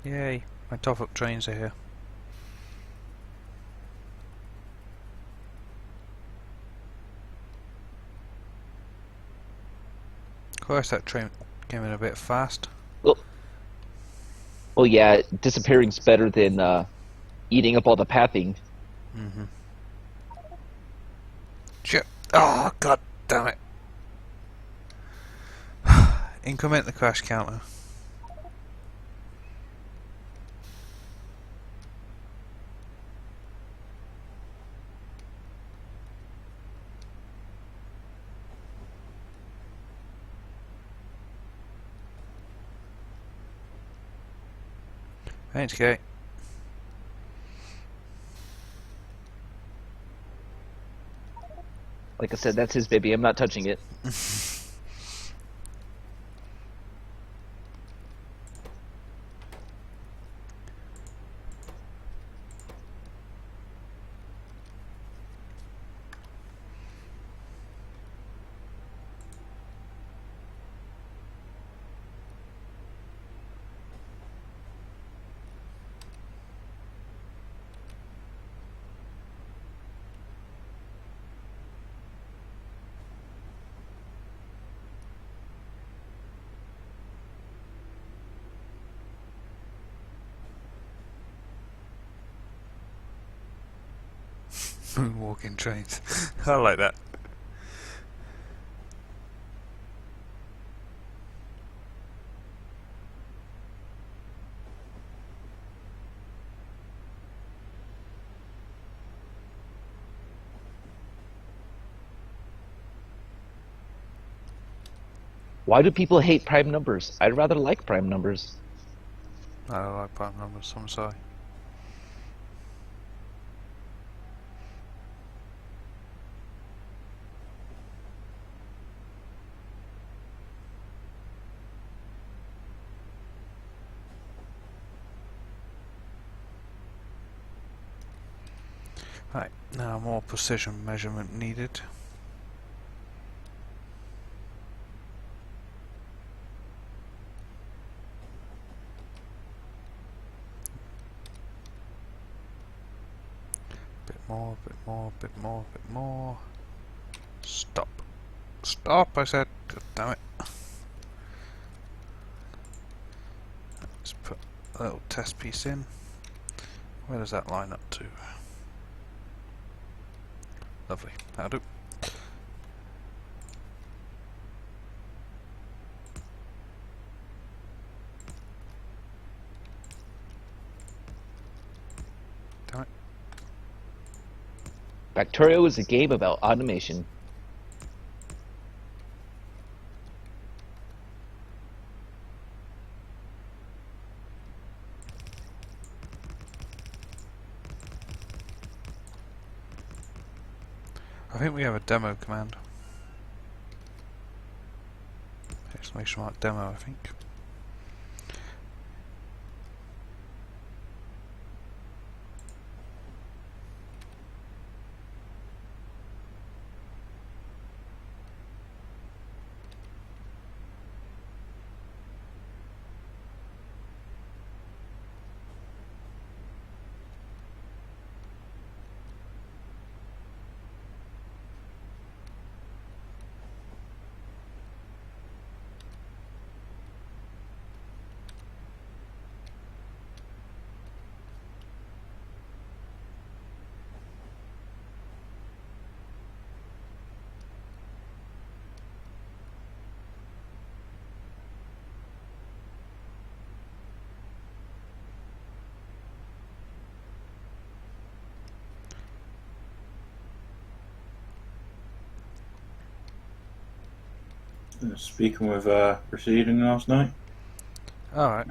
Yay, my top up trains are here. Of course, that train came in a bit fast. Well, yeah, disappearing's better than eating up all the pathing. Mm-hmm. Shit. Oh, god damn it. Increment the crash counter. Thanks, Kate. Like I said, that's his baby. I'm not touching it. Moonwalking trains. I like that. Why do people hate prime numbers? I'd rather like prime numbers. I don't like prime numbers, I'm sorry. Right, now more precision measurement needed. Bit more, bit more, bit more, bit more. Stop. Stop, I said. God damn it. Let's put a little test piece in. Where does that line up to? Lovely, that'll do. Damn it. Factorio is a game about automation. I think we have a demo command. Exclamation mark demo, I think. Speaking with proceeding last night, Alright.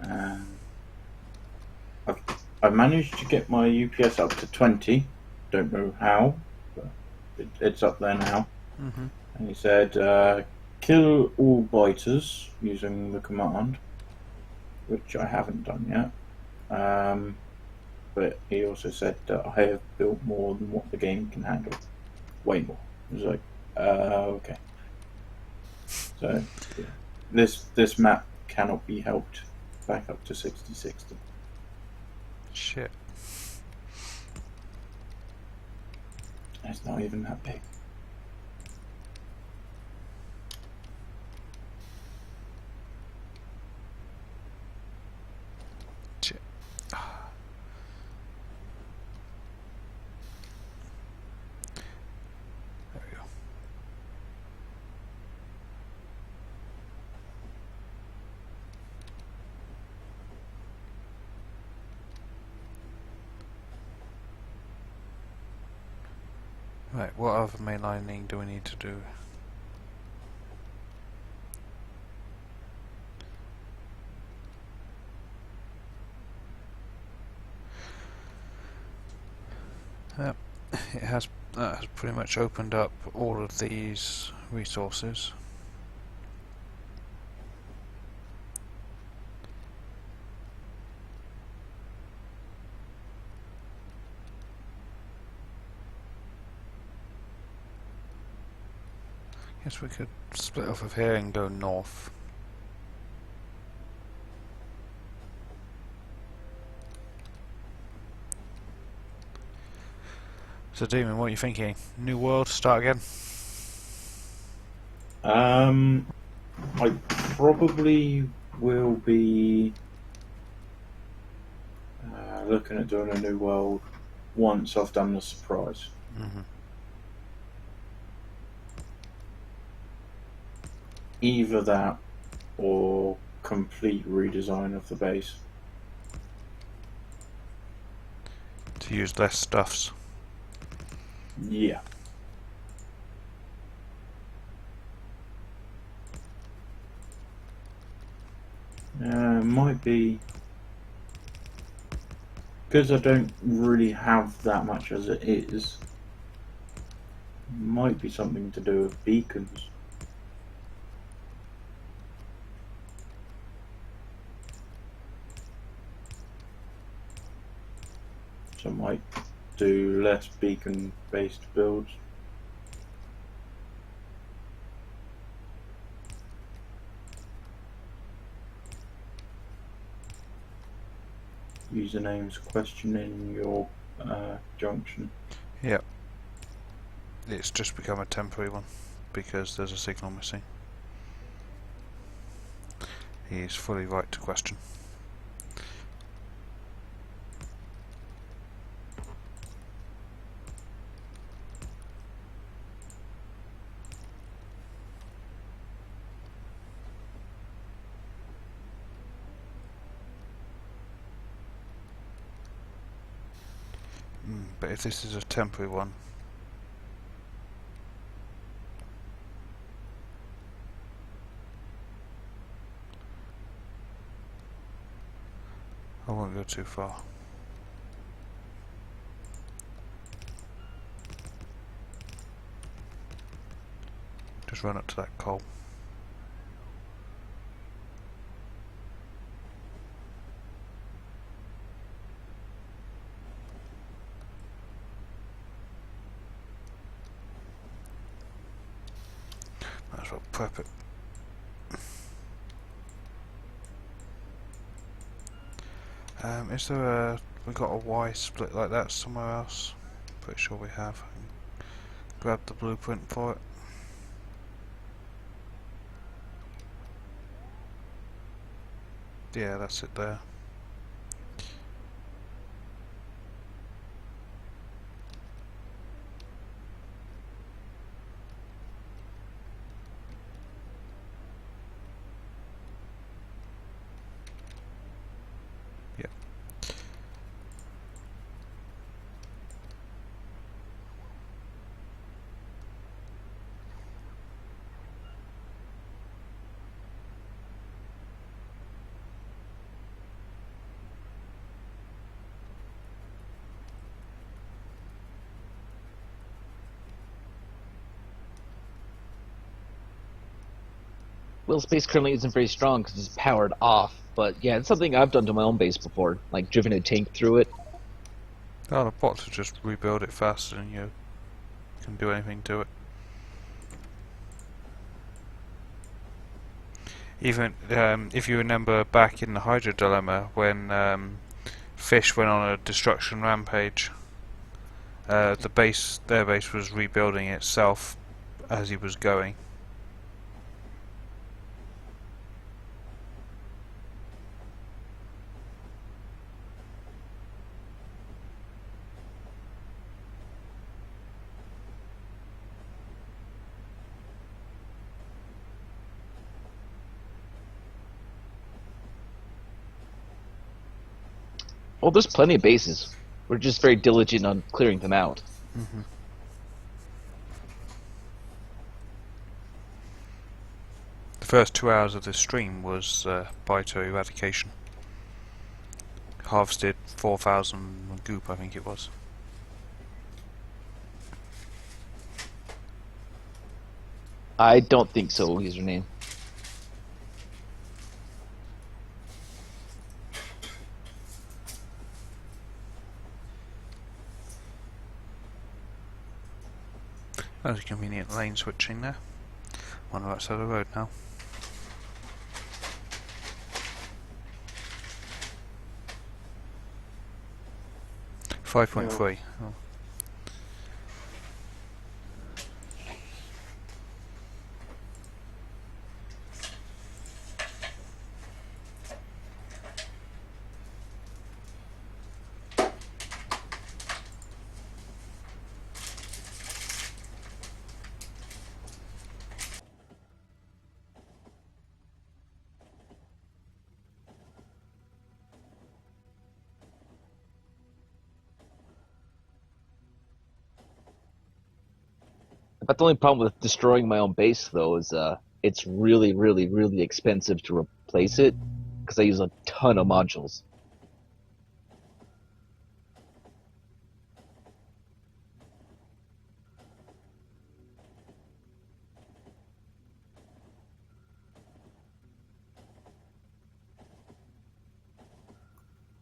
I've managed to get my UPS up to 20. Don't know how, but it's up there now. Mm-hmm. And he said, kill all biters using the command, which I haven't done yet. But he also said that I have built more than what the game can handle. Way more. I was like, okay. So, yeah. This map cannot be helped back up to 6060. Shit. It's not even that big. Shit. There we go. Right, what other mainlining do we need to do? Yep, it has pretty much opened up all of these resources. Guess we could split off of here and go north. So Demon, what are you thinking? New world, start again? I probably will be looking at doing a new world once I've done the surprise. Mhm. Either that or complete redesign of the base. To use less stuffs. Yeah. Might be because I don't really have that much as it is. Might be something to do with beacons. So I might do less beacon based builds. Usernames questioning your junction. Yep. It's just become a temporary one because there's a signal missing. He's fully right to question. But if this is a temporary one, I won't go too far. Just run up to that coal. Might as well prep it. Is there we got a Y split like that somewhere else? Pretty sure we have. Grab the blueprint for it. Yeah, that's it there. Yep. Will's base currently isn't very strong because it's powered off. But yeah, it's something I've done to my own base before, like driven a tank through it. Oh, the bots will just rebuild it faster than you can do anything to it. Even if you remember back in the Hydra dilemma when Fish went on a destruction rampage, their base was rebuilding itself as he was going. Well, there's plenty of bases. We're just very diligent on clearing them out. Mm-hmm. The first 2 hours of this stream was Bito eradication. Harvested 4,000 goop, I think it was. I don't think so, username. That's a convenient lane switching there. On the right side of the road now. Yeah. 5.3. Oh. But the only problem with destroying my own base, though, is it's really, really, really expensive to replace it because I use a ton of modules.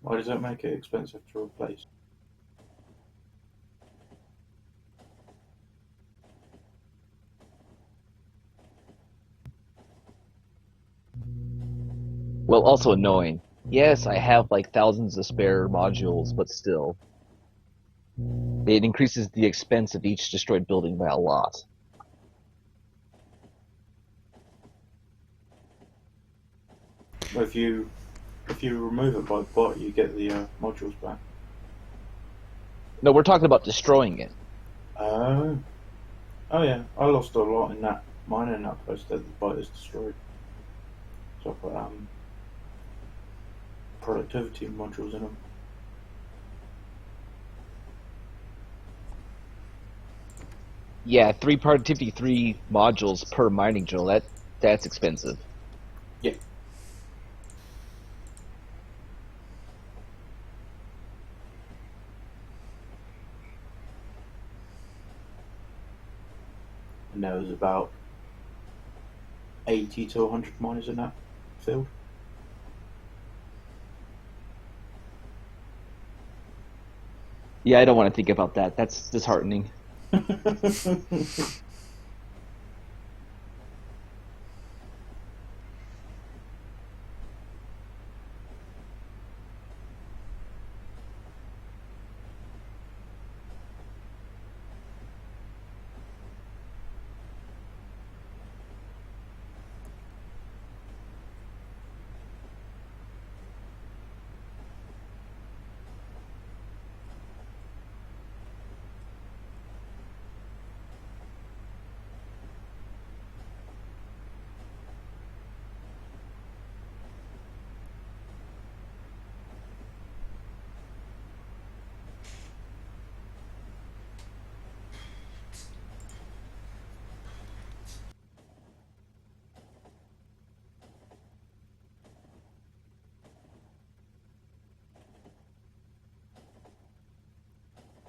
Why does that make it expensive to replace? Well, also annoying. Yes, I have like thousands of spare modules, but still, it increases the expense of each destroyed building by a lot. Well, if you remove it by bot, you get the modules back. No, we're talking about destroying it. Oh. Oh yeah, I lost a lot in that mining outpost that the bot is destroyed. So I put productivity modules in them. Yeah, 3 productivity, 3 modules per mining drill. That's expensive. Yeah. And there was about 80 to 100 miners in that field. Yeah, I don't want to think about that. That's disheartening.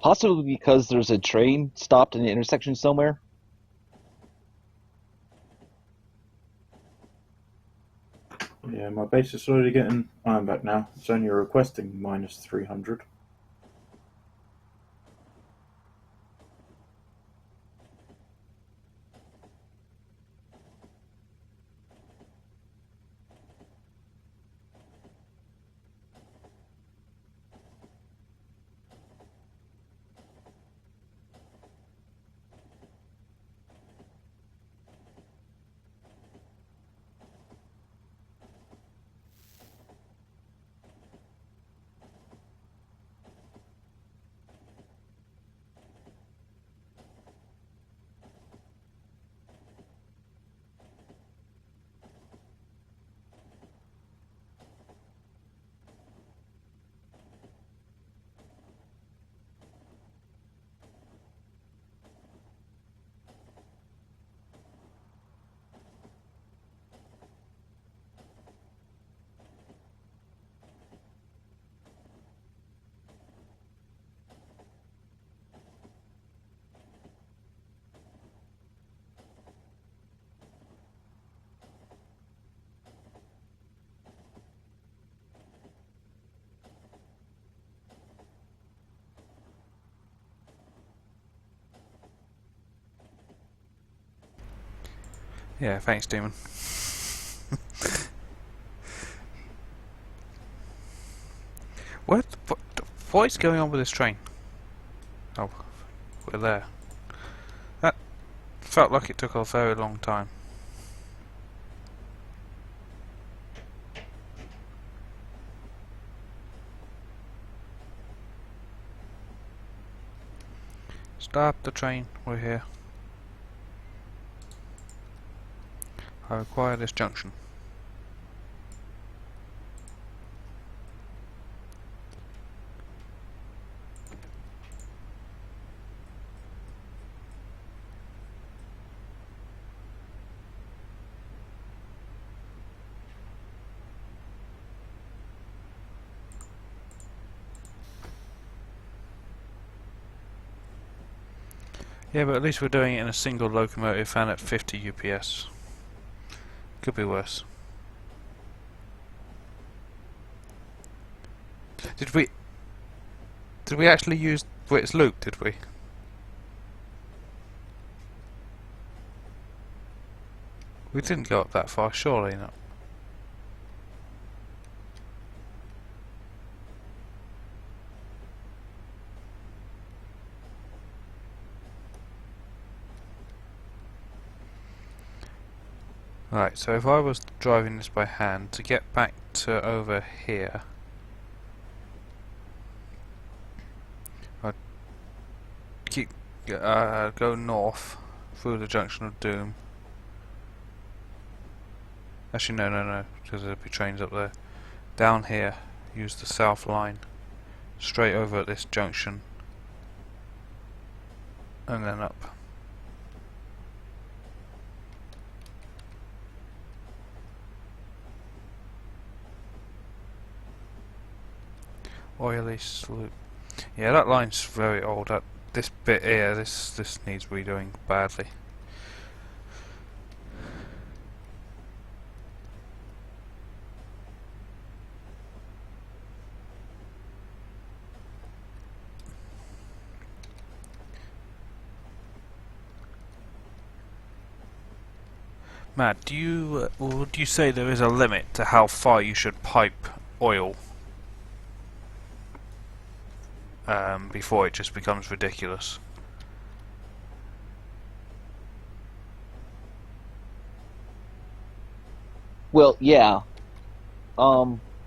Possibly because there's a train stopped in the intersection somewhere. Yeah, my base is slowly getting iron back now. It's only requesting minus 300. Yeah, thanks, Demon. What is going on with this train? Oh, we're there. That felt like it took a very long time. Stop the train, we're here. I require this junction. Yeah, but at least we're doing it in a single locomotive and at 50 UPS. Could be worse. Did we actually use Witt's loop, did we? We didn't go up that far, surely not. Right, so if I was driving this by hand, to get back to over here, I'd keep go north through the junction of Doom. Actually, no, because there'd be trains up there. Down here, use the south line, straight over at this junction, and then up. Oily sloop. Yeah, that line's very old. This bit here, this needs redoing badly. Matt, would you say there is a limit to how far you should pipe oil before it just becomes ridiculous? Well, yeah.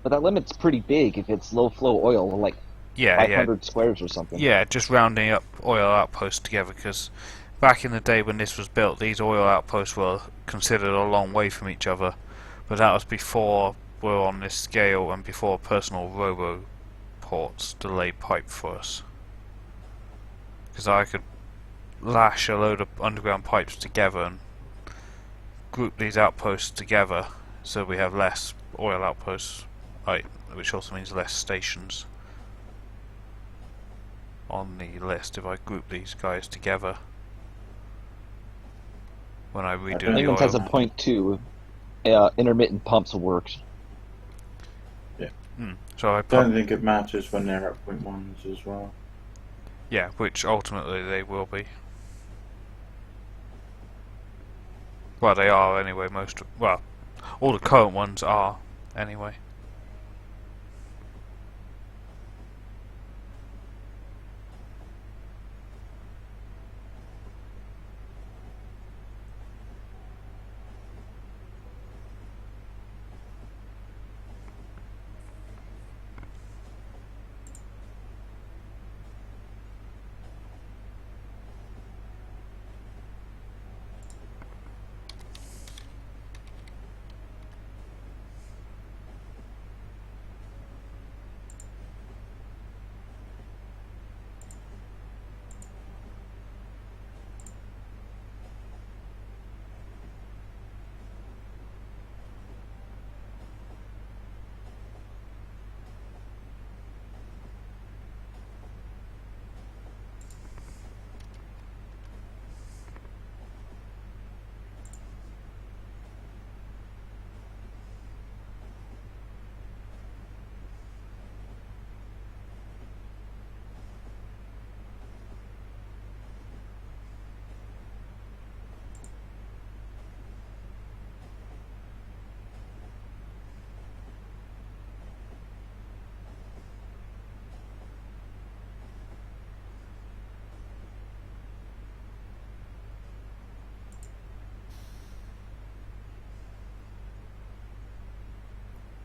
But that limit's pretty big if it's low flow oil, like Yeah, 500 squares or something. yeah, just rounding up oil outposts together, because back in the day when this was built, these oil outposts were considered a long way from each other, but that was before we were on this scale and before personal robo ports delayed pipe for us. Because I could lash a load of underground pipes together and group these outposts together so we have less oil outposts, right, which also means less stations on the list if I group these guys together when I redo the England has a oil. point too. Intermittent pumps works. So I I pump, don't think it matters when they're at point ones as well. yeah, which ultimately they will be. Well, they are anyway. Well, all the current ones are anyway.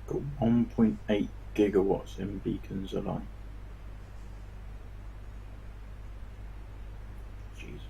Got 1.8 gigawatts in beacons alone. Jeez.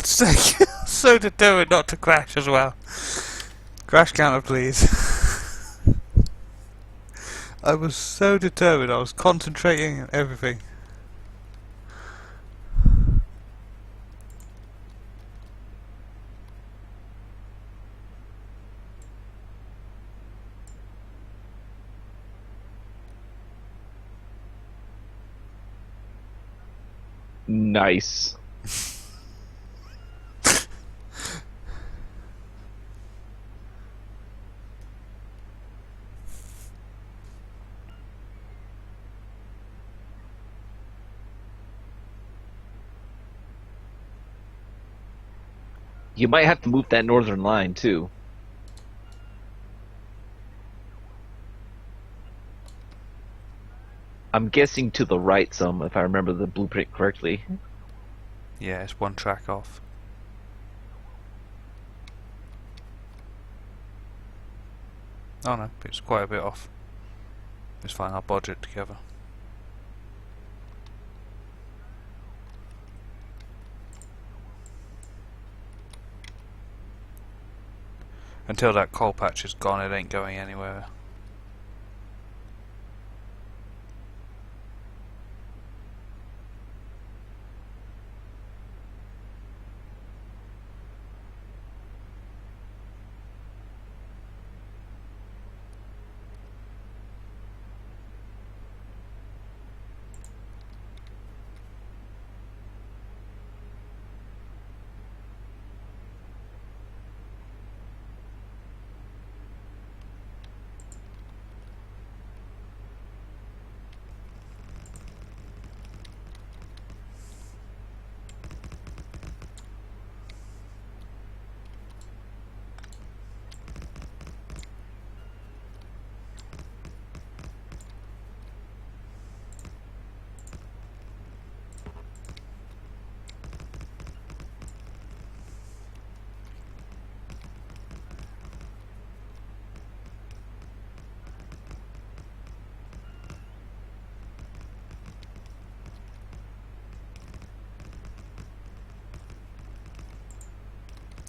God's sake. So determined not to crash as well. Crash counter, please. I was so determined, I was concentrating on everything. Nice. You might have to move that northern line too. I'm guessing to the right some, if I remember the blueprint correctly. Yeah, it's one track off. Oh no, it's quite a bit off. It's fine, I'll bodge it together. Until that coal patch is gone, it ain't going anywhere.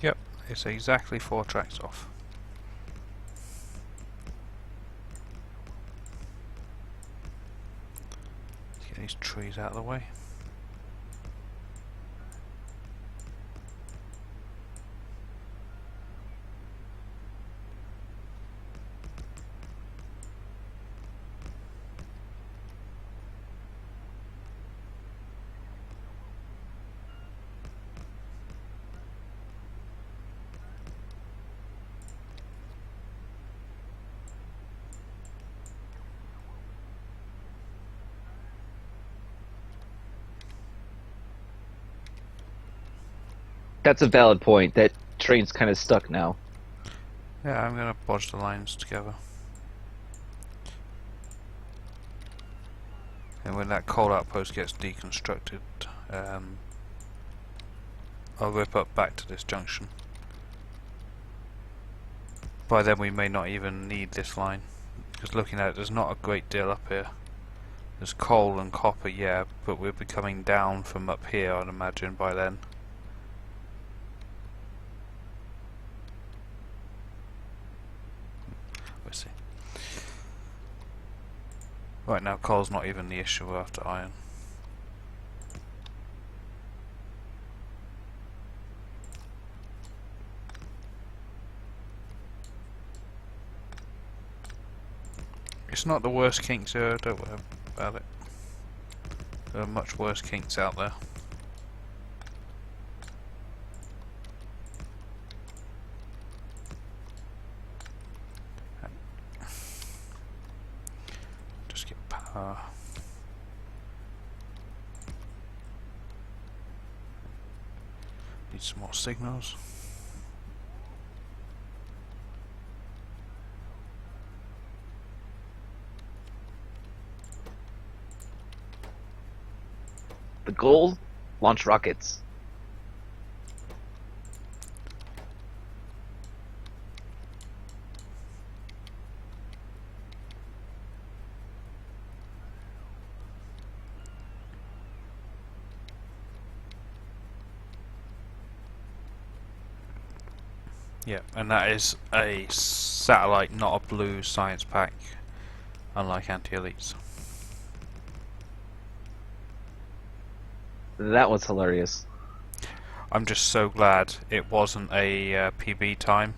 Yep, it's exactly 4 tracks off. Let's get these trees out of the way. That's a valid point. That train's kind of stuck now. Yeah, I'm gonna bodge the lines together. And when that coal outpost gets deconstructed, I'll rip up back to this junction. By then we may not even need this line, because looking at it, there's not a great deal up here. There's coal and copper, yeah, but we'll be coming down from up here, I'd imagine, by then. We'll see. Right now, coal's not even the issue, we're after iron. It's not the worst kinks here, don't worry about it. There are much worse kinks out there. Just get power. Need some more signals. The goal? Launch rockets. Yeah, and that is a satellite, not a blue science pack, unlike anti-elites. That was hilarious. I'm just so glad it wasn't a PB time.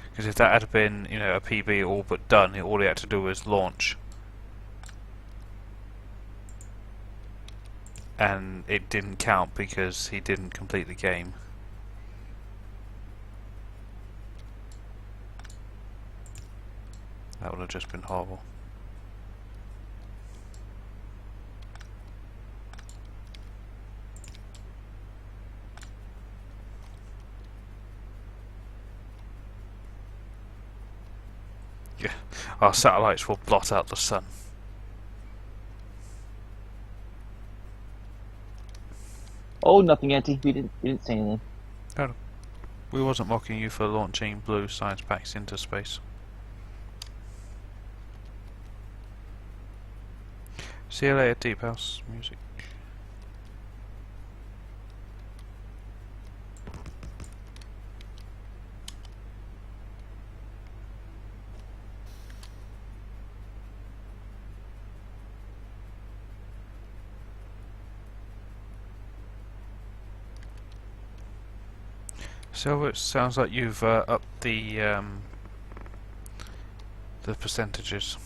Because if that had been, you know, a PB all but done, all he had to do was launch. And it didn't count because he didn't complete the game. That would have just been horrible. Yeah, our satellites will blot out the sun. Oh, nothing, Auntie. We didn't say anything. We wasn't mocking you for launching blue science packs into space. See you later, Deep House Music. So it sounds like you've upped the percentages.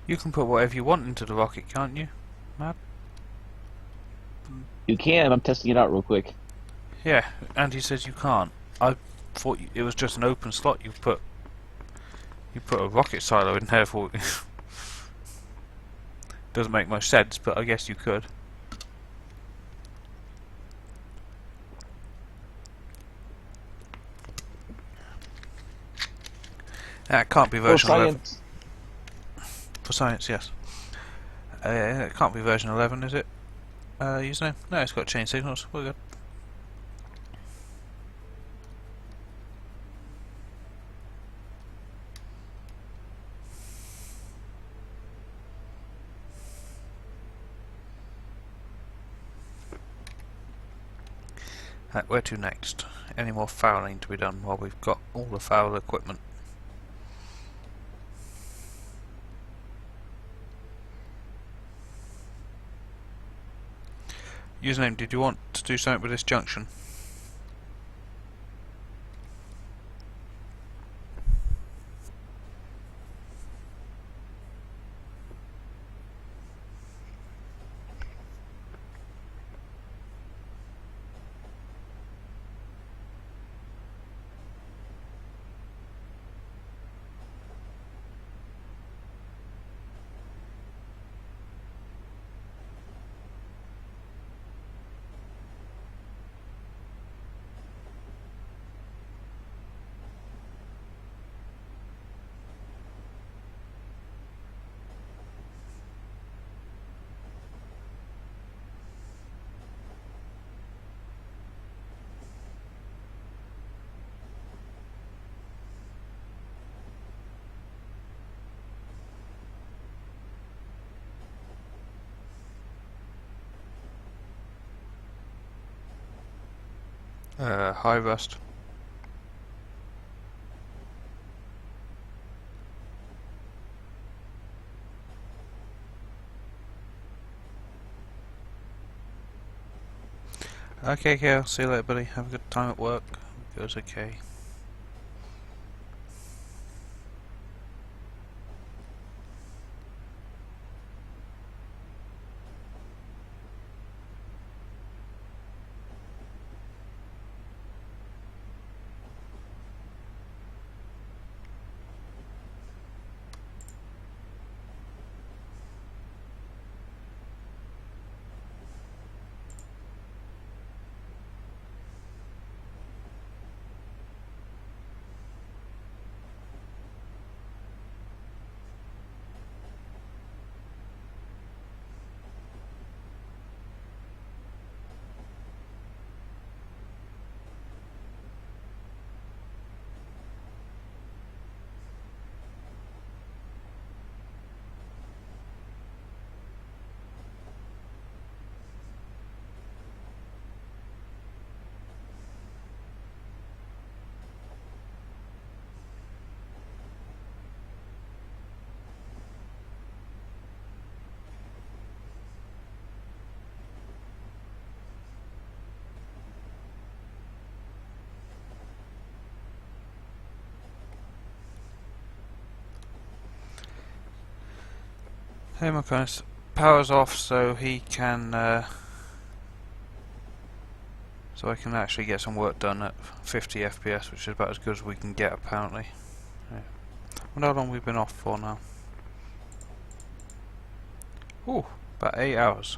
You can put whatever you want into the rocket, can't you, Matt? You can. I'm testing it out real quick. Yeah, and he says you can't. I thought it was just an open slot. You put a rocket silo in there for. Doesn't make much sense, but I guess you could. That can't be For version 11. science. For science, yes. It can't be version 11, is it? Username? No, it's got chain signals. We're good. Where to next? Any more fouling to be done while we've got all the foul equipment? Username, did you want to do something with this junction? Hi Rust. Okay, I'll see you later, buddy. Have a good time at work. It goes okay. Hey, my goodness. Power's off, so he can. So I can actually get some work done at 50 FPS, which is about as good as we can get, apparently. Yeah. I wonder how long we've been off for now. Ooh, about 8 hours.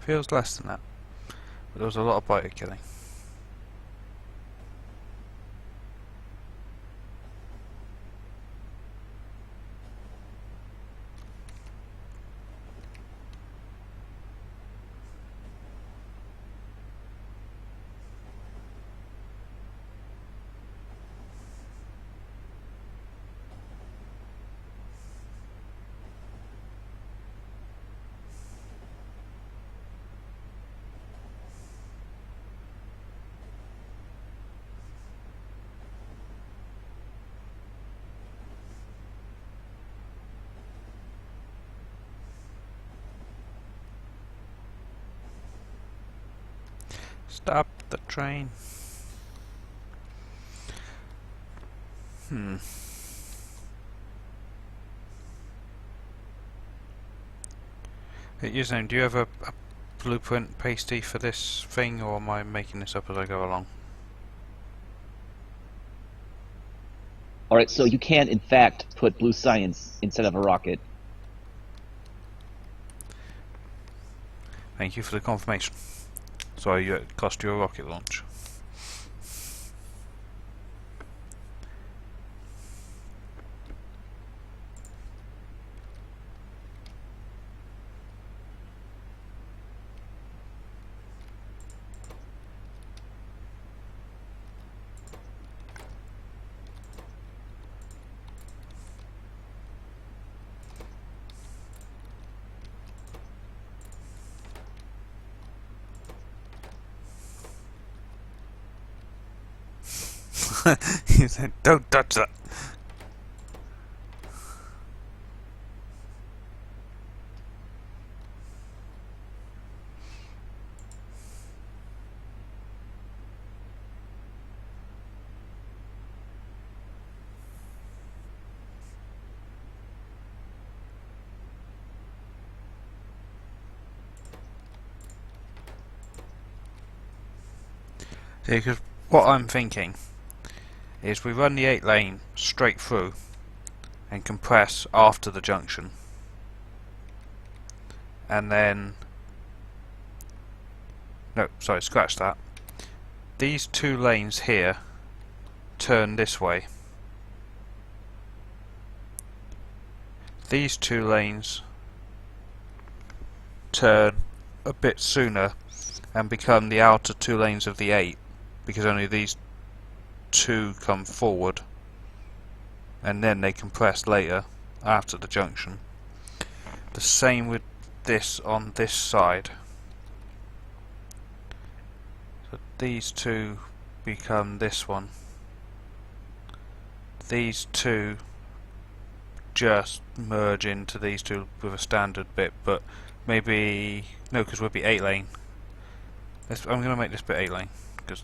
Feels less than that, but there was a lot of biter killing. Stop the train. Hey, Username, do you have a blueprint pasty for this thing, or am I making this up as I go along? Alright, so you can, in fact, put blue science instead of a rocket. Thank you for the confirmation. Sorry, it cost you a rocket launch. He said, "Don't touch that." See, because what I'm thinking is we run the 8 lane straight through and compress after the junction, and then no, sorry, scratch that. These 2 lanes here turn this way. These 2 lanes turn a bit sooner and become the outer 2 lanes of the 8, because only these 2 come forward, and then they compress later after the junction. The same with this on this side. So these 2 become this one. These 2 just merge into these 2 with a standard bit, but maybe no, because we'll be 8 lane. I'm going to make this bit 8 lane because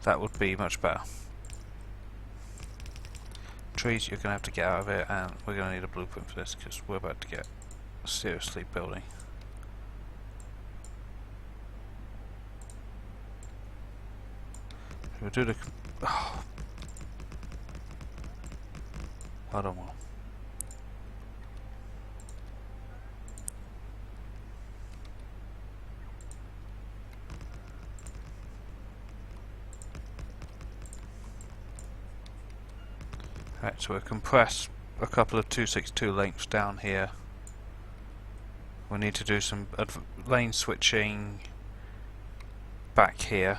that would be much better. Trees, you're going to have to get out of it, and we're going to need a blueprint for this because we're about to get seriously building. We'll do the. Oh. I don't want. Right, so we'll compress a couple of 262 lengths down here. We need to do some lane switching back here.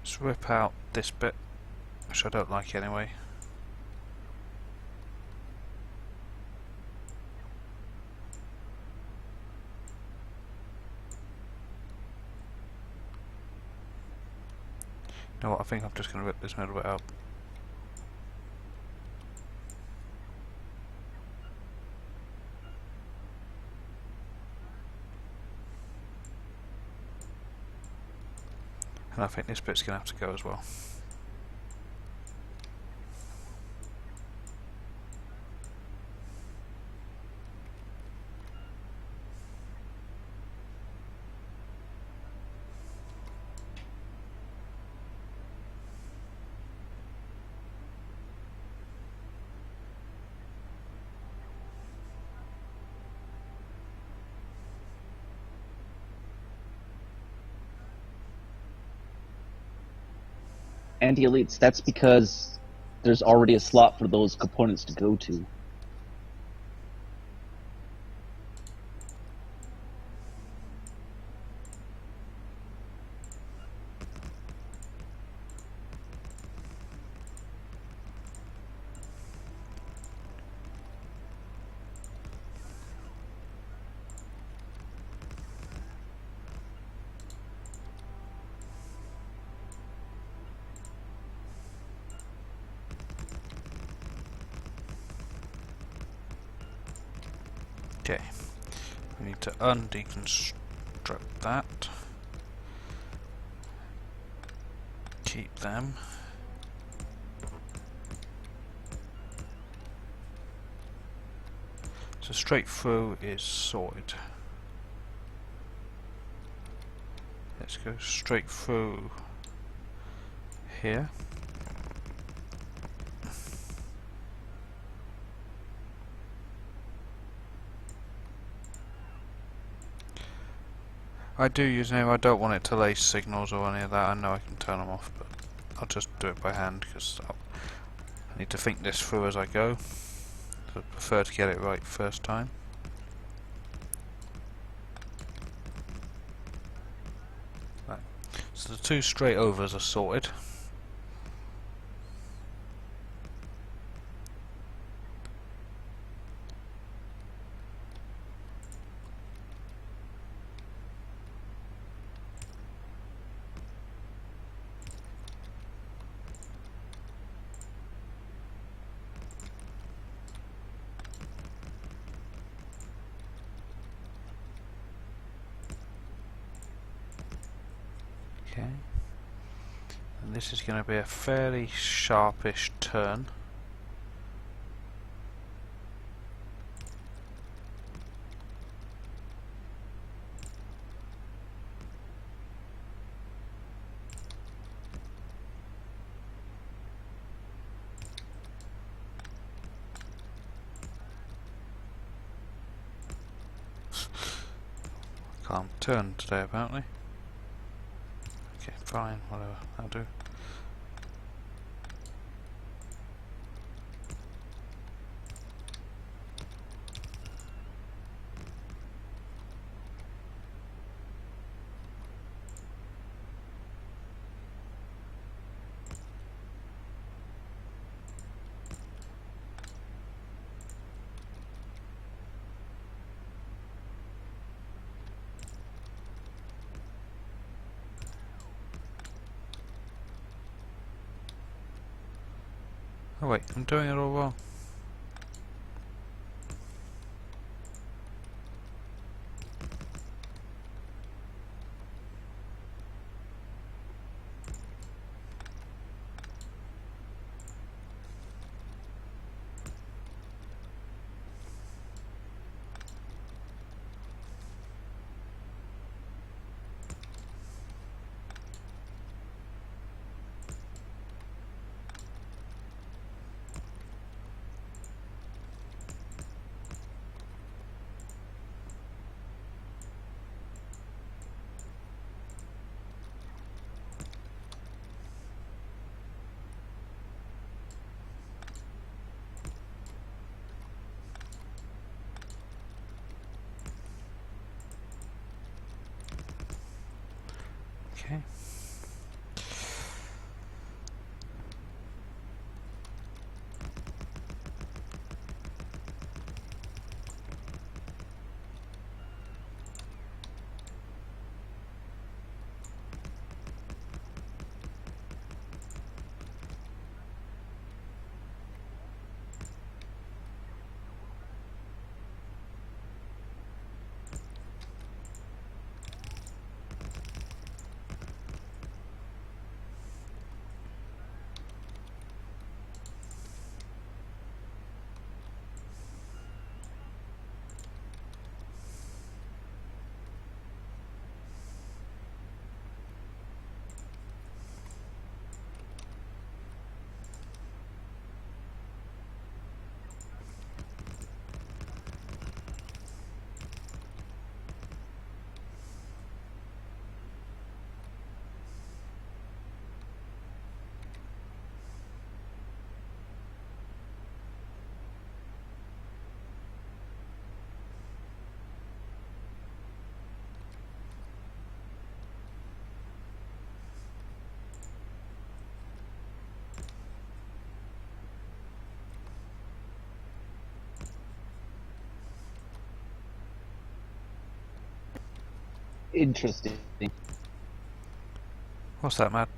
Let's rip out this bit, which I don't like anyway. You know what, I think I'm just going to rip this middle bit out. And I think this bit's going to have to go as well. Anti-elites, that's because there's already a slot for those components to go to. Okay, we need to undeconstruct that. Keep them. So straight through is sorted. Let's go straight through here. I do use now, I don't want it to lace signals or any of that. I know I can turn them off, but I'll just do it by hand because I need to think this through as I go. So I prefer to get it right first time. Right. So the two straight overs are sorted. Okay, and this is going to be a fairly sharpish turn. Can't turn today apparently. Okay, fine, whatever, I'll do. Oh wait, I'm doing it all wrong. Okay. Interesting. What's that, Matt?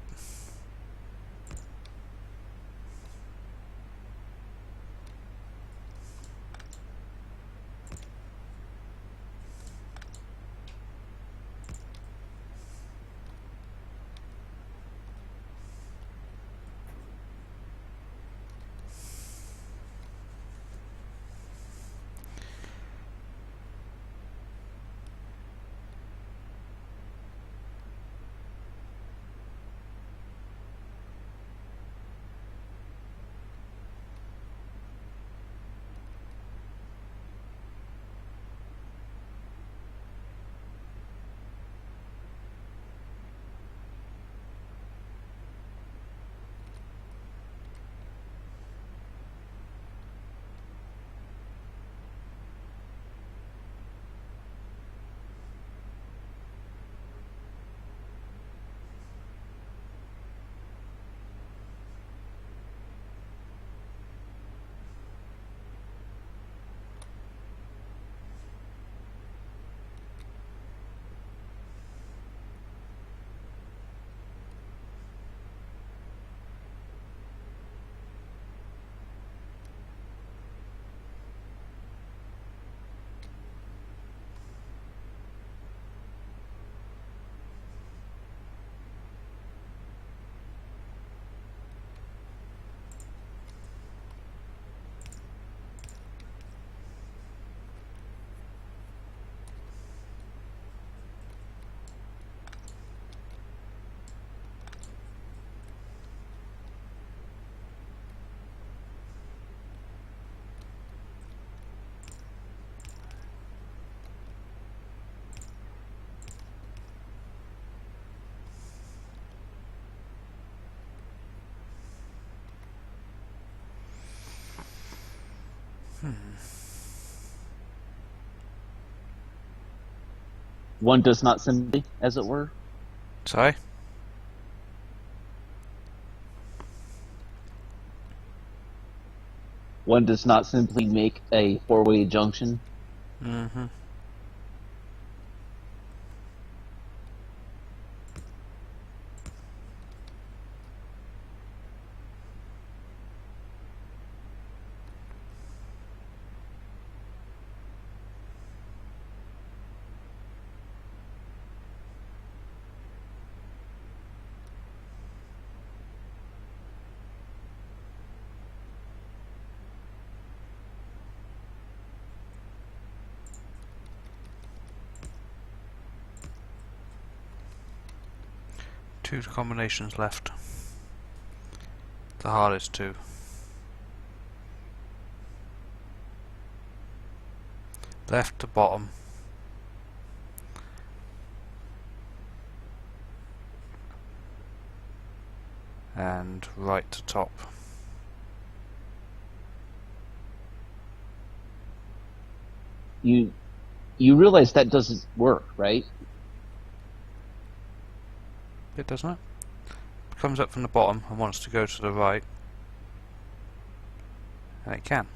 One does not simply, as it were. Sorry? One does not simply make a four-way junction. Mm-hmm. Two combinations left. The hardest two. Left to bottom. And right to top. You realize that doesn't work, right? It doesn't it? Comes up from the bottom and wants to go to the right. And it can.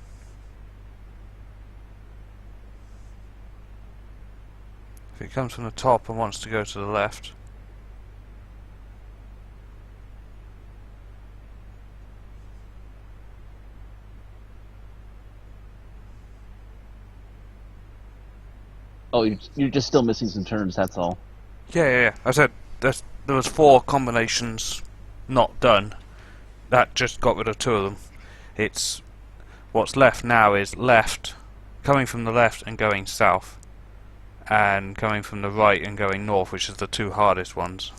If it comes from the top and wants to go to the left, Oh, you're just still missing some turns. That's all. yeah. I said there was 4 combinations not done. That just got rid of 2 of them. It's what's left now is left, coming from the left and going south, and coming from the right and going north, which is the 2 hardest ones.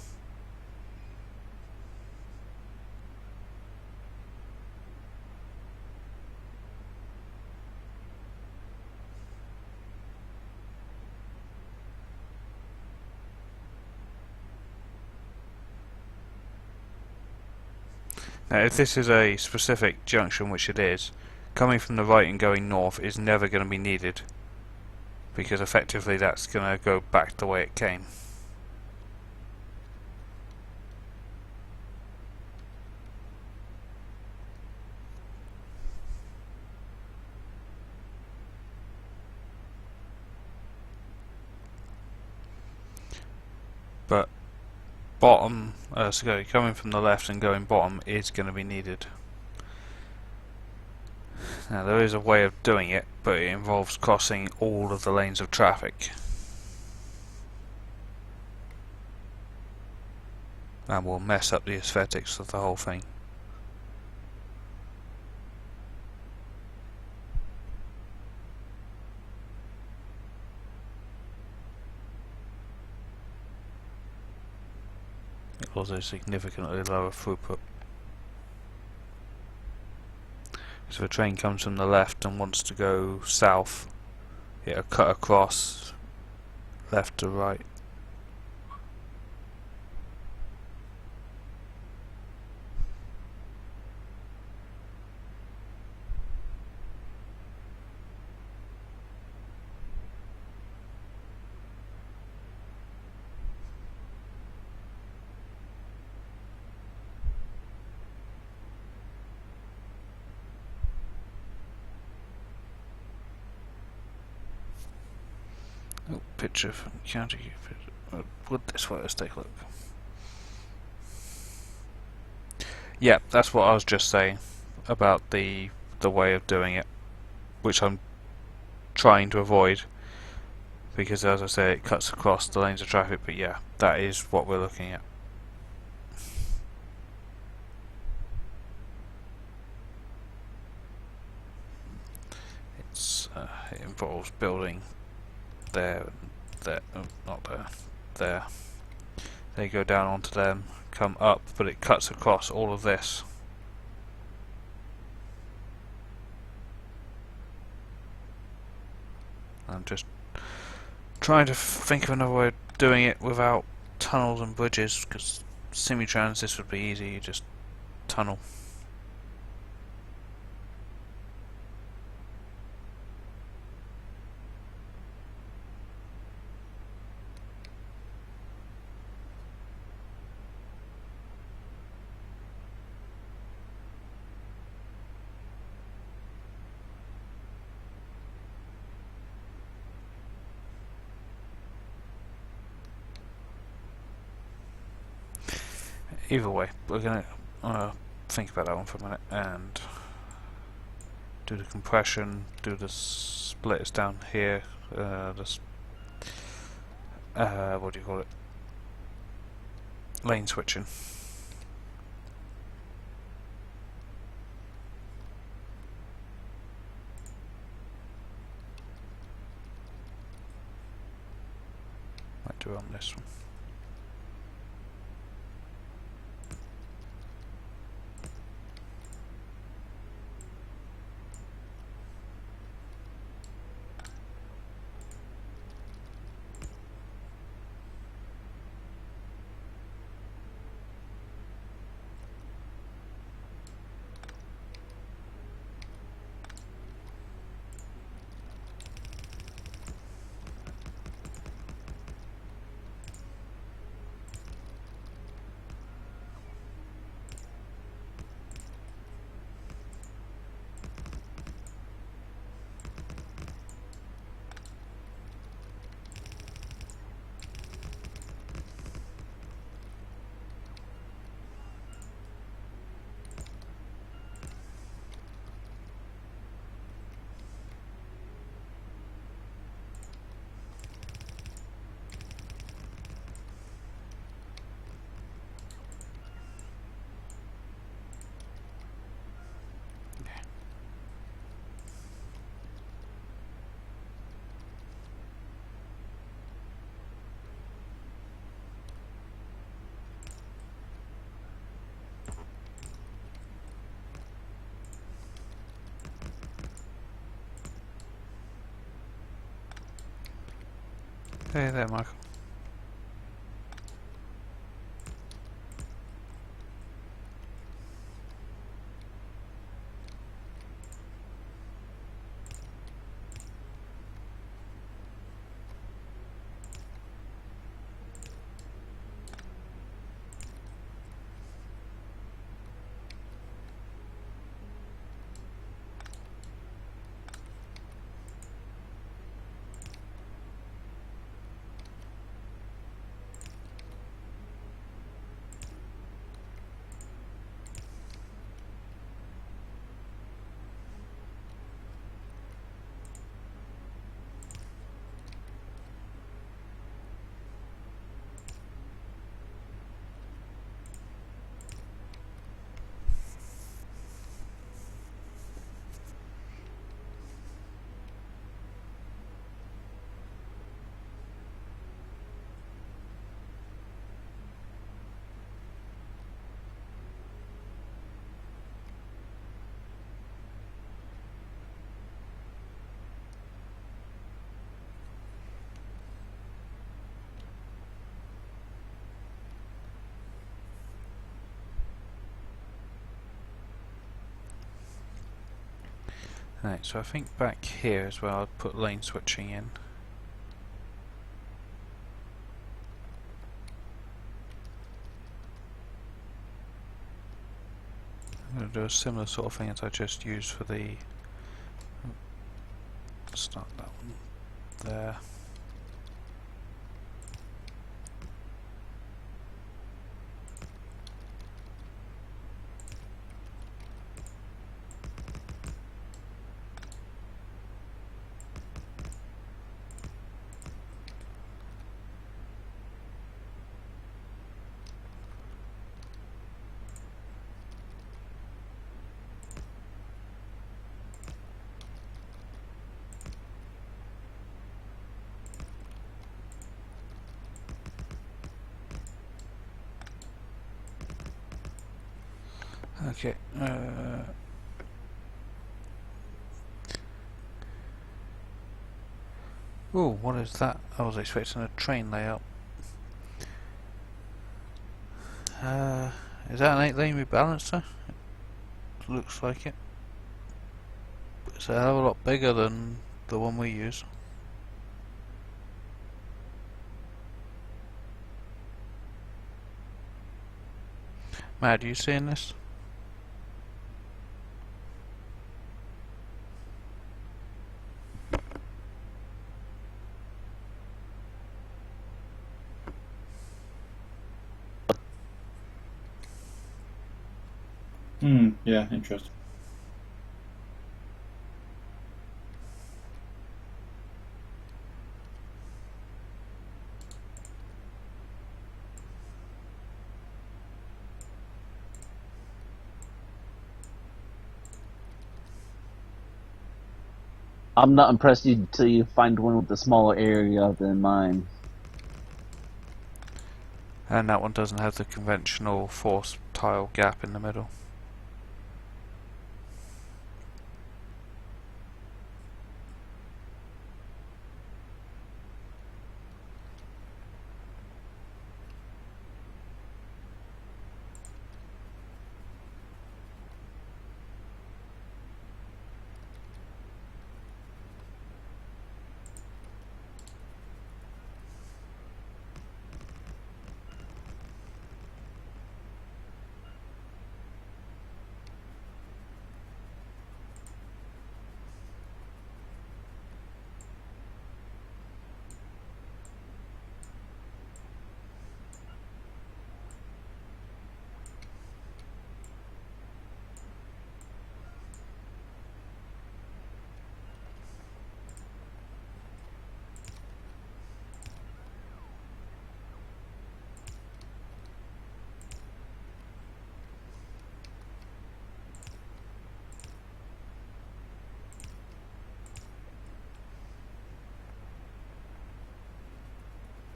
Now, if this is a specific junction, which it is, coming from the right and going north is never going to be needed, because effectively that's going to go back the way it came. but bottom, so coming from the left and going bottom is going to be needed. Now there is a way of doing it, but it involves crossing all of the lanes of traffic. And will mess up the aesthetics of the whole thing. Also significantly lower throughput. So if a train comes from the left and wants to go south, it'll cut across left to right. Oh, picture from county. Would this way? Let's take a look. Yeah, that's what I was just saying about the way of doing it, which I'm trying to avoid because, as I say, it cuts across the lanes of traffic. But yeah, that is what we're looking at. It involves building there, there, not there, there. They go down onto them, come up, but it cuts across all of this. I'm just trying to think of another way of doing it without tunnels and bridges, because semi-trans this would be easy, you just tunnel. Either way, we're gonna think about that one for a minute and do the compression, do the splitters down here, what do you call it? Lane switching. Might do it on this one. Hey there, Michael. Right, so I think back here is where I'd put lane switching in. I'm going to do a similar sort of thing as I just used for the... Start that one there. Okay, oh, what is that? I was expecting a train layout. Is that an 8-lane rebalancer? It looks like it. It's a hell of a lot bigger than the one we use. Matt, are you seeing this? Yeah, interesting. I'm not impressed until you find one with a smaller area than mine. And that one doesn't have the conventional force tile gap in the middle.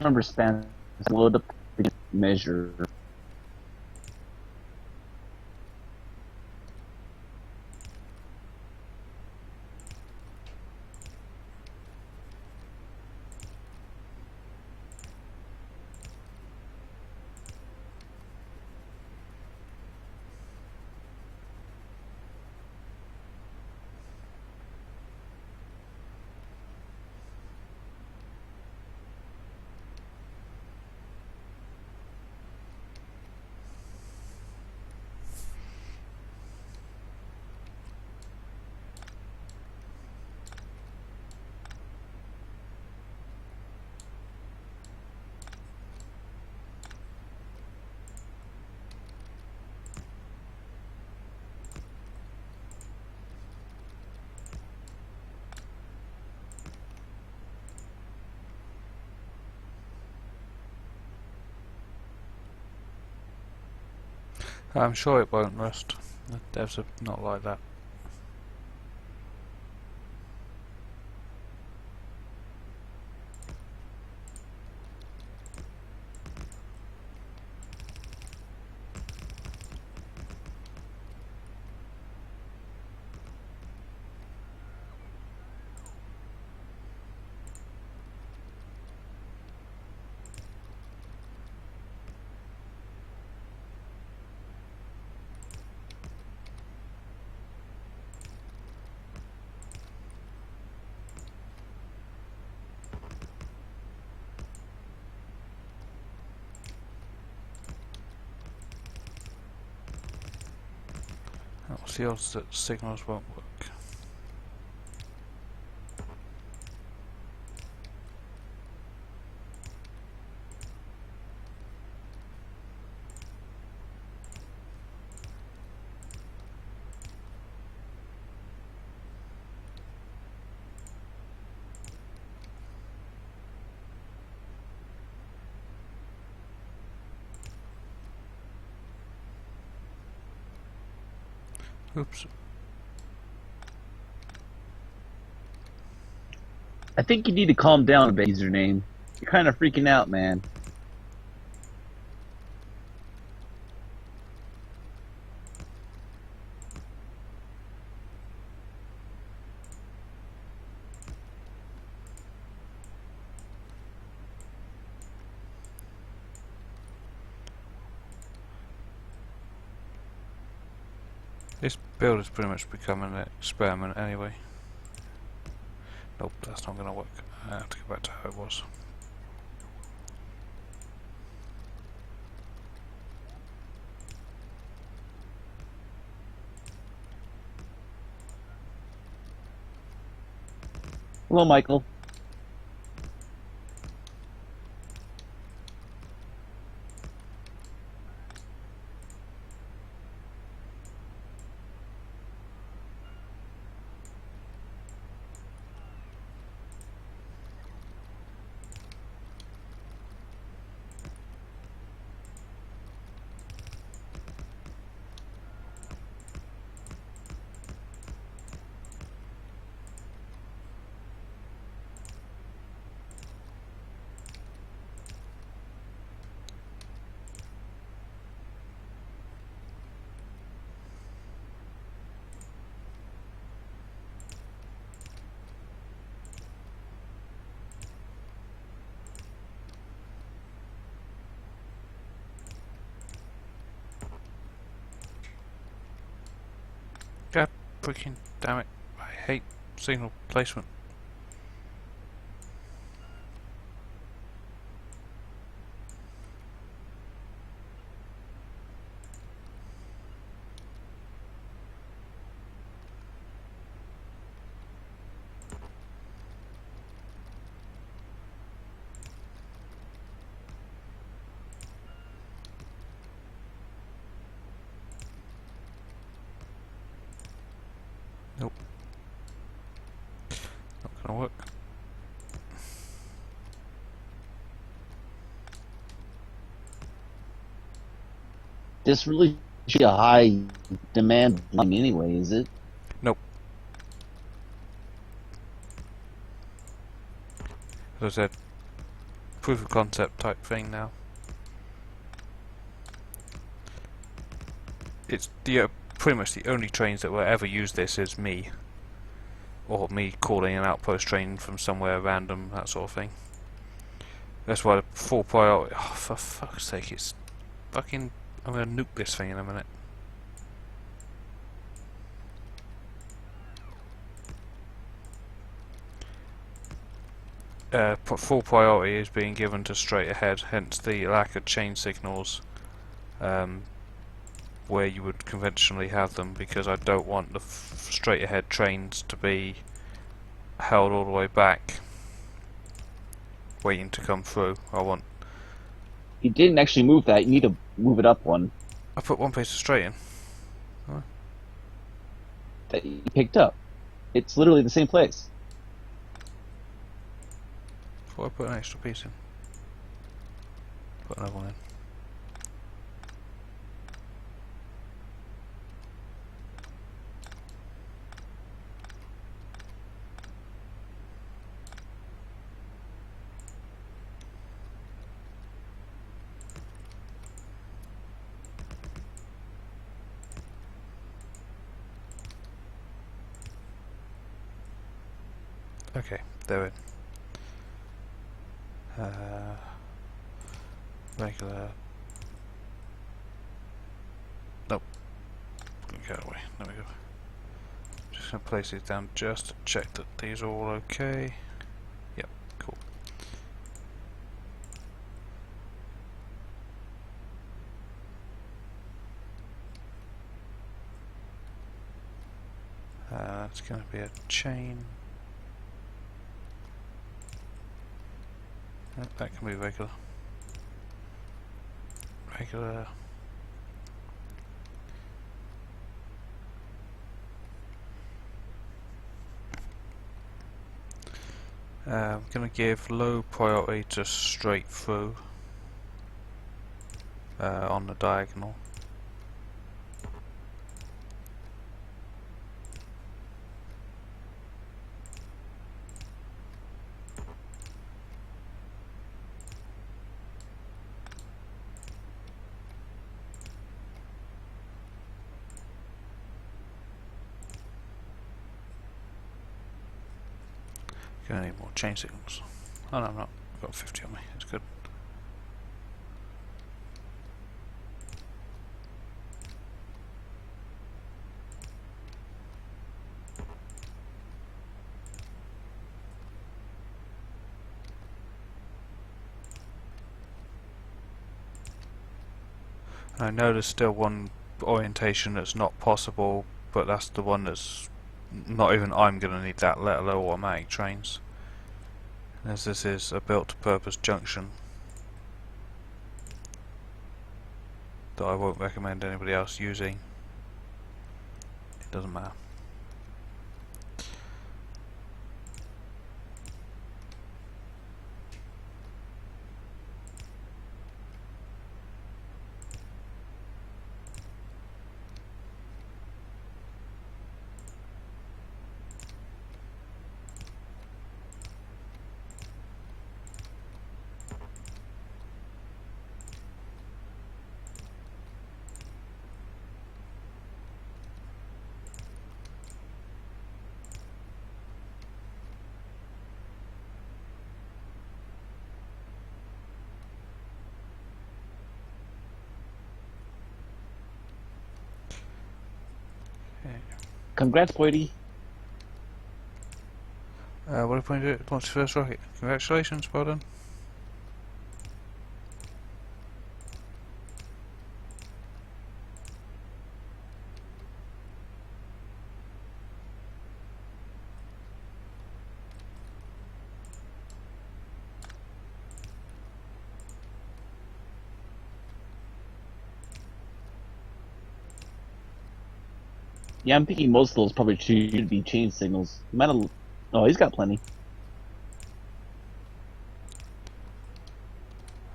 Remember span load up measure. I'm sure it won't rust. The devs are not like that. What's the odds that signals won't work? Oops. I think you need to calm down a bit, username. You're kind of freaking out, man. This build is pretty much becoming an experiment anyway. Nope, that's not going to work. I have to go back to how it was. Hello, Michael. God freaking damn it. I hate signal placement. Nope. Not gonna work. This really should be a high demand line anyway, is it? Nope. As I said, proof of concept type thing now. It's the pretty much the only trains that will ever use this is me. Or me calling an outpost train from somewhere random, that sort of thing. That's why the full priority. Oh, for fuck's sake, it's fucking. I'm gonna nuke this thing in a minute. Full priority is being given to straight ahead, hence the lack of chain signals where you would conventionally have them, because I don't want the straight ahead trains to be held all the way back waiting to come through. I want. You didn't actually move that. You need to move it up one I put one piece of straight in. that you picked up. It's literally the same place. Before I put an extra piece in. Put another one in. Okay, they're in. Regular. Nope. Get away. There we go. Just gonna place these down just to check that these are all okay. Yep, cool. That's going to be a chain. That can be regular. Regular. I'm going to give low priority to straight through on the diagonal. Gonna need more chain signals. Oh no, I'm not. I've got 50 on me. It's good. I know there's still one orientation that's not possible, but that's the one that's not even I'm gonna need that, let alone automatic trains. As this is a built-to-purpose junction that I won't recommend anybody else using. It doesn't matter. Okay. Congrats, Boydie. What are you going to do? Launch the first rocket. Congratulations, well done. Yeah, I'm thinking most of those probably should be chain signals. Might have. Oh, he's got plenty.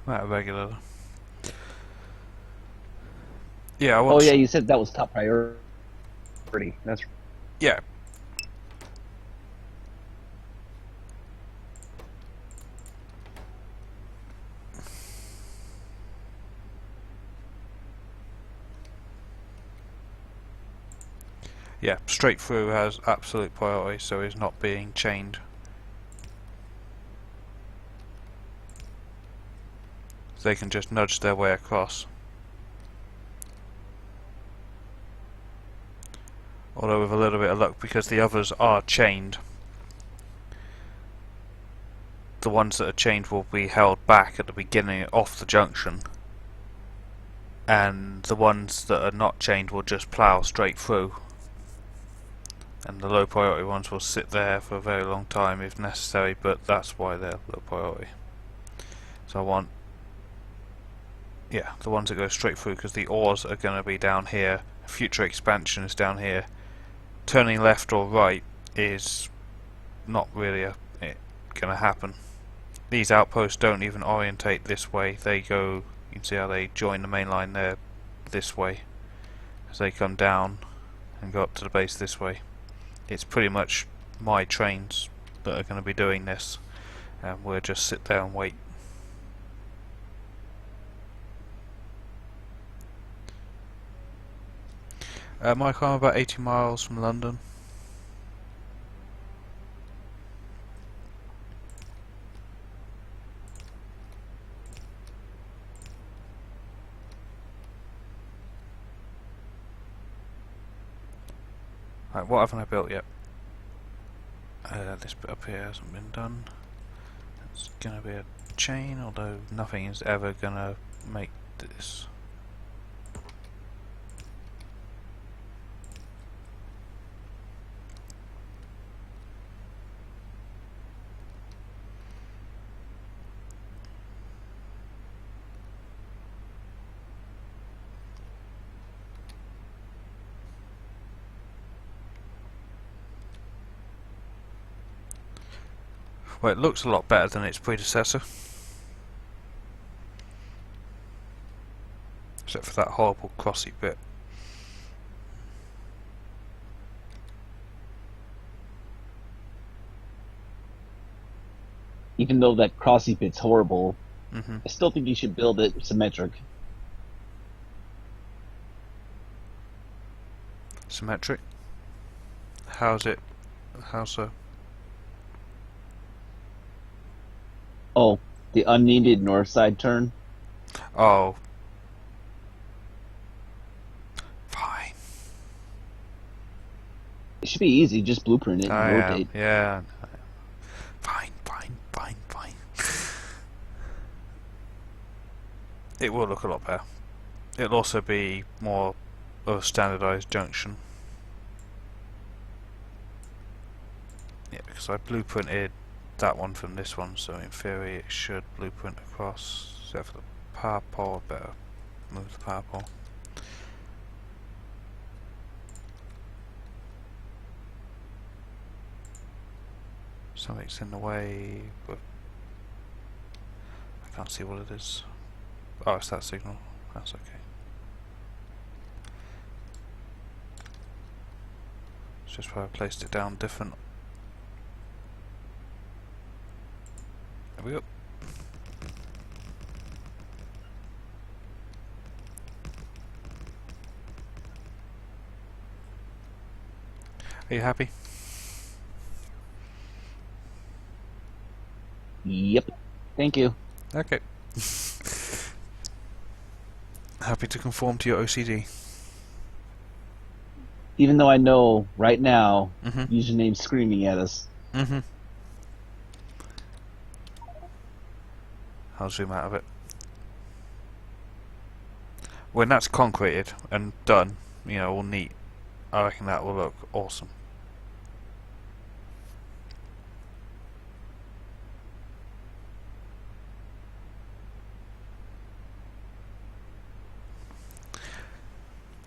That regular. Yeah, I want. Oh yeah, you said that was top priority. That's Yeah. Yeah, straight through has absolute priority, so is not being chained. They can just nudge their way across. Although with a little bit of luck, because the others are chained, the ones that are chained will be held back at the beginning off the junction, and the ones that are not chained will just plough straight through, and the low priority ones will sit there for a very long time if necessary, but that's why they're low priority. So I want, yeah, the ones that go straight through, because the ores are going to be down here, future expansion is down here. Turning left or right is not really going to happen. These outposts don't even orientate this way. They go, you can see how they join the main line there this way as they come down and go up to the base this way. It's pretty much my trains that are going to be doing this, and we'll just sit there and wait. Mike, I'm about 80 miles from London. Right, what haven't I built yet? This bit up here hasn't been done. It's going to be a chain, although nothing is ever going to make this. Well, it looks a lot better than its predecessor. Except for that horrible crossy bit. Even though that crossy bit's horrible, Hmm. I still think you should build it symmetric. Symmetric. How's it? How so? Oh, the unneeded north side turn. Oh. Fine. It should be easy. Just blueprint it and I am. rotate. Yeah. Fine. It will look a lot better. It'll also be more of a standardized junction. Yeah, because I blueprinted that one from this one, so in theory it should blueprint across. Except for the power pole, I better move the power pole. Something's in the way, but I can't see what it is. Oh, it's that signal. That's okay. It's just where I placed it down different. There we go. Are you happy? Yep. Thank you. Okay. Happy to conform to your OCD. Even though I know right now, Mhm. username's screaming at us. Mhm. I'll zoom out of it. When that's concreted and done, you know, all neat, I reckon that will look awesome.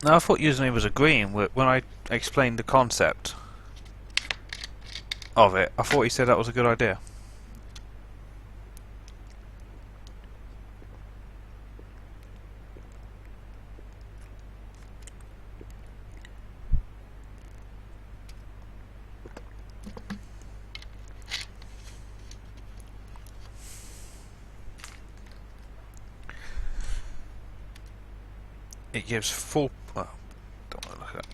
Now, I thought username was agreeing when I explained the concept of it. I thought he said that was a good idea. It gives full. Oh, don't want to look at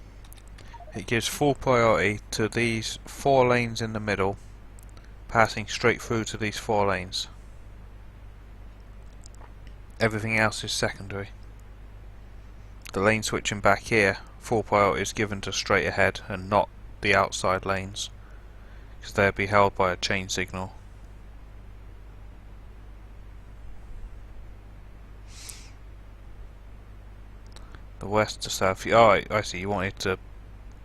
that. It gives full priority to these 4 lanes in the middle, passing straight through to these 4 lanes. Everything else is secondary. The lane switching back here, full priority is given to straight ahead and not the outside lanes, because they'll be held by a chain signal. The west to south. Oh, I see. You wanted to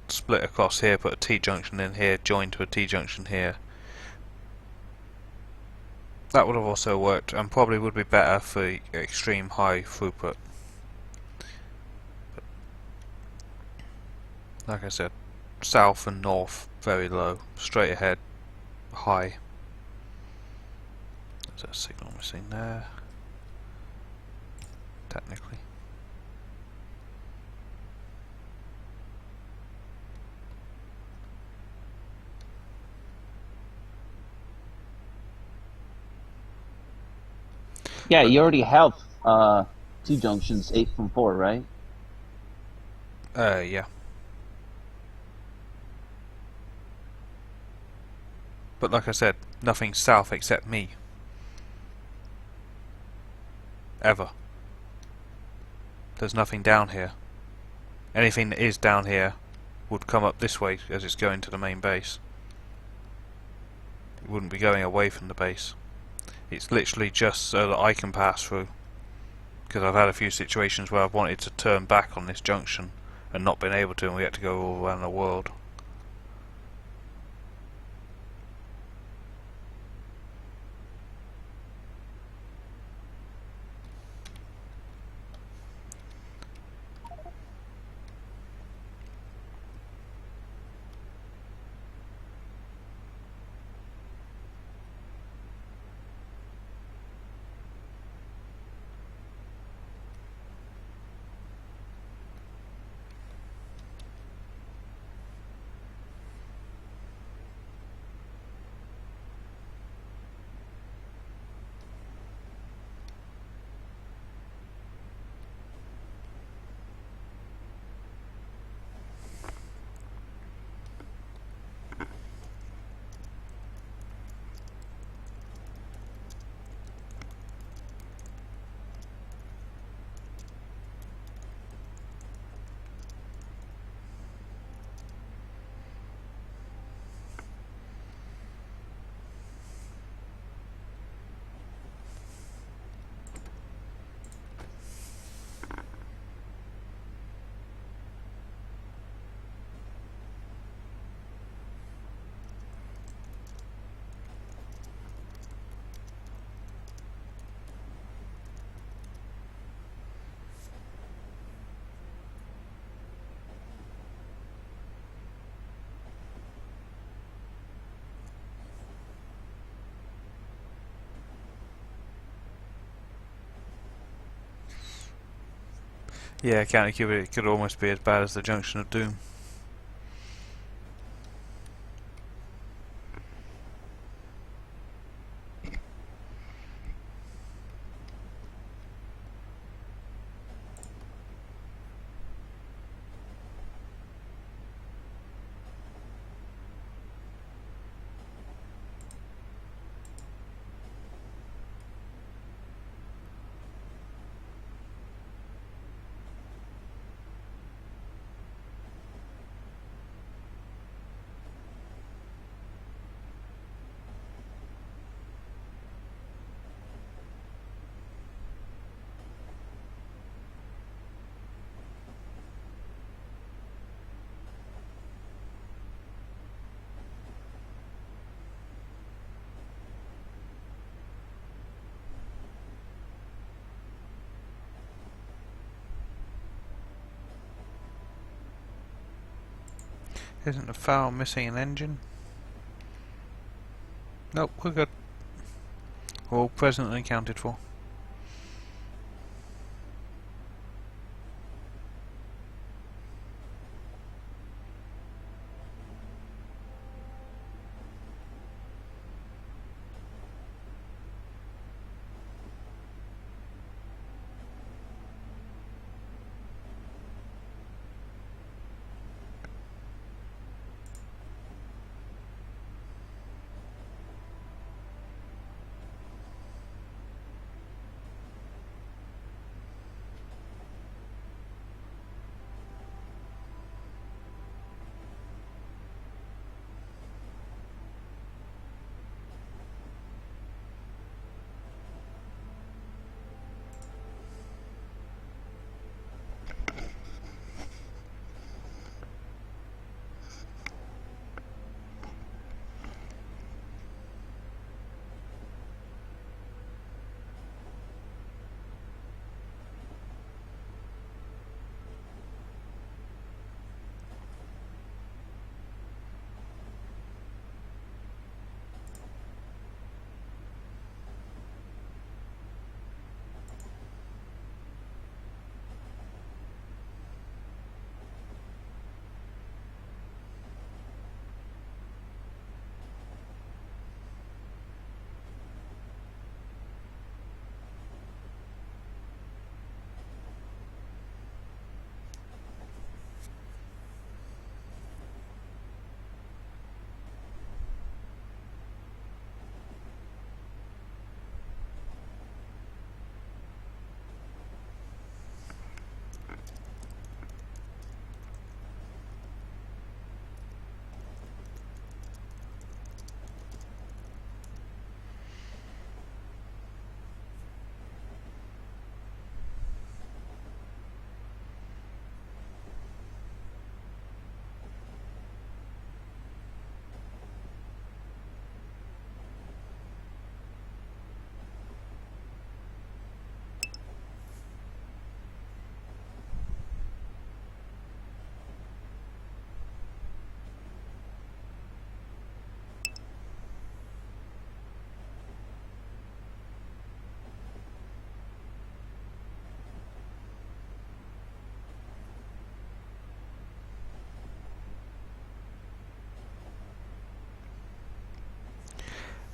split across here, put a T-junction in here, join to a T-junction here. That would have also worked, and probably would be better for extreme high throughput. But like I said, south and north very low, straight ahead high. There's a signal missing there. Technically. Yeah, you already have 2 junctions, 8 from 4, right? Yeah. But like I said, nothing south except me. Ever. There's nothing down here. Anything that is down here would come up this way as it's going to the main base. It wouldn't be going away from the base. It's literally just so that I can pass through. Because I've had a few situations where I've wanted to turn back on this junction and not been able to, and we had to go all around the world. Yeah, County Cupid, it could almost be as bad as the Junction of Doom. Isn't the foul missing an engine? Nope, we're good. All present and accounted for.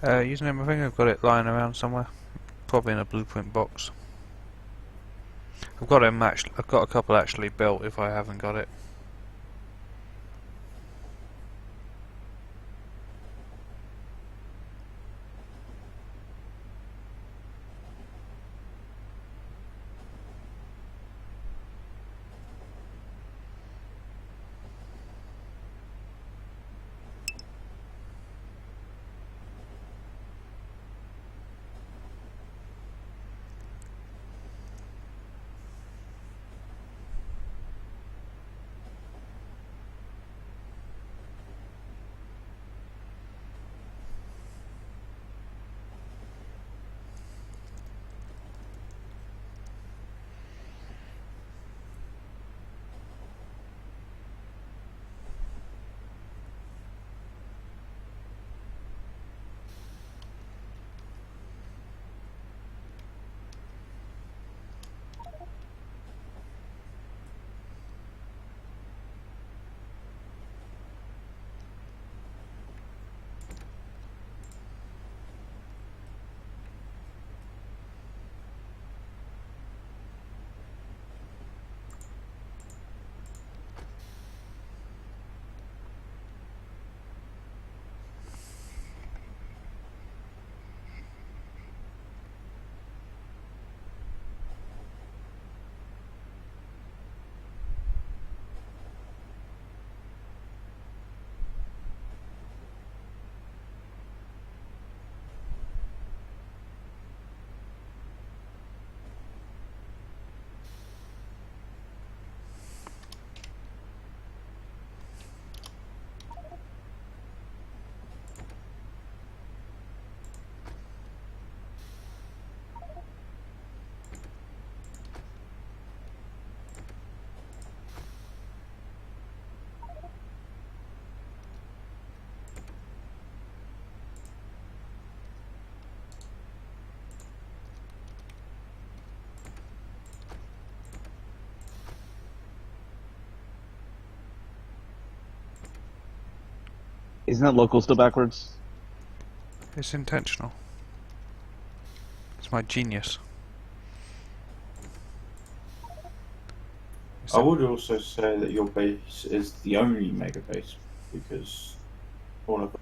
Username, I think I've got it lying around somewhere. Probably in a blueprint box. I've got it matched. I've got a couple actually built if I haven't got it. Isn't that local still backwards? It's intentional. It's my genius. It's I would also say that your base is the only mega base because all of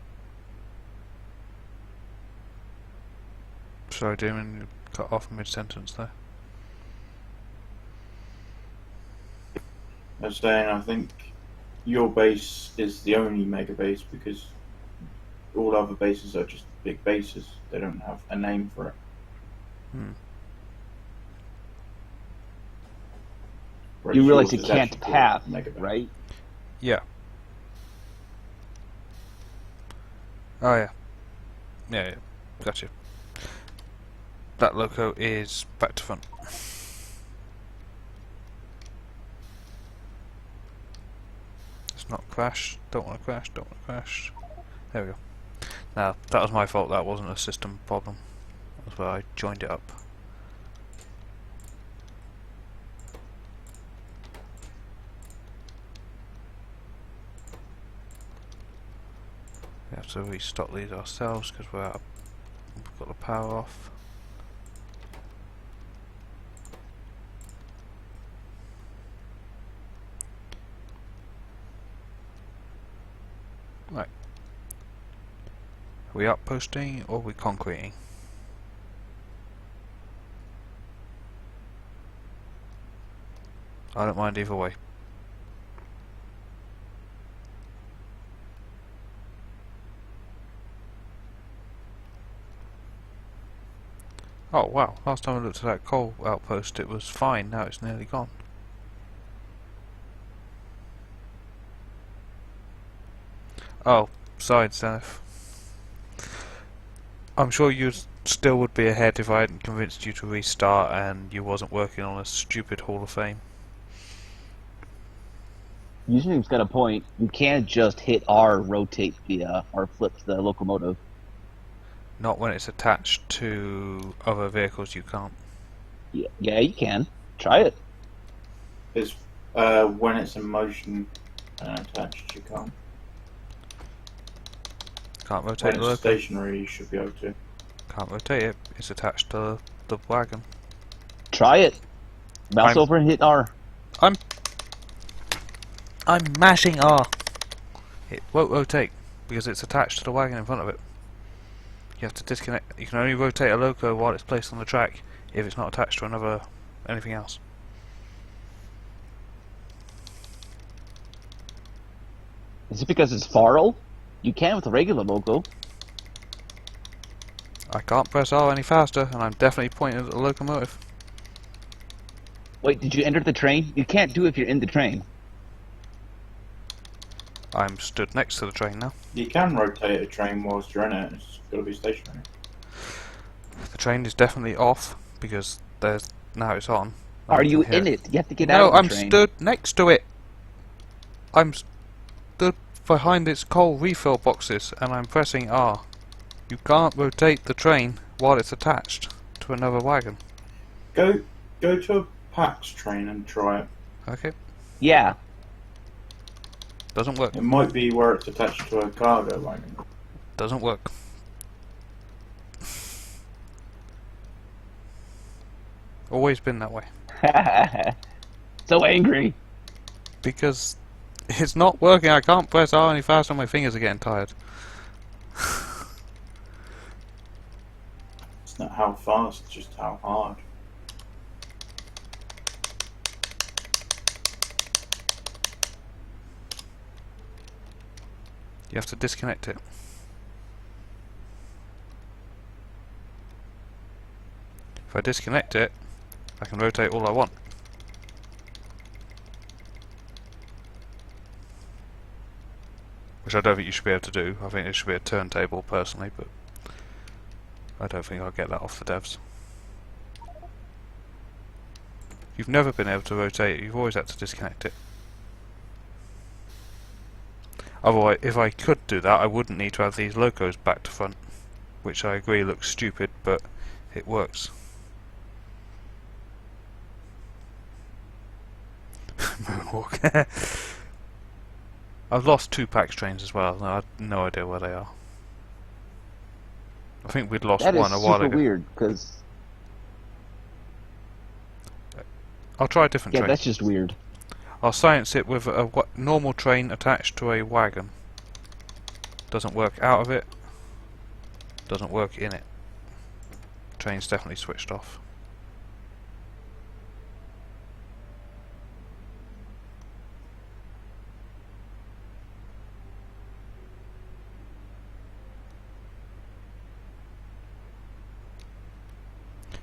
Sorry, Damon, you cut off mid-sentence there. I was saying I think your base is the only mega base because all other bases are just big bases. They don't have a name for it. Hmm. Whereas You realize yours it is can't actually path, a mega base. right? Yeah. Oh yeah. Yeah, yeah. Gotcha. That loco is back to front. Let's not crash. Don't want to crash. Don't want to crash. There we go. Now, that was my fault. That wasn't a system problem. That's where I joined it up. We have to restock these ourselves because we've got the power off. Right. Are we outposting or are we concreting? I don't mind either way. Oh wow, last time I looked at that coal outpost it was fine, now it's nearly gone. Oh, sorry Zenith. I'm sure you still would be ahead if I hadn't convinced you to restart and you wasn't working on a stupid Hall of Fame. Usually's got a point. You can't just hit R, rotate the or flip the locomotive. Not when it's attached to other vehicles, you can't. Yeah, you can. Try it. It's when it's in motion and attached, you can't. Can't rotate When the it's loco. stationary, you should be able to. Can't rotate it. It's attached to the wagon. Try it. Mouse I'm- over and hit R. I'm mashing R. It won't rotate because it's attached to the wagon in front of it. You have to disconnect. You can only rotate a loco while it's placed on the track if it's not attached to anything else. Is it because it's Farrell? You can with a regular loco. I can't press R any faster, and I'm definitely pointing at the locomotive. Wait, did you enter the train? You can't do it if you're in the train. I'm stood next to the train now. You can rotate a train whilst you're in it. It's got to be stationary. The train is definitely off because now it's on. Are you Here. in it? You have to get No, out of the I'm train. stood next to it. I'm stood behind its coal refill boxes, and I'm pressing R. You can't rotate the train while it's attached to another wagon. Go to a PAX train and try it. Okay, Yeah. doesn't work. It might be where it's attached to a cargo wagon. Doesn't work. Always been that way. So angry. Because it's not working. I can't press R any faster. My fingers are getting tired. It's not how fast, it's just how hard. You have to disconnect it. If I disconnect it, I can rotate all I want. Which I don't think you should be able to do. I think it should be a turntable personally, but I don't think I'll get that off the devs. You've never been able to rotate it, you've always had to disconnect it. Otherwise, if I could do that, I wouldn't need to have these locos back to front, which I agree looks stupid, but it works. Moonwalk. I've lost 2 PAX trains as well. No, I have no idea where they are. I think we'd lost That is one a while super ago. weird, because I'll try a different yeah, train. that's just weird. I'll science it with a normal train attached to a wagon. Doesn't work out of it. Doesn't work in it. Train's definitely switched off.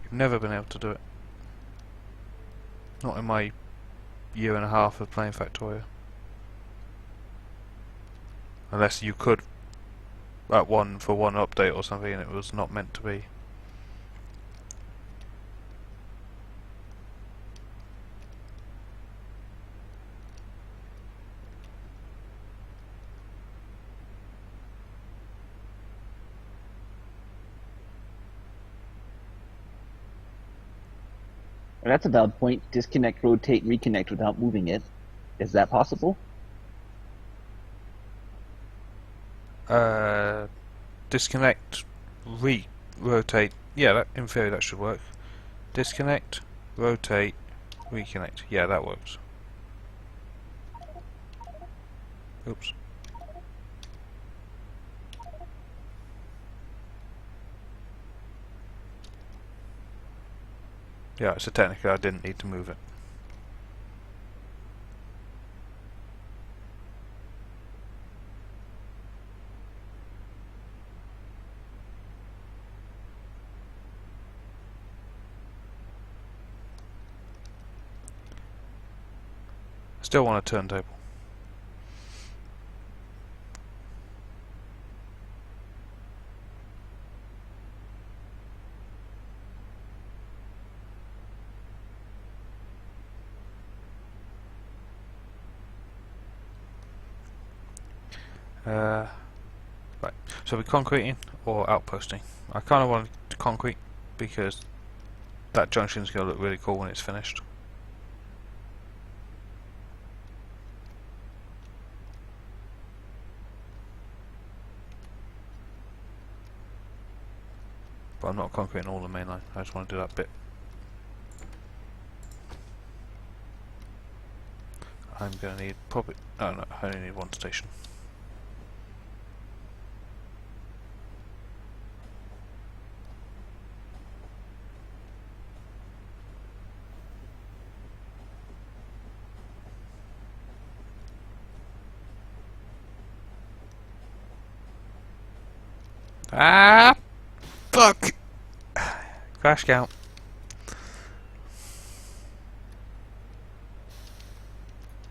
You've never been able to do it. Not in my year and a half of playing Factorio. Unless you could at one update or something and it was not meant to be. And that's a valid point. Disconnect, rotate, reconnect without moving it. Is that possible? Disconnect, rotate. Yeah, that, in theory that should work. Disconnect, rotate, reconnect. Yeah, that works. Oops. Yeah, so technically I didn't need to move it. Still want a turntable. Right, so we're concreting or outposting? I kind of want to concrete because that junction's going to look really cool when it's finished. But I'm not concreting all the main line, I just want to do that bit. I'm going to need probably... oh no, I only need one station. Ah! Fuck! Crash count.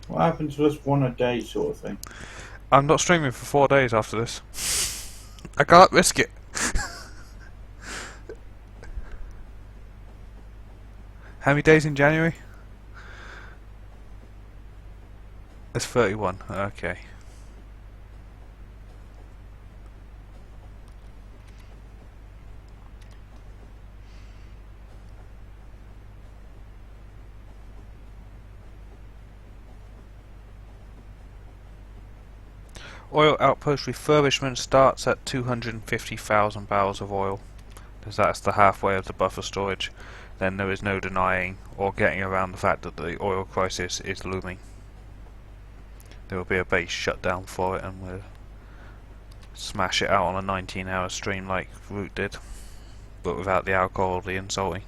What happens to this one a day sort of thing? I'm not streaming for 4 days after this. I can't risk it. How many days in January? There's 31, okay. Oil outpost refurbishment starts at 250,000 barrels of oil, because that's the halfway of the buffer storage. Then there is no denying or getting around the fact that the oil crisis is looming. There will be a base shutdown for it and we'll smash it out on a 19-hour stream like Root did, but without the alcohol or the insulting.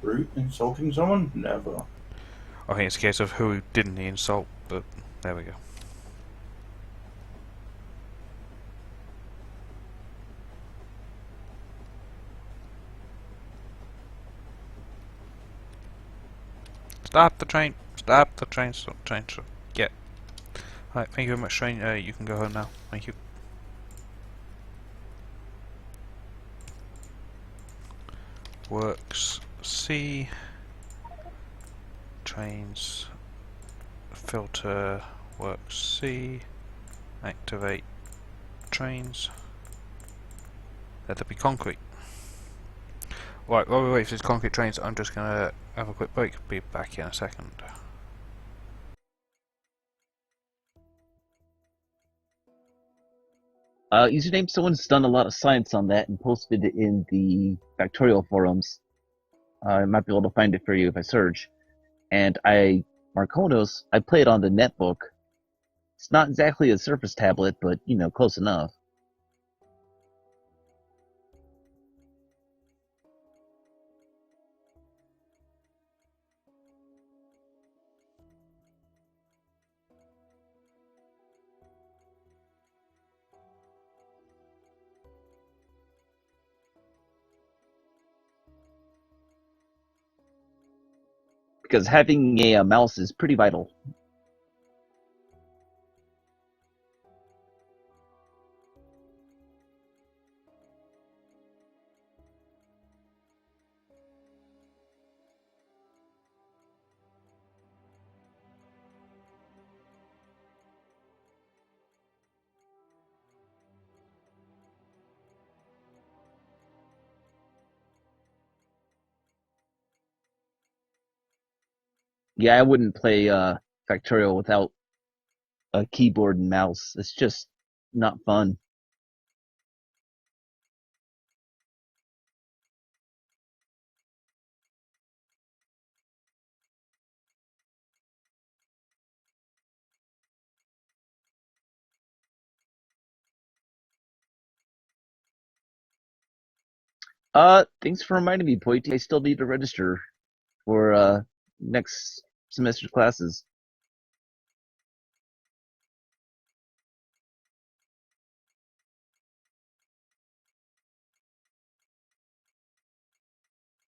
Root insulting someone? Never. I think it's a case of who didn't the insult, but there we go. Stop the train! Stop the train! Stop the train! Stop. Yeah. Alright, thank you very much, train. You can go home now. Thank you. Works C. Trains. Filter. Works C. Activate trains. Let there be concrete. Right, while we wait for these concrete trains, I'm just gonna have a quick break. Be back in a second. Username, someone's done a lot of science on that and posted it in the Factorio forums. I might be able to find it for you if I search. And Marconos, I play it on the netbook. It's not exactly a Surface tablet, but, close enough. Because having a mouse is pretty vital. Yeah, I wouldn't play Factorio without a keyboard and mouse. It's just not fun. Thanks for reminding me, Poity. I still need to register for next semester's classes.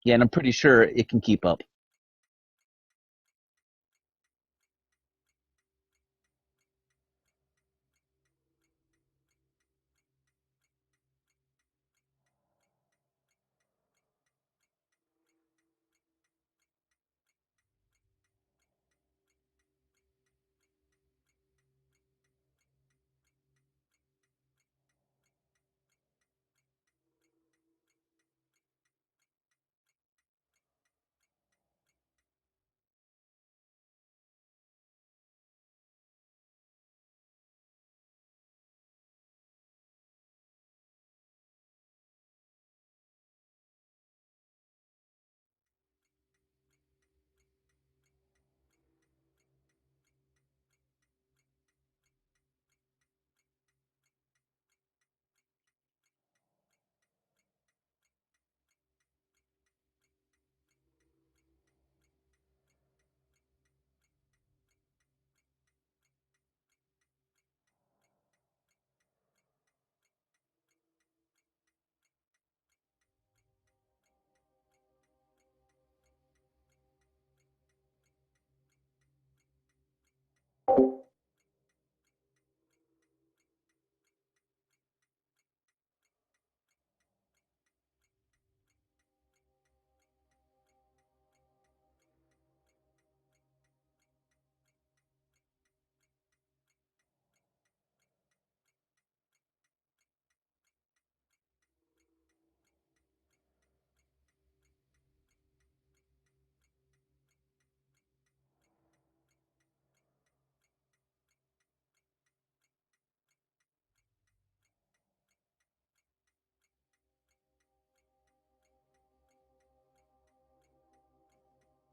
Yeah, and I'm pretty sure it can keep up.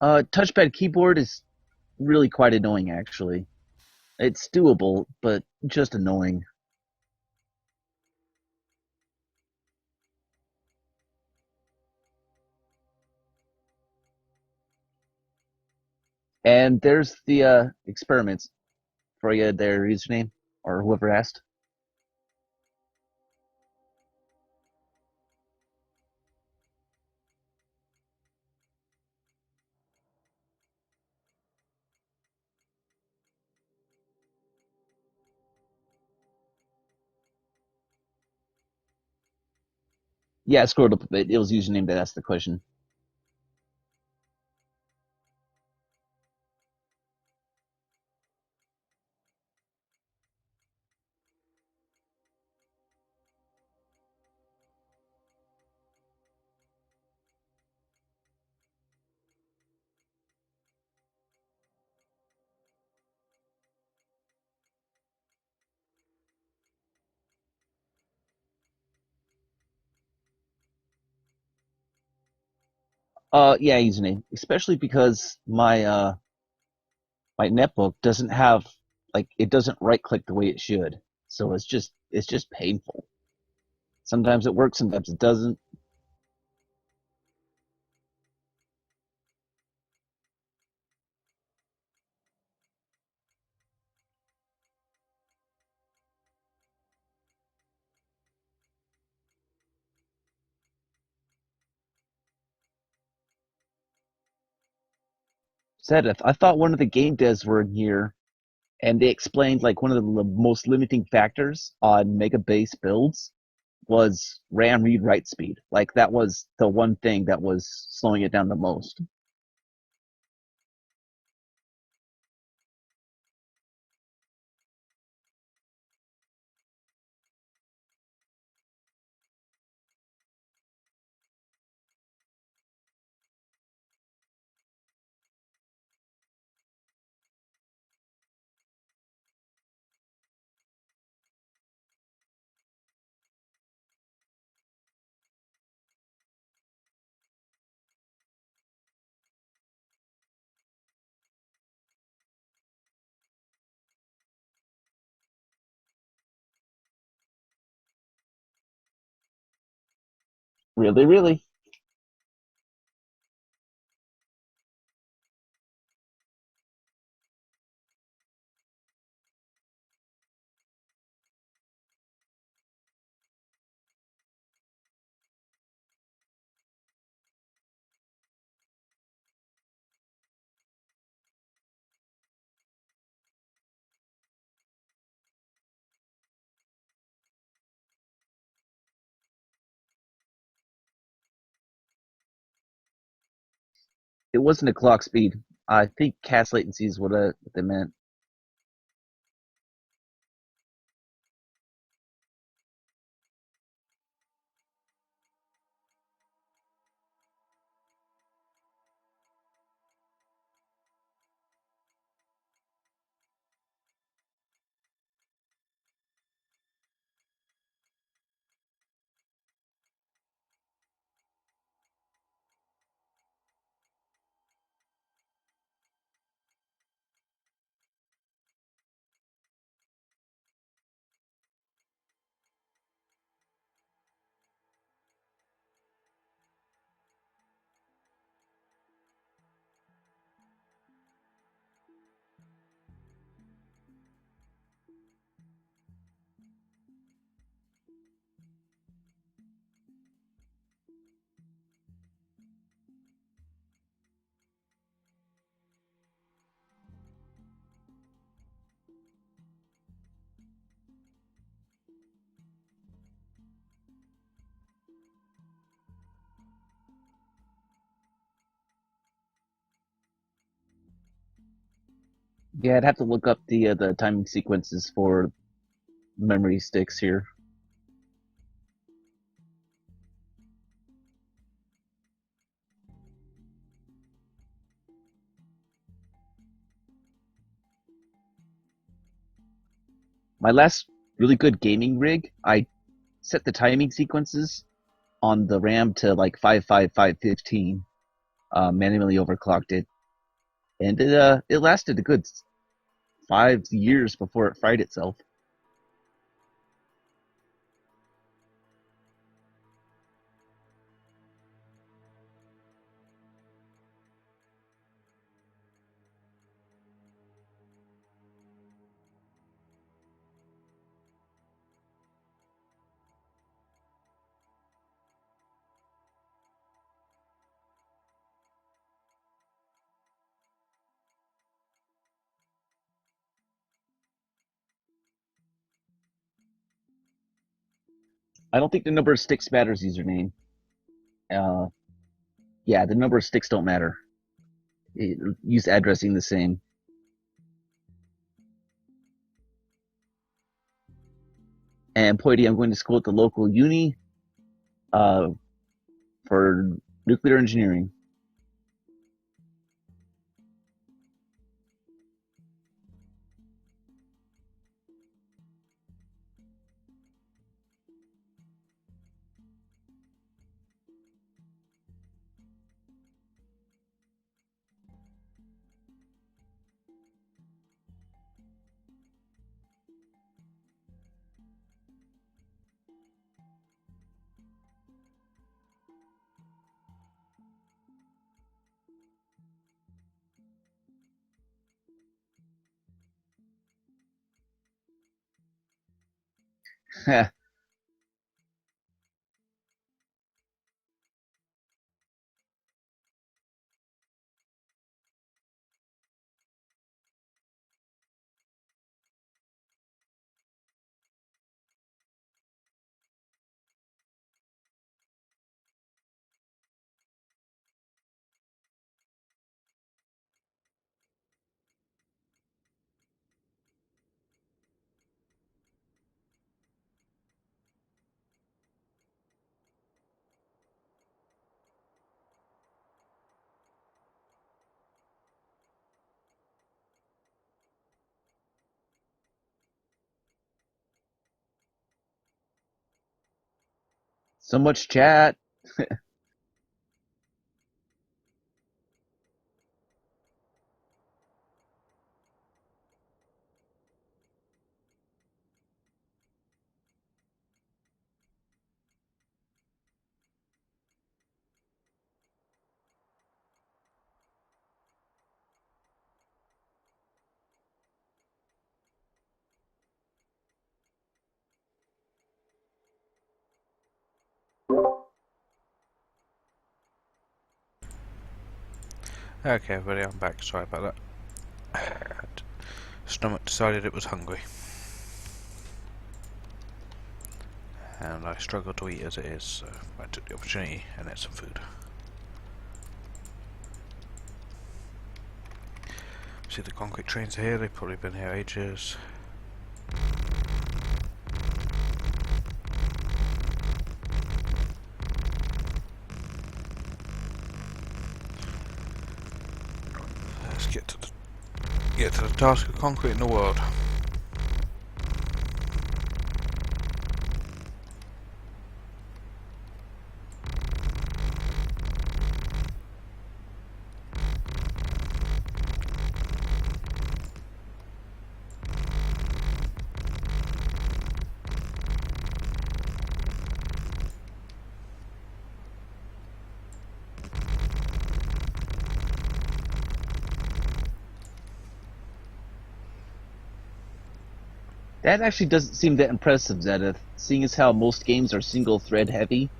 Touchpad keyboard is really quite annoying, actually. It's doable, but just annoying. And there's the experiments for you, their username, or whoever asked. Yeah, I scrolled up a bit. It was username that asked the question. Yeah, username. Especially because my netbook doesn't have like it doesn't right click the way it should. So it's just painful. Sometimes it works, sometimes it doesn't. Said I thought one of the game devs were in here and they explained like one of the most limiting factors on mega base builds was RAM read write speed. Like that was the one thing that was slowing it down the most. Really, really. It wasn't a clock speed. I think cache latency is what they meant. Yeah, I'd have to look up the timing sequences for memory sticks here. My last really good gaming rig, I set the timing sequences on the RAM to like 55515. Manually overclocked it, and it lasted a good 5 years before it fried itself. I don't think the number of sticks matters. Username. Uh, yeah, the number of sticks don't matter. Use addressing the same. And Poity, I'm going to school at the local uni uh, for nuclear engineering. So much chat. Okay, everybody, I'm back. Sorry about that. Stomach decided it was hungry. And I struggle to eat as it is, so I took the opportunity and ate some food. See the concrete trains are here, they've probably been here ages. Let's get to the task of concrete in the world. That actually doesn't seem that impressive, Zenith, seeing as how most games are single thread heavy,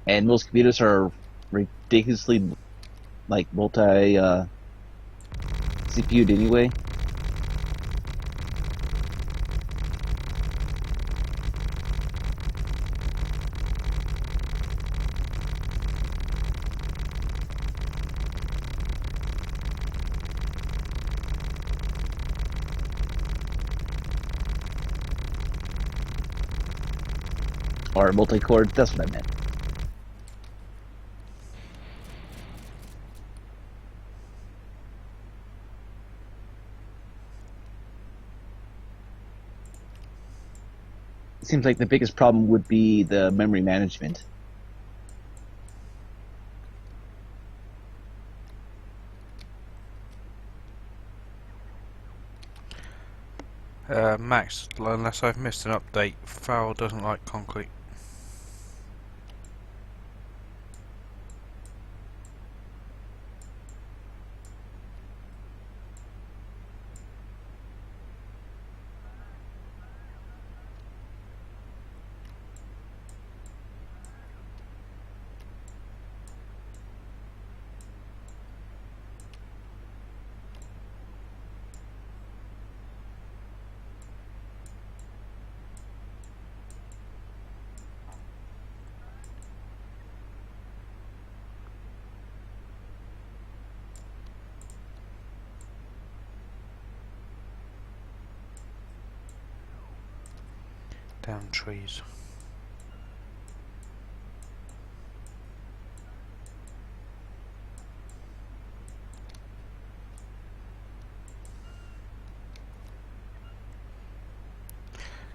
and most computers are ridiculously like multi CPU'd anyway. Or multi-core, that's what I meant. It seems like the biggest problem would be the memory management. Max, unless I've missed an update, Fowl doesn't like concrete. Down trees.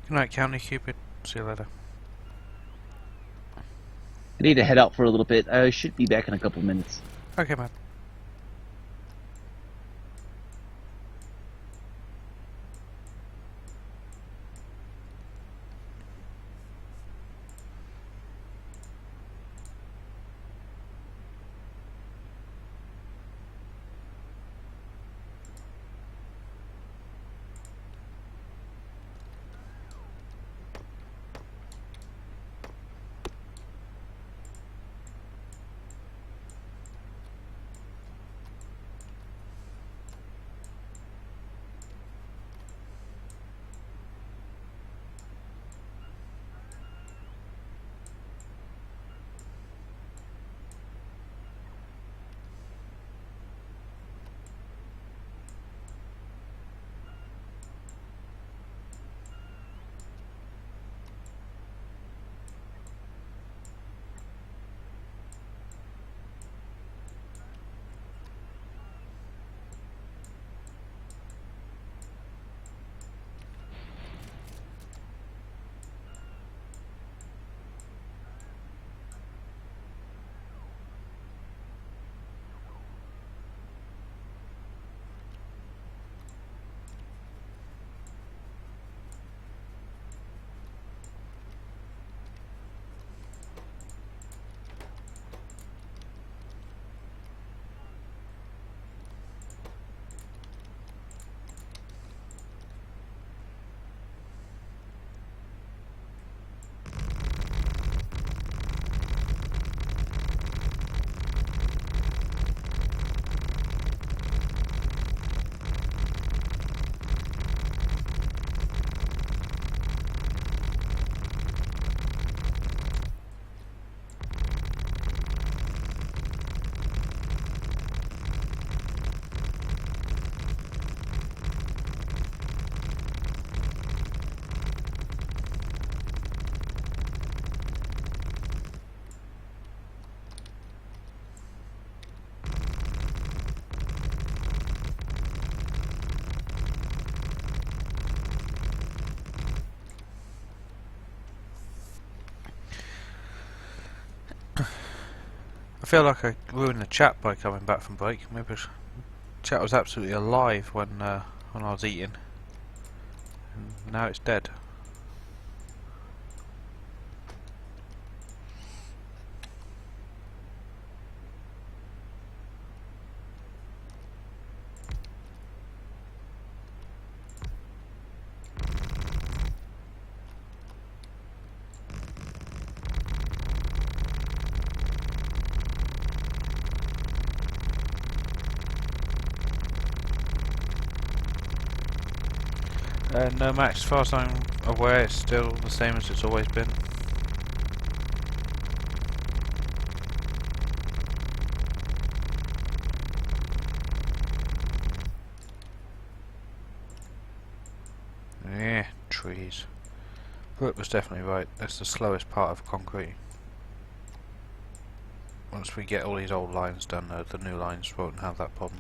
Good night, County Cupid. See you later. I need to head out for a little bit. I should be back in a couple minutes. Okay, man. feel like I ruined the chat by coming back from break. Maybe chat was absolutely alive when I was eating, and now it's dead. No, Max, as far as I'm aware, it's still the same as it's always been. Yeah, trees. Brooke was definitely right. That's the slowest part of concrete. Once we get all these old lines done, the new lines won't have that problem.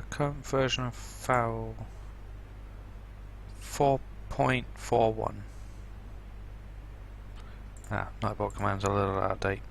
Current version of FOUL 4.41. Nightbot command's a little out of date.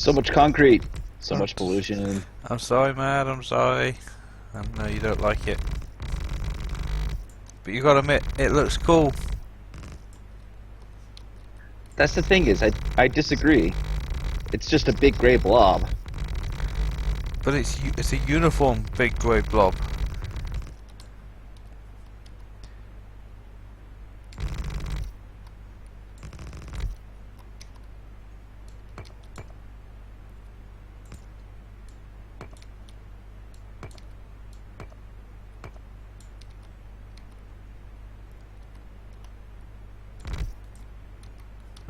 So much concrete. So Oh. much pollution. I'm sorry, Matt, I'm sorry. I know you don't like it. But you gotta admit, it looks cool. That's the thing is, I disagree. It's just a big gray blob. But it's a uniform big grey blob.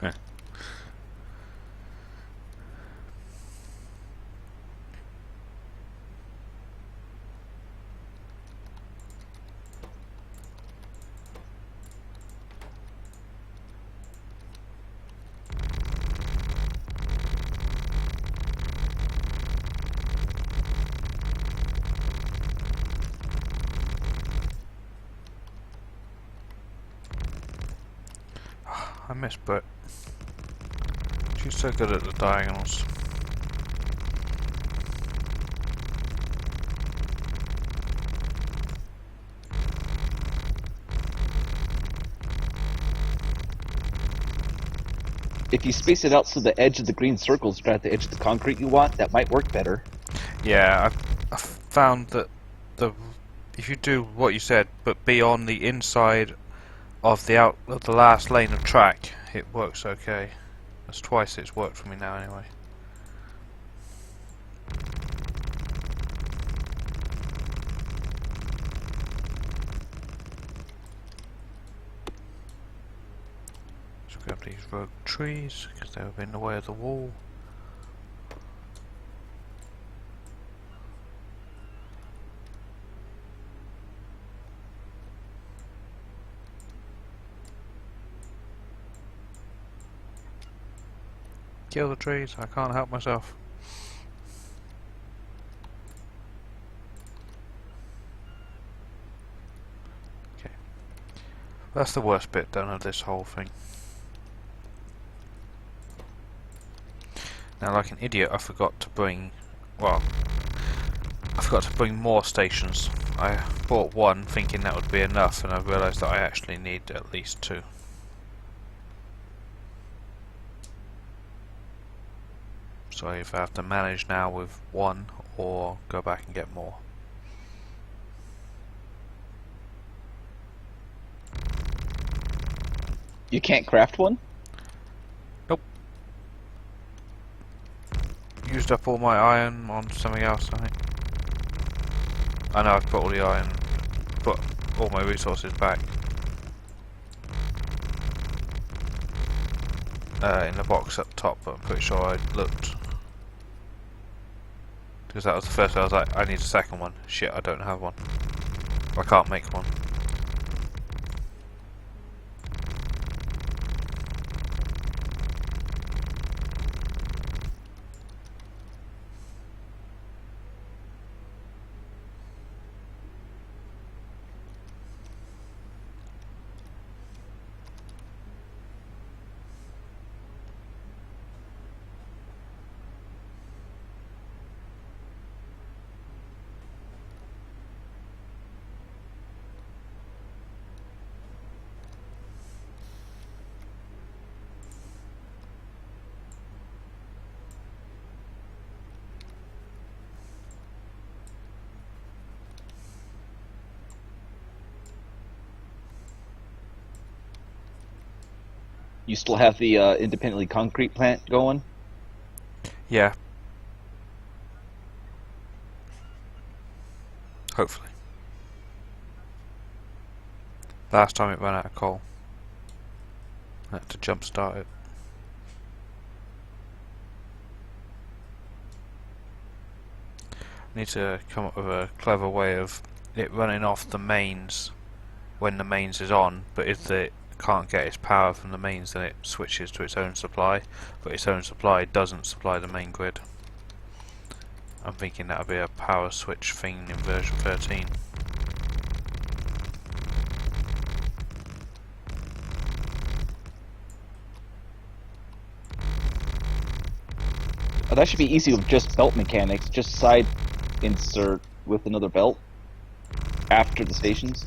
Yeah. I miss Brit. She's so good at the diagonals. If you space it out so the edge of the green circles are at the edge of the concrete you want, that might work better. Yeah, I've found that if you do what you said, but be on the inside of the last lane of track, it works okay. That's twice it's worked for me now anyway. Let's grab these rogue trees because they were in the way of the wall. Kill the trees, I can't help myself. Okay. That's the worst bit done of this whole thing. Now, like an idiot, I forgot to bring... Well, I forgot to bring more stations. I bought one thinking that would be enough, and I realised that I actually need at least 2. So if I have to manage now with 1 or go back and get more. You can't craft one? Nope. Used up all my iron on something else, I think. I know I've put all the iron, put all my resources back. In the box up top, but I'm pretty sure I looked. Because that was the first one I was like, I need a second one. Shit, I don't have one. I can't make one. You still have the independently concrete plant going? Yeah. Hopefully. Last time it ran out of coal. I had to jump start it. I need to come up with a clever way of it running off the mains when the mains is on, but if it can't get its power from the mains, then it switches to its own supply, but its own supply doesn't supply the main grid. I'm thinking that would be a power switch thing in version 13. that should be easy with just belt mechanics. Just side insert with another belt after the stations.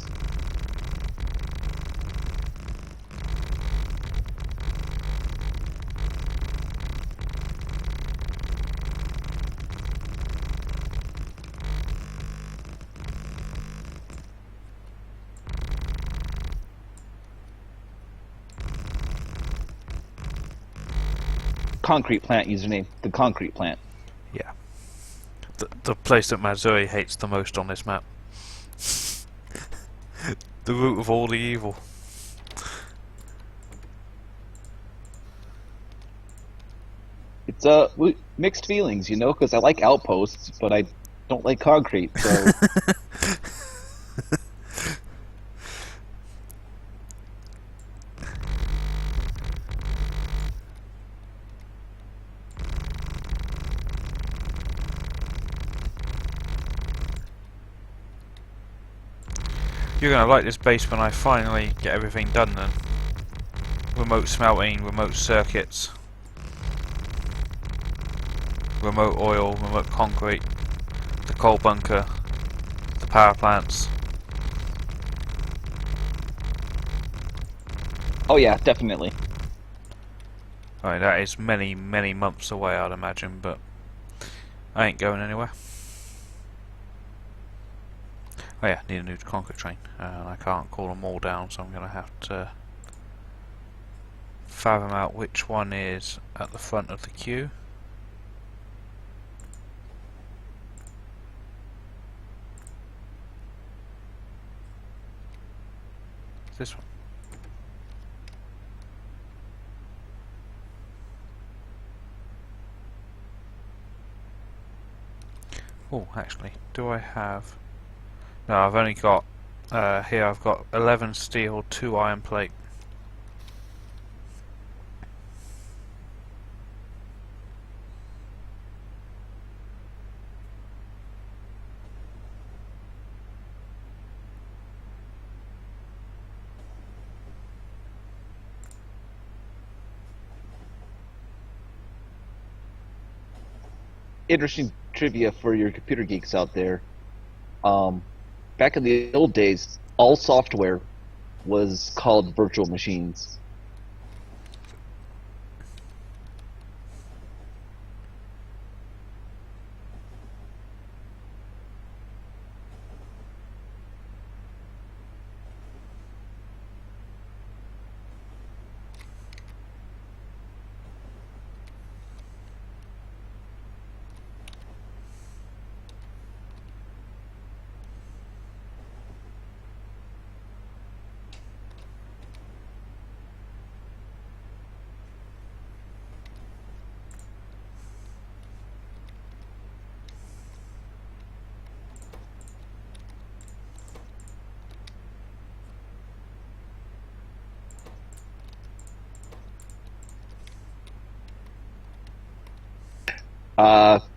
Concrete plant username. The concrete plant. Yeah. The place that Matsui hates the most on this map. The root of all the evil. It's mixed feelings, you know, because I like outposts, but I don't like concrete. So You're gonna like this base when I finally get everything done then. Remote smelting, remote circuits, remote oil, remote concrete, the coal bunker, the power plants. oh yeah, definitely. Right, that is many, many months away, I'd imagine, but I ain't going anywhere. Oh yeah, need a new concrete train. I can't call them all down, so I'm going to have to fathom out which one is at the front of the queue. This one. Oh, actually, do I have... No, I've only got... here I've got 11 steel, 2 iron plate. Interesting trivia for your computer geeks out there. Back in the old days, all software was called virtual machines.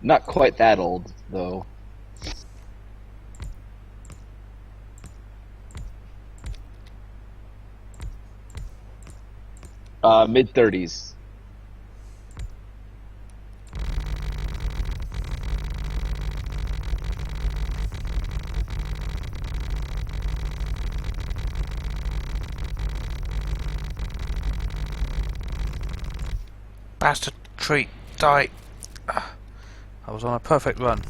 Not quite that old, though. Mid-30s. Bastard tree, die! I was on a perfect run.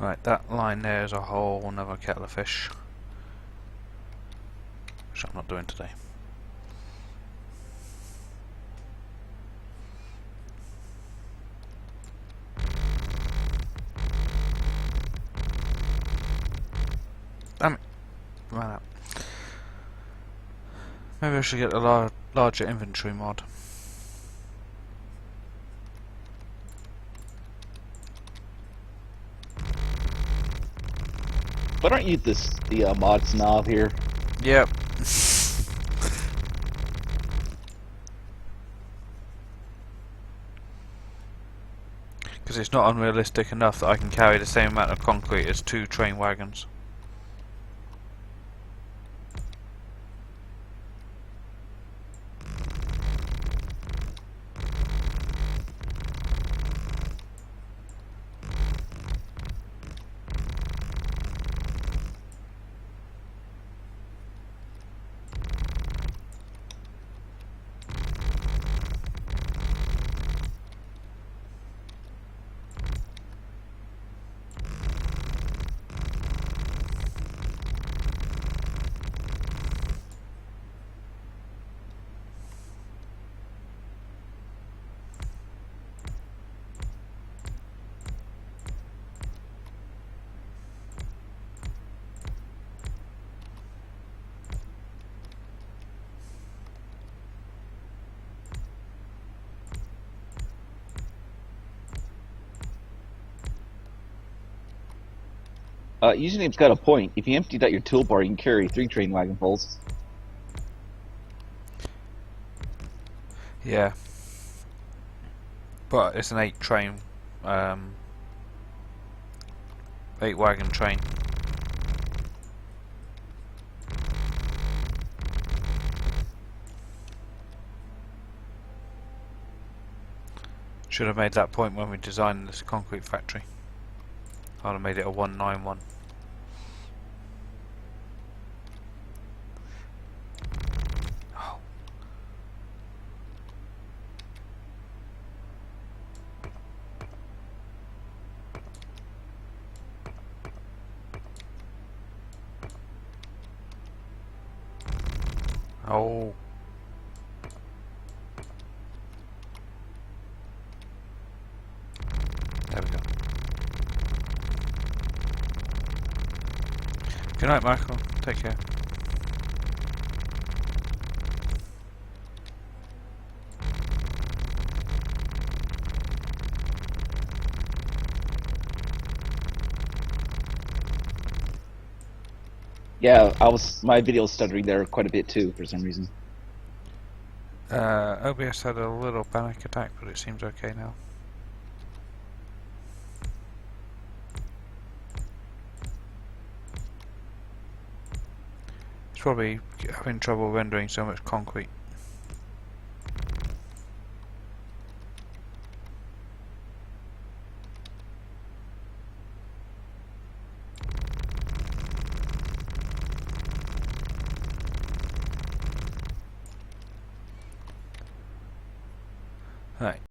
Right, that line there is a whole another kettle of fish. Which I'm not doing today. Damn it. Ran out. Maybe I should get a larger inventory mod. But aren't you the mod snob here? Yep. Because it's not unrealistic enough that I can carry the same amount of concrete as 2 train wagons. Username's got a point. If you emptied out your toolbar, you can carry 3 train wagon fulls. Yeah. But it's an 8 wagon train. Should have made that point when we designed this concrete factory. I'd have made it a 191. Oh. Oh. There we go. Good night, Michael. Take care. Yeah, my video was stuttering there quite a bit too for some reason. OBS had a little panic attack, but it seems okay now. It's probably having trouble rendering so much concrete. Right.